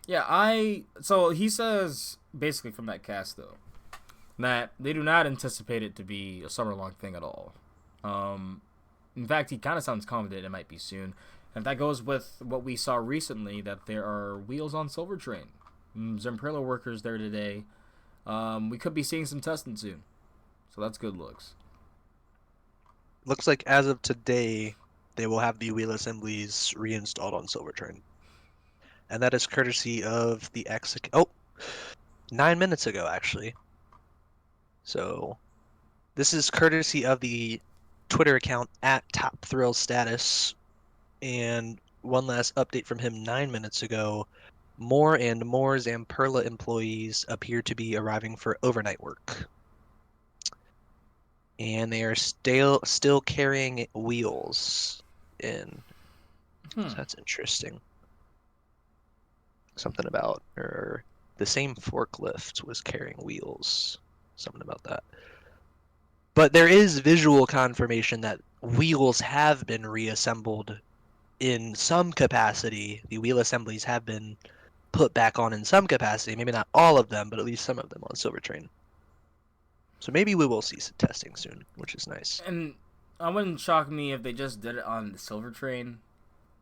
S1: Yeah, so he says, basically from that cast, though, that they do not anticipate it to be a summer-long thing at all. In fact, he kind of sounds confident it might be soon. And that goes with what we saw recently, that there are wheels on Silver Train. Zemprilla workers there today. We could be seeing some testing soon. So that's good looks.
S2: Looks like as of today, they will have the wheel assemblies reinstalled on Silver Train. And that is courtesy of the 9 minutes ago, actually. So, This is courtesy of the Twitter account at Top Thrill Status, and one last update from him 9 minutes ago. More and more Zamperla employees appear to be arriving for overnight work. And they are still carrying wheels in. So that's interesting. Something about, or the same forklift was carrying wheels. Something about that. But there is visual confirmation that wheels have been reassembled in some capacity. The wheel assemblies have been put back on in some capacity. Maybe not all of them, but at least some of them on Silver Train. So maybe we will see some testing soon, which is nice.
S1: And it wouldn't shock me if they just did it on the Silver Train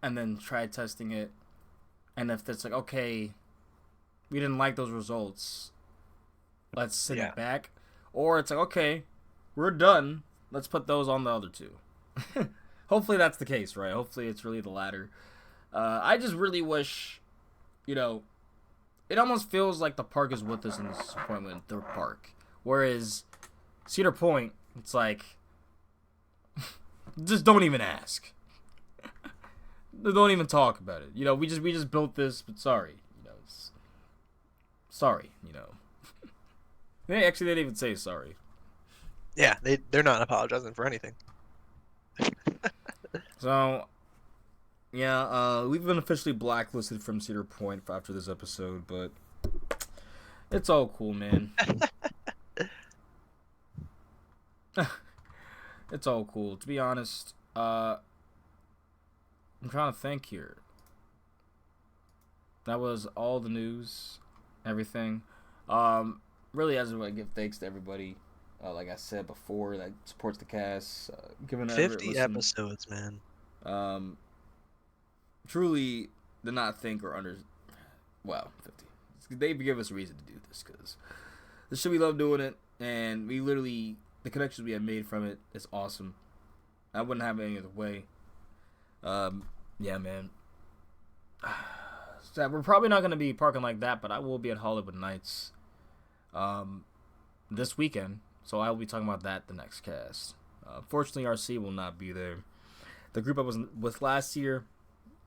S1: and then tried testing it. And if it's like, okay, we didn't like those results, let's send it back. Or it's like, okay, we're done, let's put those on the other two. Hopefully that's the case, right? Hopefully it's really the latter. I just really wish, it almost feels like the park is with us in this appointment at Thorpe Park. Whereas Cedar Point, it's like, just don't even ask. Don't even talk about it. We just built this, but sorry. Sorry, They didn't even say sorry.
S2: Yeah, they're not apologizing for anything.
S1: So, yeah, we've been officially blacklisted from Cedar Point after this episode, but it's all cool, man. It's all cool. To be honest, I'm trying to think here. That was all the news, everything. Really, as I give thanks to everybody, like I said before, that supports the cast. Giving
S2: 50 episodes, man.
S1: Truly did not think or 50. They give us a reason to do this, because this shit, we love doing it, and we literally, the connections we have made from it is awesome. I wouldn't have it any other way. Yeah, man. So we're probably not going to be parking like that, but I will be at Holiwood Nights this weekend, so I will be talking about that the next cast. Fortunately, RC will not be there. The group I was with last year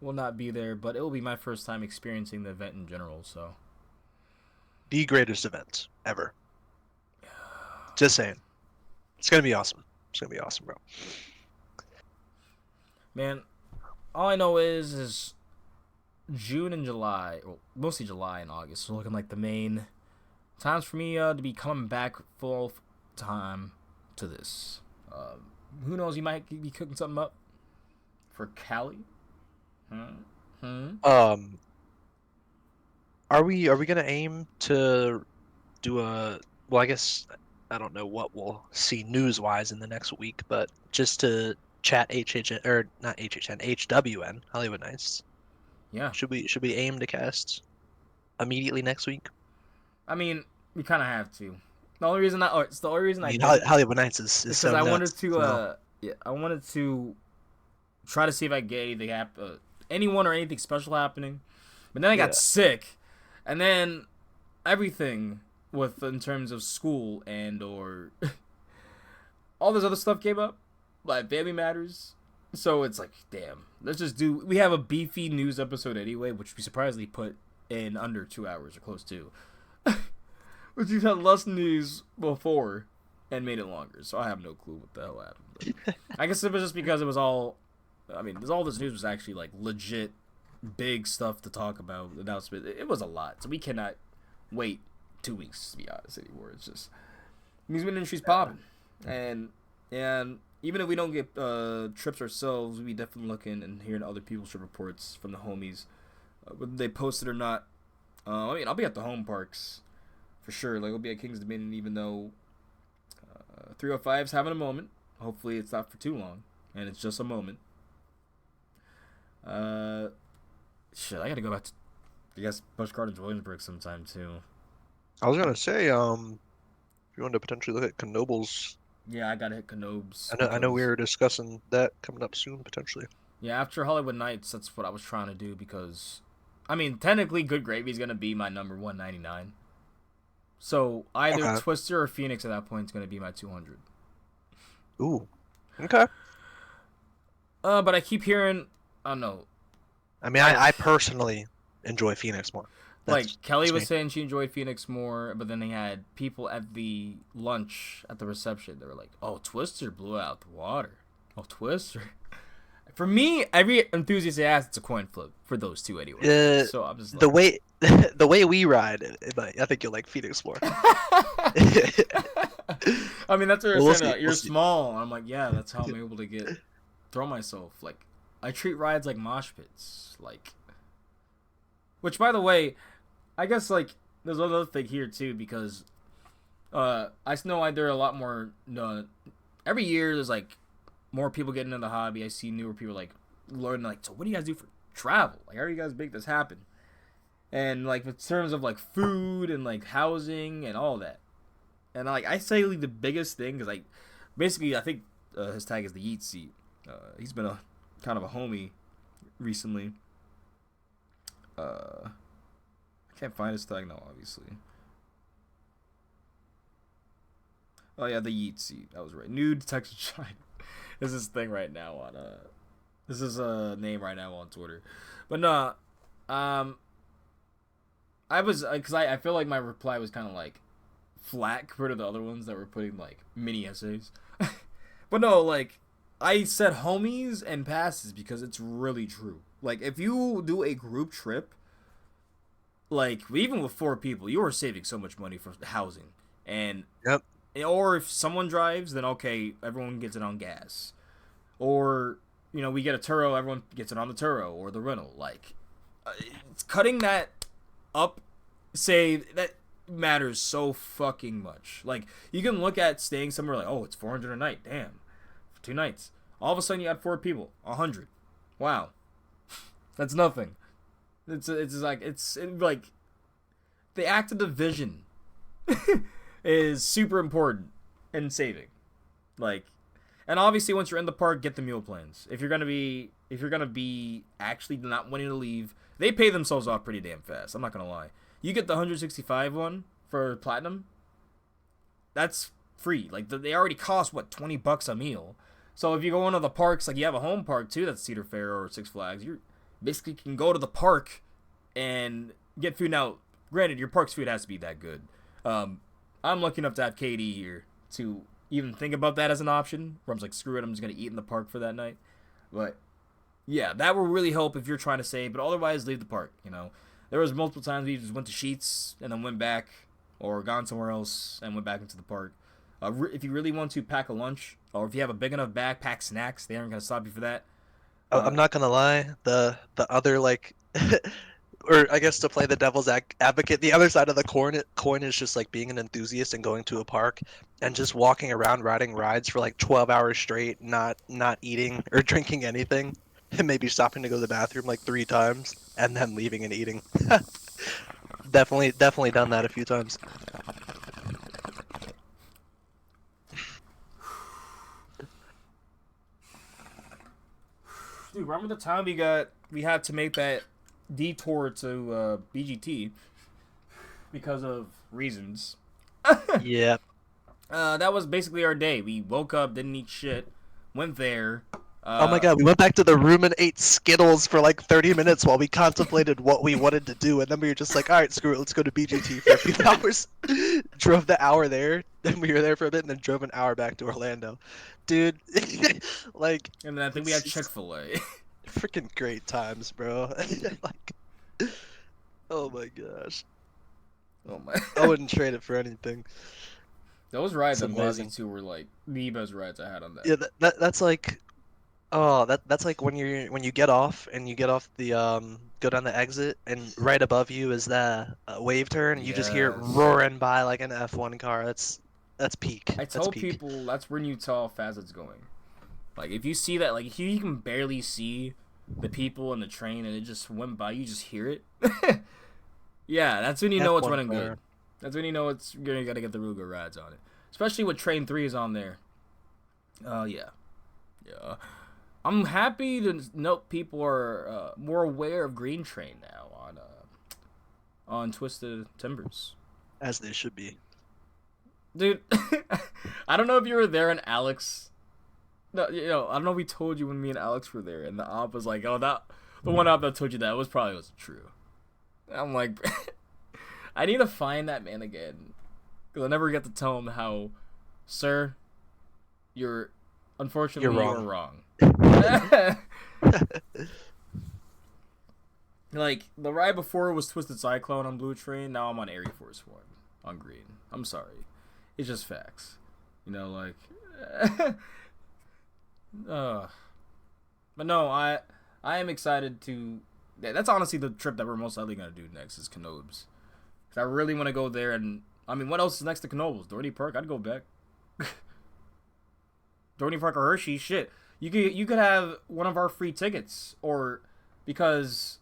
S1: will not be there, but it will be my first time experiencing the event in general, so.
S2: The greatest event ever. Just saying. It's going to be awesome. It's going to be awesome, bro.
S1: Man, all I know is June and July, well, mostly July and August, are looking like the main times for me to be coming back full time to this. Who knows, you might be cooking something up for Cali.
S2: Are we gonna aim to do well, I guess I don't know what we'll see news wise in the next week, but just to chat HHN, or not HHN, HWN, Holiwood Nights.
S1: Yeah.
S2: Should we aim to cast immediately next week?
S1: I mean, we kind of have to. The only reason I
S2: mean, Holiwood Nights is
S1: because
S2: so
S1: I
S2: nuts,
S1: wanted to
S2: so.
S1: I wanted to try to see if I get anything anyone or anything special happening, but then I got sick, and then everything in terms of school and or all this other stuff came up, like family matters. So it's like, damn, let's just do. We have a beefy news episode anyway, which we surprisingly put in under 2 hours or close to. Which we've had less news before and made it longer, so I have no clue what the hell happened. But I guess it was just because it was all. I mean, all this news was actually like legit big stuff to talk about. Announcement. It was a lot, so we cannot wait 2 weeks to be honest anymore. It's just amusement industry's popping, and even if we don't get trips ourselves, we definitely looking and hearing other people's trip reports from the homies, whether they post it or not. I mean, I'll be at the home parks for sure. Like, I'll be at King's Dominion, even though 305's having a moment. Hopefully, it's not for too long, and it's just a moment. Shit, I gotta go back to, I guess, Busch Gardens, Williamsburg sometime too.
S2: I was gonna say, if you wanted to potentially look at Knoebels.
S1: Yeah, I gotta hit Knoebels.
S2: I know we were discussing that coming up soon, potentially.
S1: Yeah, after Holiwood Nights, that's what I was trying to do because, I mean, technically, Good Gravy's gonna be my number 199. So either Twister or Phoenix at that point is gonna be my 200.
S2: Ooh. Okay.
S1: But I keep hearing, I don't know,
S2: I mean, I personally enjoy Phoenix more.
S1: like Kelly
S2: that's
S1: was
S2: me.
S1: saying she enjoyed Phoenix more, but then they had people at the lunch at the reception. They were like, "Oh, Twister blew out the water. Oh, Twister." For me, every enthusiast asks, it's a coin flip for those two anyway. So I'm just
S2: The
S1: like,
S2: way the way we ride, I think you'll like Phoenix more.
S1: I mean, that's what they're
S2: Well, we'll
S1: saying.
S2: see.
S1: Like, you're
S2: We'll see.
S1: small. And I'm like, yeah, that's how I'm able to throw myself. Like, I treat rides like mosh pits. Like, which, by the way, I guess like there's another thing here too because I know there are a lot more. Every year there's like more people getting into the hobby. I see newer people like learning like, so what do you guys do for travel? Like, how do you guys make this happen? And like in terms of like food and like housing and all that. And like I say, like, the biggest thing is like basically I think his tag is the Yeet Seat. He's been a kind of a homie recently. I can't find his tag now, obviously. Oh yeah, the Yeet Seat. That was right. Nude Texas China. This is thing right now on This is a name right now on Twitter. But no, I was because I feel like my reply was kind of like flat compared to the other ones that were putting like mini essays. But no, like I said homies and passes because it's really true. Like if you do a group trip, like even with 4 people, you are saving so much money for housing. And
S2: Yep.
S1: or if someone drives, then okay, everyone gets it on gas. Or we get a Toro, everyone gets it on the Toro or the rental. Like it's cutting that up, say that matters so fucking much. Like you can look at staying somewhere like, oh, it's $400 a night, damn, for 2 nights. All of a sudden you had 4 people, 100. Wow, that's nothing. It's like the act of division is super important in saving. Like, and obviously once you're in the park, get the meal plans. If you're gonna be actually not wanting to leave, they pay themselves off pretty damn fast. I'm not gonna lie. You get the 165 one for platinum. That's free. Like they already cost what, $20 a meal. So if you go into the parks, like you have a home park too, that's Cedar Fair or Six Flags, you basically can go to the park and get food. Now, granted, your park's food has to be that good. I'm lucky enough to have KD here to even think about that as an option. Where I'm like, screw it, I'm just gonna eat in the park for that night. But yeah, that will really help if you're trying to save. But otherwise, leave the park. There was multiple times we just went to Sheets and then went back, or gone somewhere else and went back into the park. If you really want to pack a lunch, or if you have a big enough bag, pack snacks. They aren't gonna stop you for that.
S2: I'm not gonna lie. The other like, or I guess to play the devil's advocate, the other side of the coin is just like being an enthusiast and going to a park and just walking around riding rides for like 12 hours straight, not eating or drinking anything, and maybe stopping to go to the bathroom like 3 times and then leaving and eating. Definitely done that a few times.
S1: Dude, remember the time we had to make that detour to BGT because of reasons.
S2: Yeah.
S1: That was basically our day. We woke up, didn't eat shit, went there.
S2: Oh my god, we went back to the room and ate Skittles for like 30 minutes while we contemplated what we wanted to do, and then we were just like, alright, screw it, let's go to BGT for a few hours. Drove the hour there, then we were there for a bit, and then drove an hour back to Orlando. Dude, like...
S1: And then I think we had Chick-fil-A.
S2: Freaking great times, bro. Like, oh my gosh.
S1: Oh my.
S2: I wouldn't trade it for anything.
S1: Those rides
S2: It's
S1: on
S2: amazing.
S1: Gwazi 2 were like the best rides I had on that.
S2: Yeah, that's like... Oh, that's like when you get off and you get off the go down the exit and right above you is the wave turn. You just hear it
S1: Yes.
S2: roaring by like an F1 car. That's peak.
S1: I
S2: That's
S1: tell
S2: peak.
S1: people that's when you tell how fast it's going. Like if you see that, like if you can barely see the people in the train and it just went by, you just hear it. Yeah, that's when you know it's
S2: F1
S1: running
S2: car.
S1: good. That's when you know you're gonna get the real good rides on it. Especially with Train 3 is on there. Yeah. I'm happy to note people are more aware of Green Train now on Twisted Timbers.
S2: As they should be.
S1: Dude, I don't know if you were there in Alex No, I don't know if we told you when me and Alex were there, and the op was like, "Oh, the one op that told you that wasn't true." And I'm like, I need to find that man again, because I never get to tell him how, sir, unfortunately you're wrong. Like, the ride before was Twisted Cyclone on Blue Train. Now I'm on Air Force One on Green. I'm sorry, it's just facts. Like. But no, I am excited to. Yeah, that's honestly the trip that we're most likely gonna do next is Canobes. Cause I really want to go there, and I mean, what else is next to Canobes? Dorney Park. I'd go back. Dorney Park or Hershey. Shit, you could have one of our free tickets, or because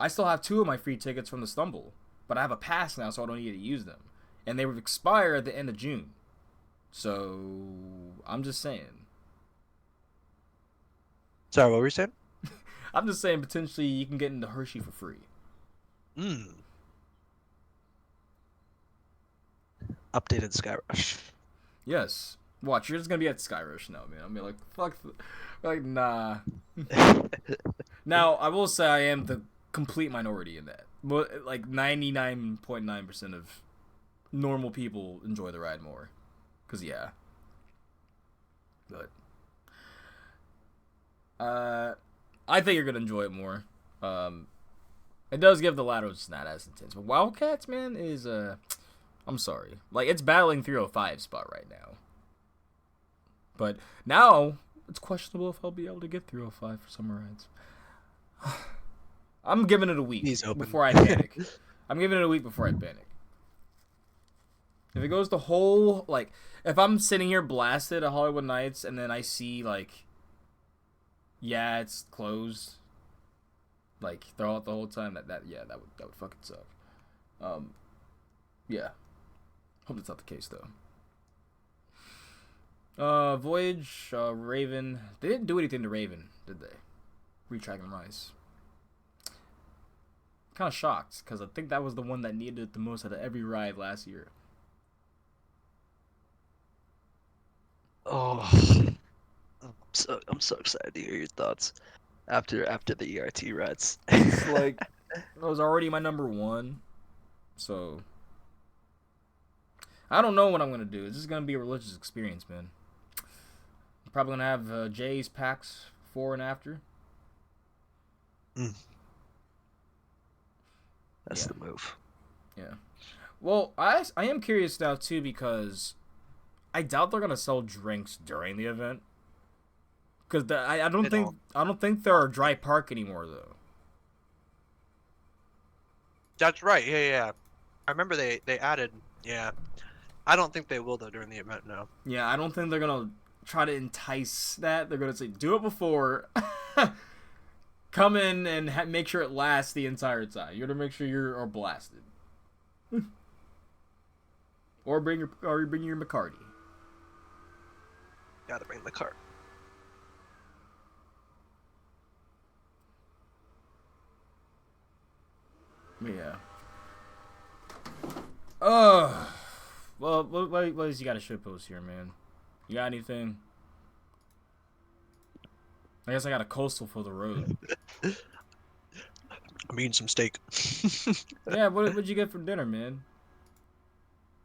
S1: I still have 2 of my free tickets from the Stumble, but I have a pass now, so I don't need to use them, and they would expire at the end of June. So I'm just saying.
S2: Sorry, what were you saying?
S1: I'm just saying potentially you can get into Hershey for free.
S2: Updated Skyrush.
S1: Yes. Watch, you're just gonna be at Skyrush now, man. I mean, like, fuck, like, nah. Now, I will say I am the complete minority in that. Like, 99.9% of normal people enjoy the ride more. Cause yeah. But I think you're gonna enjoy it more. It does give the ladder just not as intense, but Wildcats, man, is I'm sorry, like it's battling 305 spot right now. But now it's questionable if I'll be able to get 305 for summer rides. I'm giving it a week before I panic. I'm giving it a week before I panic. If it goes the whole, like, if I'm sitting here blasted at Holiwood Nights and then I see, like, yeah, it's closed, like, throughout the whole time, that would fucking suck. Yeah. Hope that's not the case, though. Voyage, Raven. They didn't do anything to Raven, did they? Retrack and Rise. Kind of shocked, because I think that was the one that needed it the most out of every ride last year.
S2: Oh, I'm so excited to hear your thoughts after the ERT rides.
S1: It's like, it was already my number 1, so I don't know what I'm gonna do. It's just gonna be a religious experience, man. I'm probably gonna have Jay's packs before and after.
S2: That's the move.
S1: Yeah. Well, I am curious now too, because I doubt they're gonna sell drinks during the event. Because I don't think there are dry park anymore though.
S2: That's right. Yeah. I remember they added. Yeah. I don't think they will though during the event. No.
S1: Yeah, I don't think they're gonna try to entice that. They're gonna say, do it before. Come in and make sure it lasts the entire time. You gotta make sure you're blasted. Or bring your McCarty.
S2: Gotta bring the cart.
S1: Yeah. Well, what else you got a shit post here, man? You got anything? I guess I got a coastal for the road.
S2: I'm eating some steak.
S1: Yeah, what'd you get for dinner, man?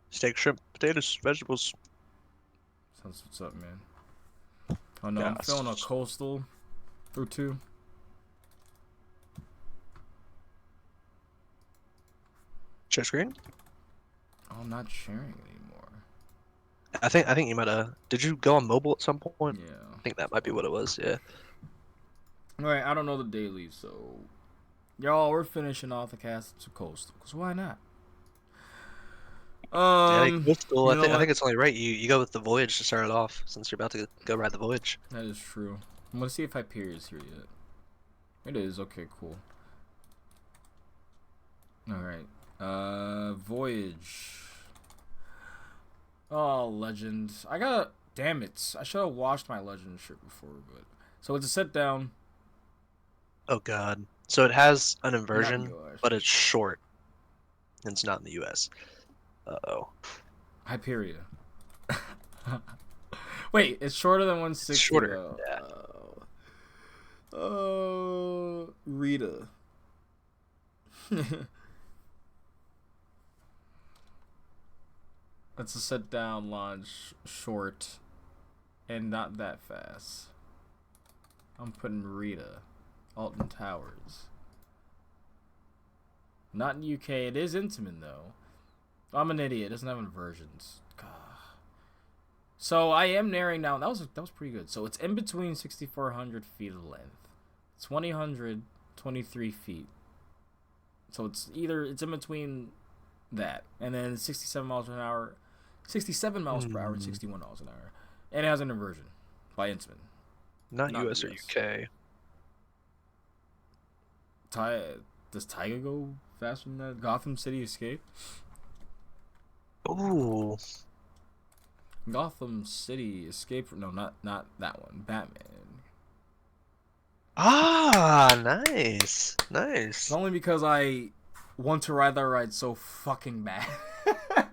S2: Steak, shrimp, potatoes, vegetables.
S1: Sounds what's up, man. Oh no, I'm feeling a coastal or 2.
S2: Share screen?
S1: Oh, I'm not sharing anymore.
S2: I think you might have. Did you go on mobile at some point?
S1: Yeah.
S2: I think that might be what it was. Yeah.
S1: Alright, I don't know the dailies, so y'all, we're finishing off the cast to coastal, because why not?
S2: Coastal, I think it's only right you go with the voyage to start it off, since you're about to go ride the voyage.
S1: That is true. I'm gonna see if Hyperion is here yet. It is. Okay, cool. Alright. Voyage. Oh, Legend. Damn it. I should have washed my Legend shirt before, but... So it's a sit down.
S2: Oh god. So it has an inversion, but it's short. And it's not in the US. Uh-oh.
S1: Hyperion. Wait, it's shorter than 160.
S2: It's shorter.
S1: Though.
S2: Yeah.
S1: Rita. That's a sit down launch, short, and not that fast. I'm putting Rita, Alton Towers. Not in UK. It is Intamin though. I'm an idiot. It doesn't have inversions. God. So I am narrowing down. That was pretty good. So it's in between 6,400 feet of length, 2,000, 23 feet. So it's in between that, and then 67 miles per hour, 67 miles per hour, and 61 miles an hour, and it has an inversion by Intamin.
S2: Not US or UK.
S1: Does Tiger go faster than that? Gotham City Escape?
S2: Ooh.
S1: Gotham City Escape? No, not that one. Batman.
S2: Ah, nice. Nice.
S1: It's only because I want to ride that ride so fucking bad. I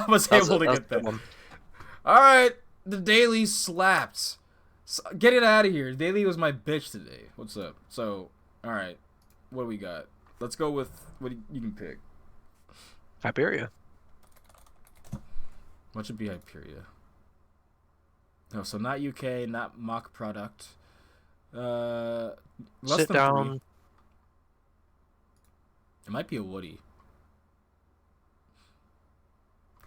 S1: was able to get that. Alright, the daily slapped. Get it out of here. Daily was my bitch today. What's up? So, alright. What do we got? Let's go with what you can pick.
S2: Hyperia.
S1: What should be Hyperia? No, so not UK, not mock product. Less
S2: Sit
S1: than
S2: down.
S1: 3. It might be a Woody.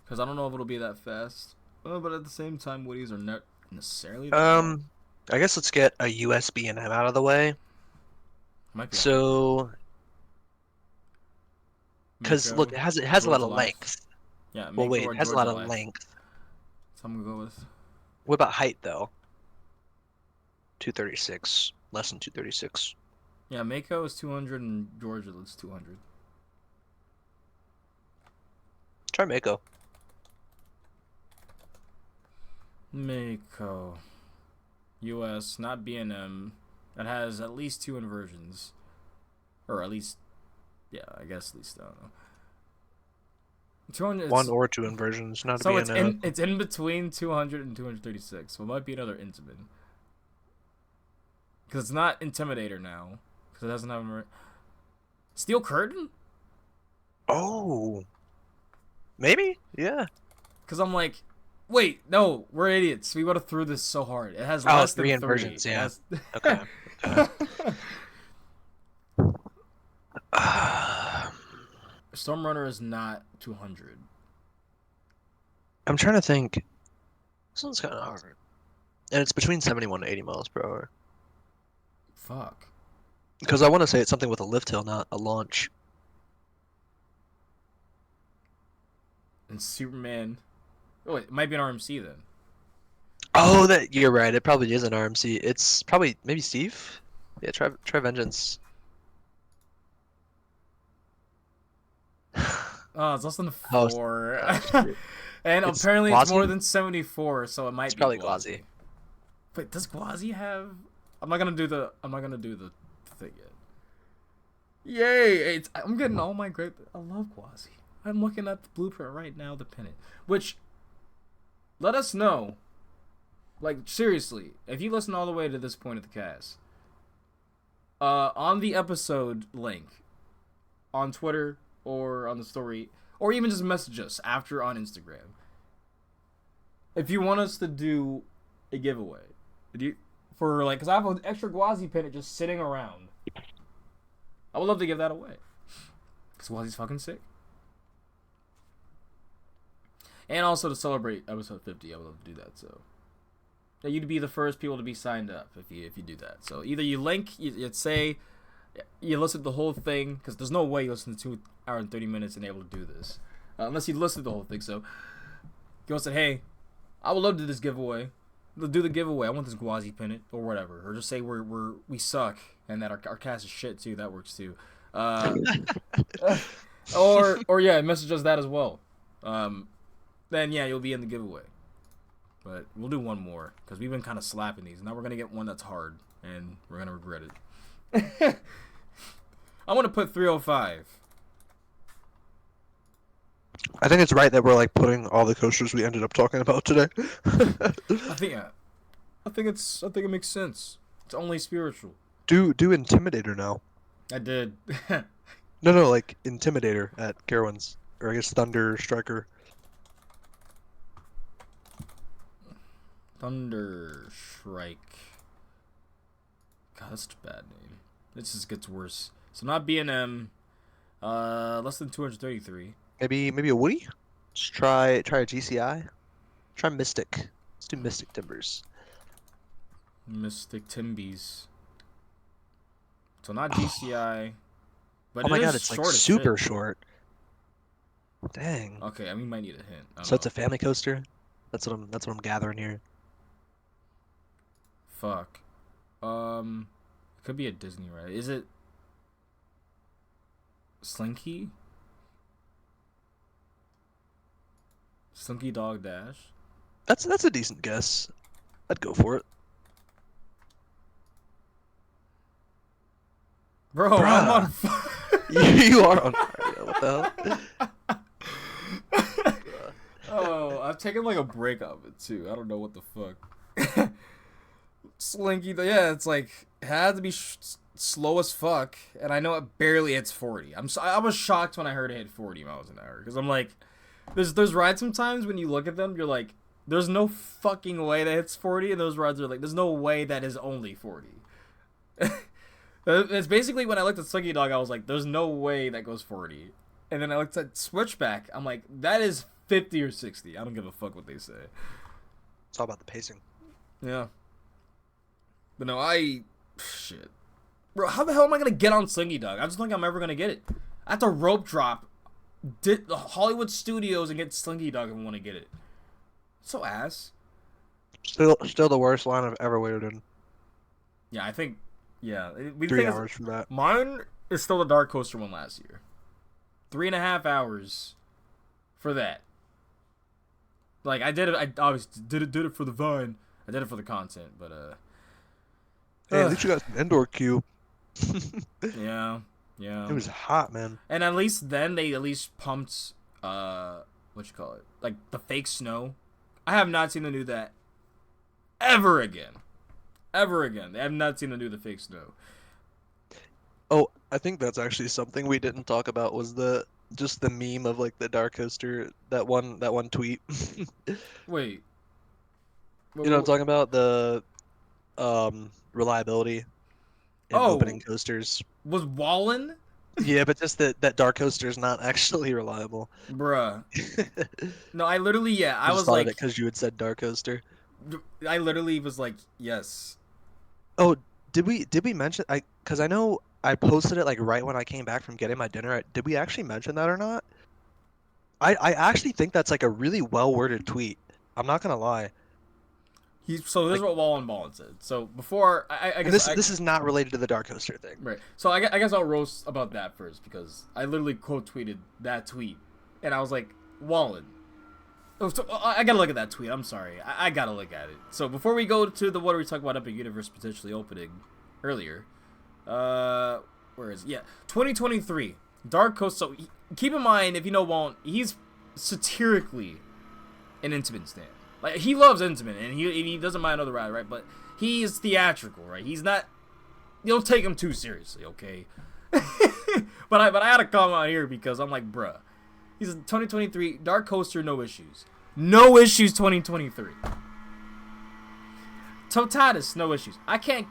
S1: Because I don't know if it'll be that fast. But at the same time, Woodies are not necessarily that fast.
S2: I guess let's get a USB and M out of the way.
S1: Might be
S2: So, because look, it has a lot of length.
S1: Yeah.
S2: Well, wait,
S1: Mako or
S2: it has a lot of
S1: Georgia Life.
S2: length.
S1: So I'm gonna go with.
S2: What about height though? 236, less than 236.
S1: Yeah, Mako is 200 and Georgia is 200.
S2: Try Mako.
S1: Mako. US, not B&M. It has at least 2 inversions. Or at least, yeah, I guess at least, I don't know. 200,
S2: One or 2 inversions, not
S1: so
S2: B&M.
S1: it's in between 200 and 236. So it might be another Intamin. Because it's not Intimidator now. Because it doesn't have Steel Curtain?
S2: Oh. Maybe? Yeah.
S1: Because I'm like, wait, no, we're idiots. We would have threw this so hard. It has
S2: Oh,
S1: less
S2: 3
S1: than
S2: inversions,
S1: 3.
S2: yeah.
S1: Has...
S2: Okay.
S1: Stormrunner is not 200.
S2: I'm trying to think. This one's kind of hard. And it's between 71 to 80 miles per hour.
S1: Fuck.
S2: Because I want to say it's something with a lift hill, not a launch.
S1: And Superman. Oh, it might be an RMC then.
S2: Oh, you're right. It probably is an RMC. It's probably maybe Steve. Yeah, try Vengeance.
S1: Oh, it's less than
S2: Oh,
S1: 4.
S2: shit.
S1: And
S2: It's
S1: apparently it's more
S2: Gwazi?
S1: than 74, so it might
S2: It's
S1: be
S2: probably
S1: Gwazi.
S2: Gwazi.
S1: Wait, does Gwazi have? I'm not gonna do the thing yet. Yay! I'm getting all my great. I love Gwazi. I'm looking at the blueprint right now, the pennant. Which, let us know. Like seriously, if you listen all the way to this point of the cast, on the episode link, on Twitter or on the story, or even just message us after on Instagram. If you want us to do a giveaway, for like, cause I have an extra Gwazi pennant just sitting around. I would love to give that away. Cause Gwazi's fucking sick. And also to celebrate episode 50, I would love to do that. So you'd be the first people to be signed up if you do that. So either you link, you'd say you listen to the whole thing, because there's no way you listen to 2 hours and 30 minutes and able to do this unless you listen to the whole thing. So go and say, hey, I would love to do this giveaway. Do the giveaway. I want this Gwazi pennant or whatever, or just say we suck and that our cast is shit too. That works too. Or yeah, message us that as well. Then yeah, you'll be in the giveaway. But we'll do one more because we've been kind of slapping these. Now we're gonna get one that's hard and we're gonna regret it. I want to put 305.
S2: I think it's right that we're like putting all the coasters we ended up talking about today.
S1: I think it makes sense. It's only spiritual.
S2: Do Intimidator now.
S1: I did.
S2: No, like Intimidator at Carowinds. Or I guess Thunder Striker.
S1: Thunder Strike. God, that's a bad name. This just gets worse. So not B&M. Less than 233.
S2: Maybe a Woody? Just try a GCI. Try Mystic. Let's do Mystic Timbers.
S1: Mystic Timbies. So not GCI. But
S2: Oh my
S1: it
S2: god,
S1: is
S2: it's like
S1: short as
S2: super
S1: shit.
S2: short. Dang.
S1: Okay, I mean, might need a hint.
S2: So it's a family coaster? That's what I'm gathering here.
S1: Fuck. It could be a Disney ride. Is it Slinky? Slinky Dog Dash?
S2: That's a decent guess. I'd go for it.
S1: Bro,
S2: Bruh.
S1: I'm on
S2: You are on fire. What the hell?
S1: Oh, I've taken like a break of it too. I don't know what the fuck. Slinky, yeah, it's like it had to be slow as fuck, and I know it barely hits 40. I was shocked when I heard it hit 40 miles an hour because I'm like, there's rides sometimes when you look at them, you're like, there's no fucking way that hits 40, and those rides are like, there's no way that is only 40. It's basically when I looked at Slinky Dog, I was like, there's no way that goes 40. And then I looked at Switchback, I'm like, that is 50 or 60. I don't give a fuck what they say.
S2: It's all about the pacing.
S1: Yeah. But no, shit. Bro, how the hell am I going to get on Slinky Dog? I just don't think I'm ever going to get it. I have to rope drop the Hollywood Studios and get Slinky Dog if I want to get it. So ass.
S2: Still the worst line I've ever waited in.
S1: Yeah, I think... Yeah. We
S2: 3
S1: think
S2: hours from that.
S1: Mine is still the Dark Coaster one last year. 3.5 hours for that. Like, I did it... I obviously did it for the Vine. I did it for the content, but,
S2: Hey, at least you got an indoor queue.
S1: Yeah.
S2: It was hot, man.
S1: And at least then they at least pumped, what you call it? Like, the fake snow. I have not seen them do that ever again. Ever again. I have not seen them do the fake snow.
S2: Oh, I think that's actually something we didn't talk about was just the meme of like the Dark Coaster, that one tweet.
S1: Wait.
S2: You know what I'm talking about? The reliability in opening coasters.
S1: Was Wallen?
S2: Yeah, but just that Dark Coaster is not actually reliable.
S1: Bruh. No, I literally, I was
S2: thought
S1: like...
S2: of it because you had said Dark Coaster.
S1: I literally was like, yes.
S2: Oh, did we mention... Because I know I posted it like right when I came back from getting my dinner. Did we actually mention that or not? I actually think that's like a really well-worded tweet. I'm not going to lie.
S1: So this is what Wallen Ballin said. So before I guess
S2: this is not related to the Dark Coaster thing.
S1: Right. So I guess I'll roast about that first because I literally quote tweeted that tweet, and I was like, Wallen. Oh, so I gotta look at that tweet. I'm sorry. I gotta look at it. So before we go to the what are we talking about Epic Universe potentially opening earlier, where is it? Yeah, 2023 Dark Coaster. So keep in mind if you know Wallen, he's satirically an Intamin stan. Like, he loves Intamin, and he doesn't mind another ride, right? But he is theatrical, right? He's not... You don't take him too seriously, okay? but I had to come out here because I'm like, bruh. He's 2023, Dark Coaster, no issues. No issues 2023. Totatus, no issues. I can't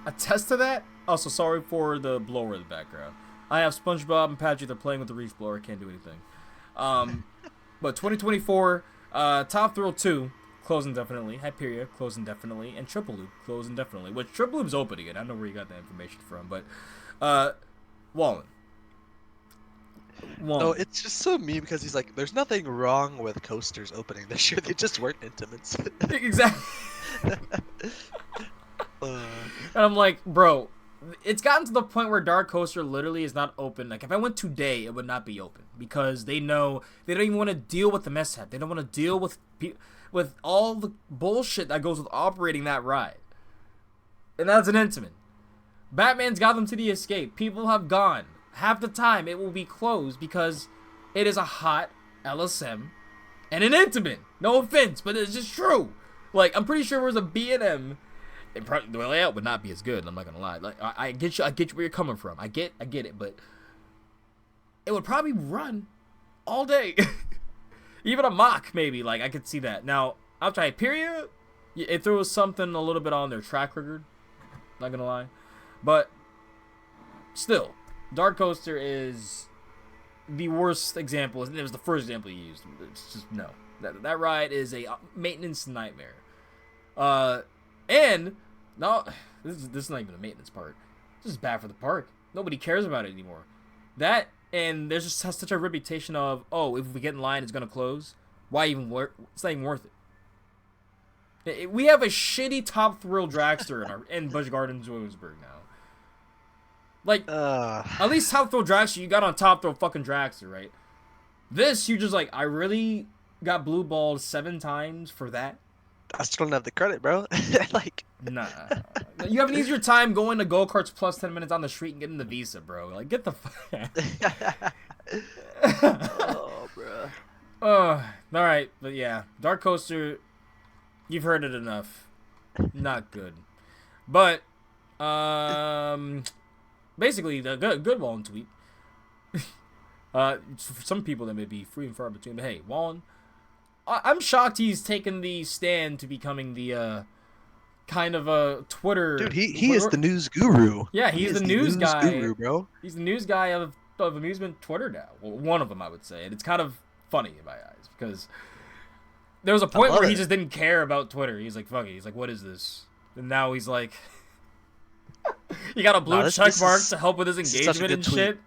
S1: attest to that. Also, sorry for the blower in the background. I have SpongeBob and Patrick, they're playing with the reef blower. Can't do anything. But 2024... Top Thrill 2, closing definitely. Hyperia, closing definitely. And Triple Loop, closing definitely. Which, Triple Loop's open again. I don't know where you got that information from. But, Wallen.
S2: Oh, it's just so mean because he's like, there's nothing wrong with coasters opening this year. They just weren't intimates.
S1: Exactly. And I'm like, bro, it's gotten to the point where Dark Coaster literally is not open. Like, if I went today, it would not be open. Because they know they don't even want to deal with the mishap. They don't want to deal with all the bullshit that goes with operating that ride. And that's an Intamin. Batman's got them to the escape. People have gone. Half the time, it will be closed because It is a hot LSM and an intimate. No offense, but it's just true. Like, I'm pretty sure if it was a B&M, the layout would not be as good. I'm not gonna lie. Like, I get you. I get where you're coming from. I get it, but it would probably run all day. Even a mock, maybe. Like, I could see that. Now, after Hyperia, it throws something a little bit on their track record. Not gonna lie, but still, Dark Coaster is the worst example. It was the first example you used. It's just no. That ride is a maintenance nightmare. And no, this is not even the maintenance part. This is bad for the park. Nobody cares about it anymore. That, and there's just such a reputation of, oh, if we get in line, it's gonna close. Why even work? It's not even worth it. We have a shitty Top Thrill dragster in Busch Gardens, Williamsburg now. Like, at least Top Thrill dragster, you got on Top Thrill fucking dragster, right? This, you just like, I really got blue balled 7 times for that.
S2: I still don't have the credit, bro. Like,
S1: nah. You have an easier time going to go-karts plus 10 minutes on the street and getting the visa, bro. Like, get the fuck.
S2: Oh, bro.
S1: Alright, but yeah. Dark Coaster, you've heard it enough. Not good. But, basically, the good Wallen tweet. For some people, that may be free and far between. But hey, Wallen, I'm shocked he's taken the stand to becoming the kind of a Twitter.
S2: Dude, he is the news guru.
S1: Yeah, he's the news guy,
S2: guru, bro.
S1: He's the news guy of amusement Twitter now. Well, one of them, I would say, and it's kind of funny in my eyes because there was a point where he just didn't care about Twitter. He's like, fuck it. He's like, what is this? And now he's like, he got a blue check mark to help with his engagement and shit.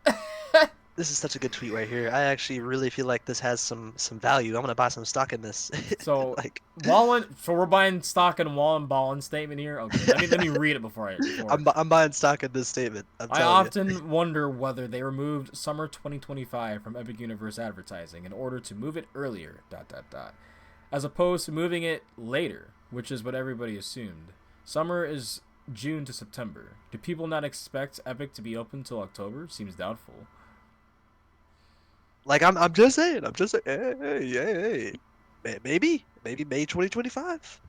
S2: This is such a good tweet right here. I actually really feel like this has some value. I'm gonna buy some stock in this.
S1: So
S2: like
S1: Wallen, so we're buying stock in Wallen Ballin statement here. Okay, let me read it before I.
S2: I'm buying stock in this statement.
S1: I often wonder whether they removed summer 2025 from Epic Universe advertising in order to move it earlier. ... As opposed to moving it later, which is what everybody assumed. Summer is June to September. Do people not expect Epic to be open till October? Seems doubtful.
S2: Like I'm just saying. Hey. Maybe May 2025.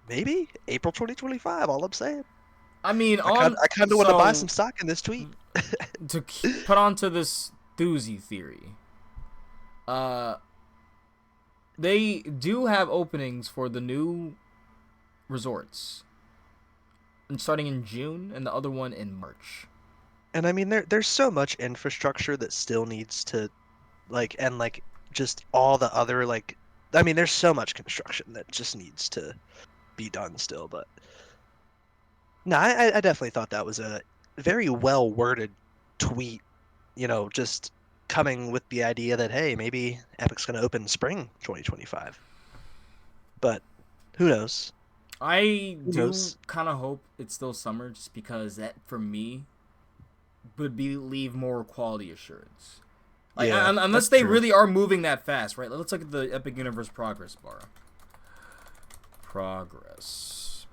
S2: Maybe April 2025. All I'm saying.
S1: I mean,
S2: I kind of want to buy some stock in this tweet.
S1: To put onto this Thuzy theory, they do have openings for the new resorts, and starting in June, and the other one in March.
S2: And I mean, there's so much infrastructure that still needs to, just all the other, I mean, there's so much construction that just needs to be done still. But no, I definitely thought that was a very well worded tweet, just coming with the idea that, hey, maybe Epic's going to open spring 2025. But who knows?
S1: I do kind of hope it's still summer, just because that, for me, would leave more quality assurance. Unless they really are moving that fast, right? Let's look at the Epic Universe progress bar. Progress.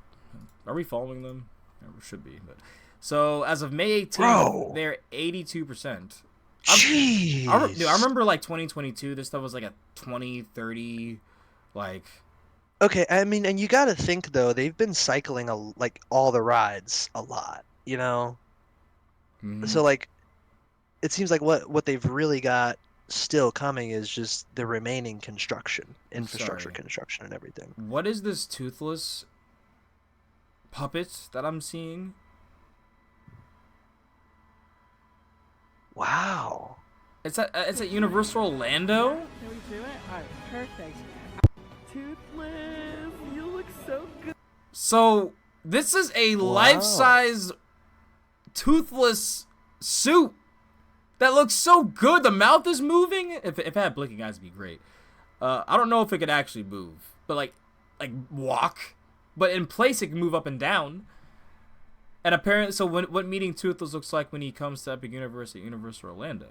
S1: Are we following them? Yeah, we should be. But so as of May 18th, they're 82%.
S2: Jeez.
S1: I remember 2022. This stuff was a 20, 30,
S2: Okay, I mean, and you got to think though, they've been cycling all the rides a lot,
S1: Mm-hmm.
S2: So it seems like what they've really got still coming is just the remaining infrastructure construction and everything.
S1: What is this toothless puppet that I'm seeing?
S2: Wow.
S1: It's at Universal Orlando?
S5: Can we do it? Alright, perfect. Toothless, you look so good.
S1: So, this is a life-size toothless suit that looks so good. The mouth is moving. If it had blinking eyes, it'd be great. I don't know if it could actually move, but walk. But in place, it can move up and down. And apparently, so what meeting Toothless looks like when he comes to Epic Universe at Universal Orlando.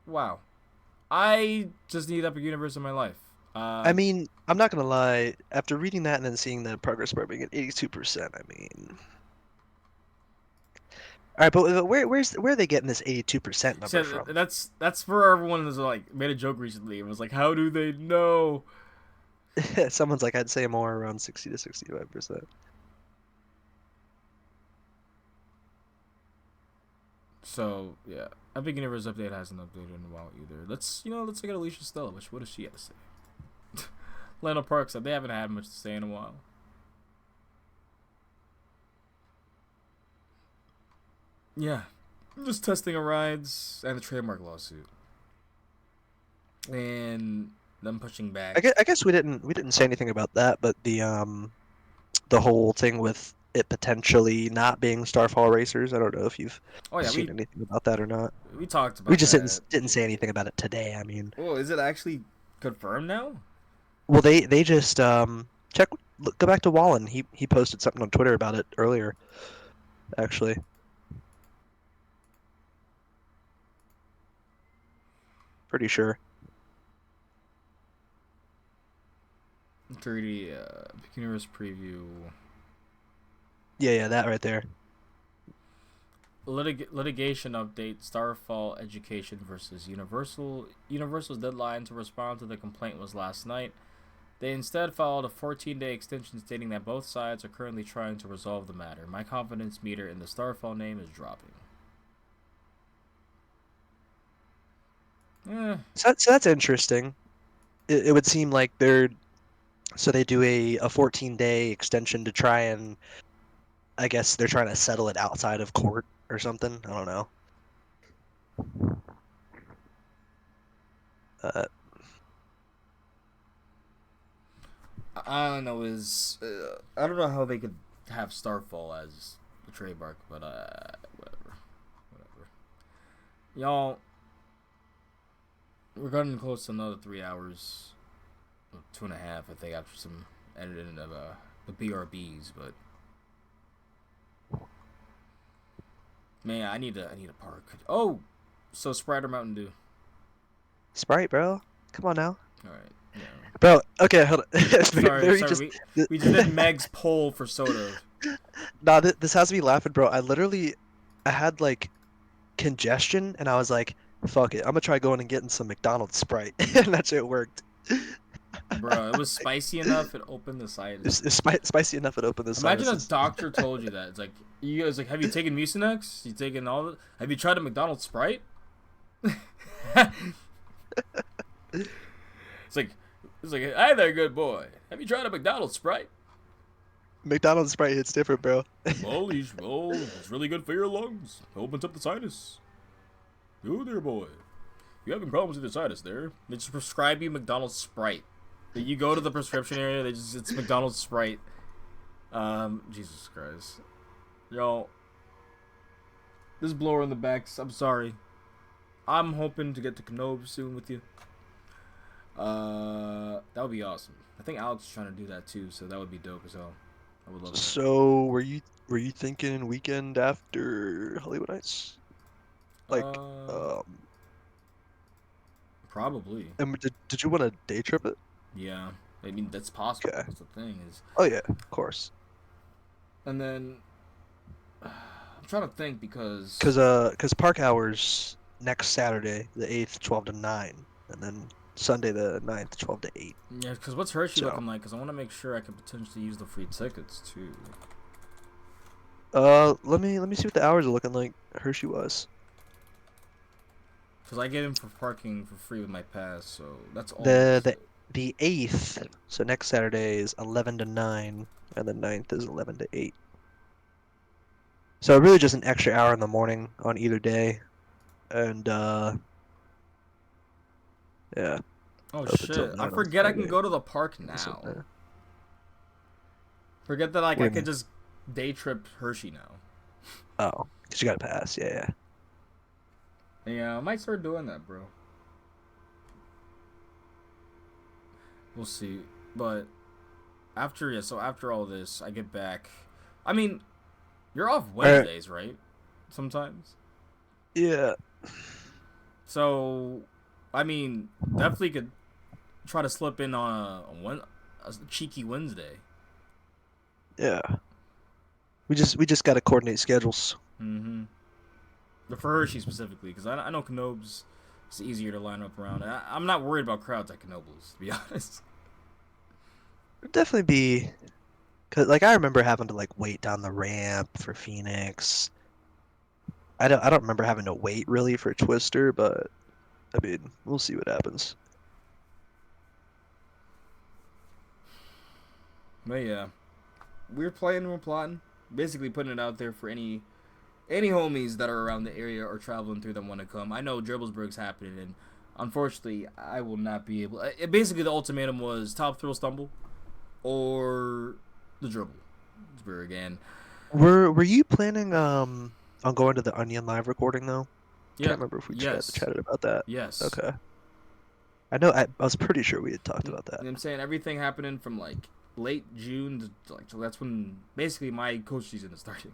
S1: Wow. I just need Epic Universe in my life.
S2: I mean, I'm not gonna lie. After reading that and then seeing the progress bar being at 82%, I mean, All right, but where are they getting this 82% number
S1: So
S2: from?
S1: that's for everyone who's like made a joke recently. It was like, how do they know?
S2: Someone's like, I'd say more around 60 to 65%.
S1: So yeah, Epic Universe update hasn't updated in a while either. Let's look at Alicia Stella. What does she have to say? Lando Park said they haven't had much to say in a while. Yeah, just testing our rides and the trademark lawsuit, and them pushing back.
S2: I guess we didn't say anything about that, but the whole thing with it potentially not being Starfall Racers. I don't know if you've
S1: Oh yeah,
S2: seen anything about that or not.
S1: we talked about
S2: We just
S1: that.
S2: didn't say anything about it today. I mean,
S1: Oh, is it actually confirmed now?
S2: well, they just go back to Wallen. He posted something on Twitter about it earlier, actually. Pretty sure.
S1: 30 Epic Universe preview.
S2: Yeah, that right there.
S1: Litigation update: Starfall Education versus Universal. Universal's deadline to respond to the complaint was last night. They instead filed a 14-day extension stating that both sides are currently trying to resolve the matter. My confidence meter in the Starfall name is dropping.
S2: So that's interesting. It would seem like they do a 14-day extension to try and, I guess they're trying to settle it outside of court or something. I don't know.
S1: I don't know. I don't know how they could have Starfall as the trademark, but whatever. Y'all, we're getting close to another 3 hours, 2.5, I think, after some editing of the BRBs. But man, I need a park. Oh, so Sprite or Mountain Dew?
S2: Sprite, bro. Come on now.
S1: All right. Yeah.
S2: Bro, okay, hold on.
S1: Sorry. We just did Meg's poll for soda.
S2: Nah, this has me laughing, bro. I had like congestion, and I was like, fuck it, I'm gonna try going and getting some McDonald's Sprite, and that shit worked.
S1: Bro, it was spicy enough. It opened the sinus.
S2: It's spicy enough it opened the
S1: Imagine
S2: sinuses.
S1: a doctor told you that. It's like, you guys, like, have you taken Mucinex? You taken all the? Have you tried a McDonald's Sprite? It's like, hi there, good boy. Have you tried a McDonald's Sprite?
S2: McDonald's Sprite hits different, bro.
S1: Well, it's really good for your lungs. Opens up the sinus. Oh, there, boy. You having problems with your sinus there? They just prescribe you McDonald's Sprite. You go to the prescription area, it's McDonald's Sprite. Jesus Christ. Y'all, this blower in the back, I'm sorry. I'm hoping to get to Knob soon with you. That would be awesome. I think Alex is trying to do that too, so that would be dope as hell. I would love that.
S2: So were you thinking weekend after Holiwood Nights? Like,
S1: probably.
S2: and did you want to day trip it?
S1: Yeah, I mean that's possible.
S2: Okay.
S1: That's the thing is.
S2: Oh yeah, of course.
S1: And then I'm trying to think because
S2: Park hours next Saturday, the 8th, 12 to 9, and then Sunday the 9th, 12 to 8.
S1: Yeah, because what's Hershey
S2: So-
S1: looking like? Because I want to make sure I can potentially use the free tickets too.
S2: Let me see what the hours are looking like. Hershey was.
S1: Because I get in for parking for free with my pass, so that's all.
S2: The 8th, so next Saturday is 11 to 9, and the 9th is 11 to 8. So really just an extra hour in the morning on either day, and yeah.
S1: Oh
S2: up until
S1: shit!
S2: 9
S1: I
S2: on
S1: forget I can
S2: Friday.
S1: go to the park now.
S2: So,
S1: Forget that like
S2: What
S1: I
S2: do you
S1: could
S2: mean?
S1: just day trip Hershey now.
S2: oh, 'cause you got to pass, yeah.
S1: Yeah, I might start doing that, bro. We'll see. But after all this, I get back. I mean, you're off Wednesdays, right? Sometimes.
S2: Yeah.
S1: So, I mean, definitely could try to slip in on a cheeky Wednesday.
S2: Yeah. We just got to coordinate schedules.
S1: Mm-hmm. For Hershey specifically, because I know Kenob's it's easier to line up around. I'm not worried about crowds at Knoebels, to be honest.
S2: It'd definitely be, cause like I remember having to like wait down the ramp for Phoenix. I don't remember having to wait really for Twister, but I mean we'll see what happens.
S1: But yeah, we're plotting, basically putting it out there for any homies that are around the area or traveling through that want to come. I know Dribblesburg's happening, and unfortunately, I will not be able. Basically, the ultimatum was Top Thrill Stumble or the Dribblesburg. And
S2: Were you planning on going to the Onion live recording though?
S1: yeah,
S2: Can't remember if we chatted about that.
S1: Yes.
S2: Okay. I was pretty sure we had talked about that.
S1: You know what I'm saying? Everything happening from like late June to like, so that's when basically my coach season is starting.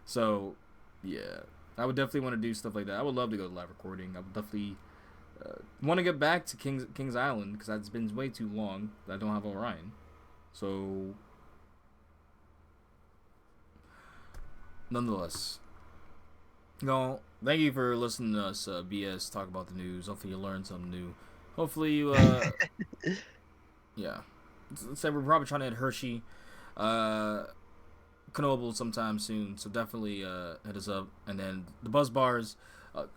S1: So, yeah, I would definitely want to do stuff like that. I would love to go to live recording. I would definitely want to get back to Kings Island because that's been way too long that I don't have Orion. So, nonetheless, thank you for listening to us BS talk about the news. Hopefully you learned something new. Hopefully you, yeah. Let's say we're probably trying to hit Hershey, Knoebels sometime soon. So definitely hit us up. And then the Buzz Bars,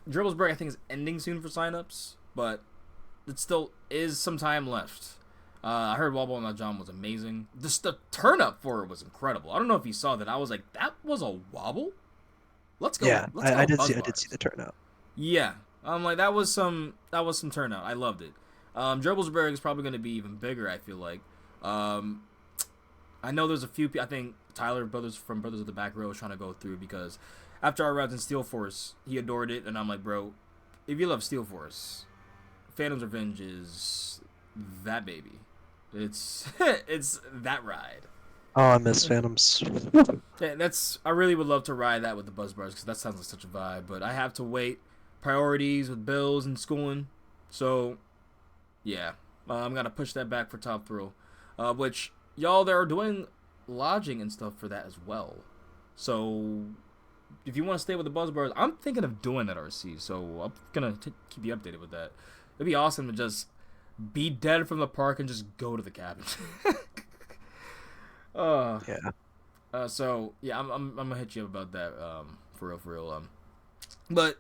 S1: Dribblesburg I think is ending soon for signups, but it still is some time left. I heard Wobble on that John was amazing. The turn up for it was incredible. I don't know if you saw that. I was like, that was a wobble. Let's go.
S2: Yeah,
S1: Let's go
S2: I did
S1: Buzz
S2: see
S1: Bars.
S2: the turnout.
S1: Yeah, I'm like that was some turnout. I loved it. Dribblesburg is probably going to be even bigger. I feel like. I know there's a few. I think Tyler from Brothers of the Back Row is trying to go through because after our rounds in Steel Force, he adored it, and I'm like, bro, if you love Steel Force, Phantom's Revenge is that baby. It's it's that ride.
S2: Oh, I miss Phantoms.
S1: Yeah, I really would love to ride that with the Buzz Bars because that sounds like such a vibe. But I have to wait. Priorities with bills and schooling, so yeah, I'm gonna push that back for Top Thrill, which y'all they are doing lodging and stuff for that as well. So if you want to stay with the Buzz Bars, I'm thinking of doing that RC. So I'm gonna keep you updated with that. It'd be awesome to just be dead from the park and just go to the cabin.
S2: Yeah.
S1: So yeah, I'm gonna hit you up about that for real. But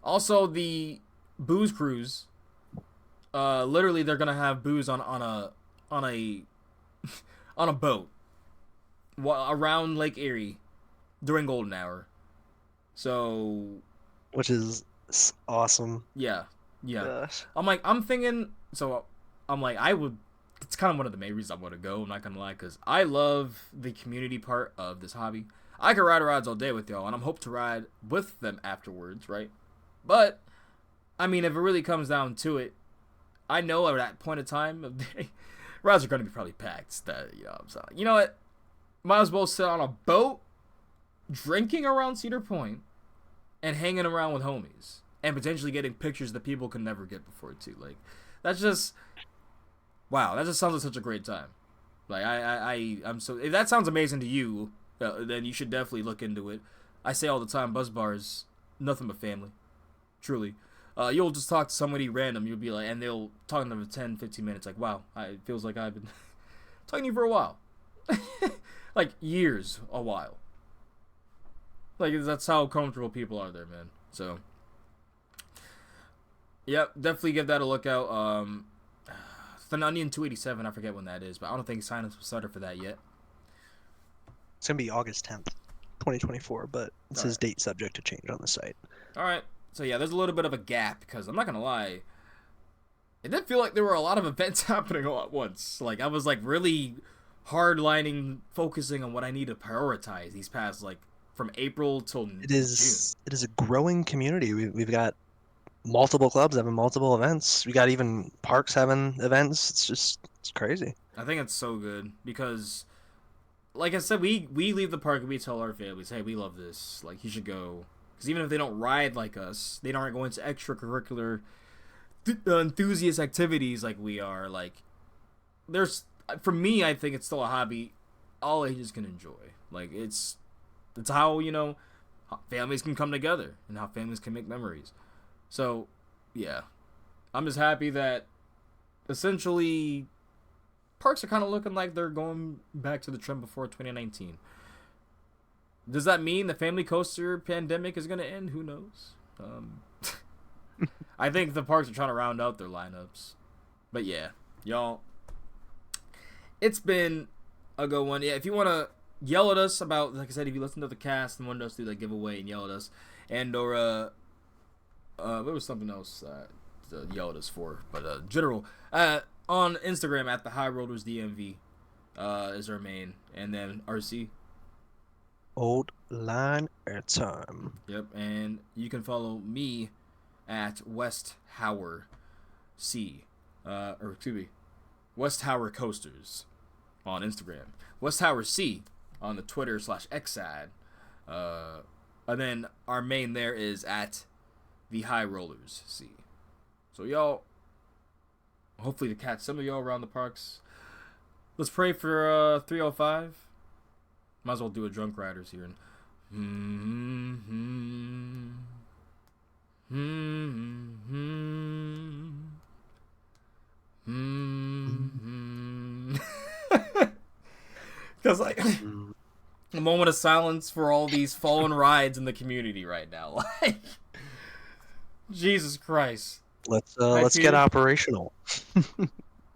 S1: also the booze cruise. Literally they're gonna have booze on a on a boat around Lake Erie during golden hour. So
S2: Which is awesome.
S1: yeah.
S2: Gosh.
S1: I'm thinking. So I'm like I would. It's kind of one of the main reasons I want to go. I'm not gonna lie, because I love the community part of this hobby. I could ride rides all day with y'all, and I'm hope to ride with them afterwards, right? But I mean, if it really comes down to it, I know at that point in time of day, rides are gonna be probably packed. That I'm saying, you know what? Might as well sit on a boat, drinking around Cedar Point, and hanging around with homies, and potentially getting pictures that people can never get before too. Like that's just. Wow, that just sounds like such a great time. Like I'm so if that sounds amazing to you, then you should definitely look into it. I say all the time, Buzz Bars, nothing but family. Truly. You'll just talk to somebody random, you'll be like, and they'll talk to them for 10, 15 minutes, like, wow, it feels like I've been talking to you for a while. Like, years, a while. Like, that's how comfortable people are there, man. So, yep, definitely give that a look out. The Onion 287, I forget when that is, but I don't think sign-ups will started for that yet.
S2: It's gonna be August 10th, 2024, but it says date subject to change on the site.
S1: All right. So yeah, there's a little bit of a gap because I'm not gonna lie, it did feel like there were a lot of events happening all at once. Like I was like really focusing on what I need to prioritize these past like from April till June.
S2: It is a growing community. We've got multiple clubs having multiple events. We got even parks having events. It's crazy.
S1: I think it's so good because, like I said, we leave the park and we tell our families, hey, we love this. Like you should go. Because even if they don't ride like us, they aren't going to extracurricular enthusiast activities like we are. Like, for me, I think it's still a hobby all ages can enjoy. Like, it's how, how families can come together and how families can make memories. So, yeah. I'm just happy that essentially parks are kind of looking like they're going back to the trend before 2019. Does that mean the family coaster pandemic is going to end? Who knows? I think the parks are trying to round out their lineups. But yeah, y'all, it's been a good one. Yeah, if you want to yell at us about, like I said, if you listen to the cast and want us to do the giveaway and yell at us, and or there was something else to yell at us for, but general on Instagram at the High Rollers DMV is our main, and then RC.
S2: Old line airtime.
S1: Yep, and you can follow me at West Howard C, or excuse me, West Howard Coasters on Instagram, West Howard C on the Twitter /X side, and then our main there is at the High Rollers C. So y'all, hopefully to catch some of y'all around the parks. Let's pray for 305. Might as well do a Drunk Riders here. Because like a moment of silence for all these fallen rides in the community right now. Like, Jesus Christ.
S2: Let's get operational.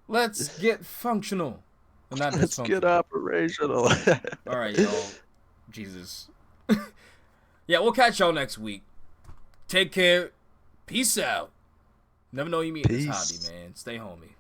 S1: Let's get functional. And not
S2: Let's get
S1: dysfunctional.
S2: operational.
S1: All right, y'all. Jesus. Yeah, we'll catch y'all next week. Take care. Peace out. Never know you meet in this
S2: Peace.
S1: hobby, man. Stay homie.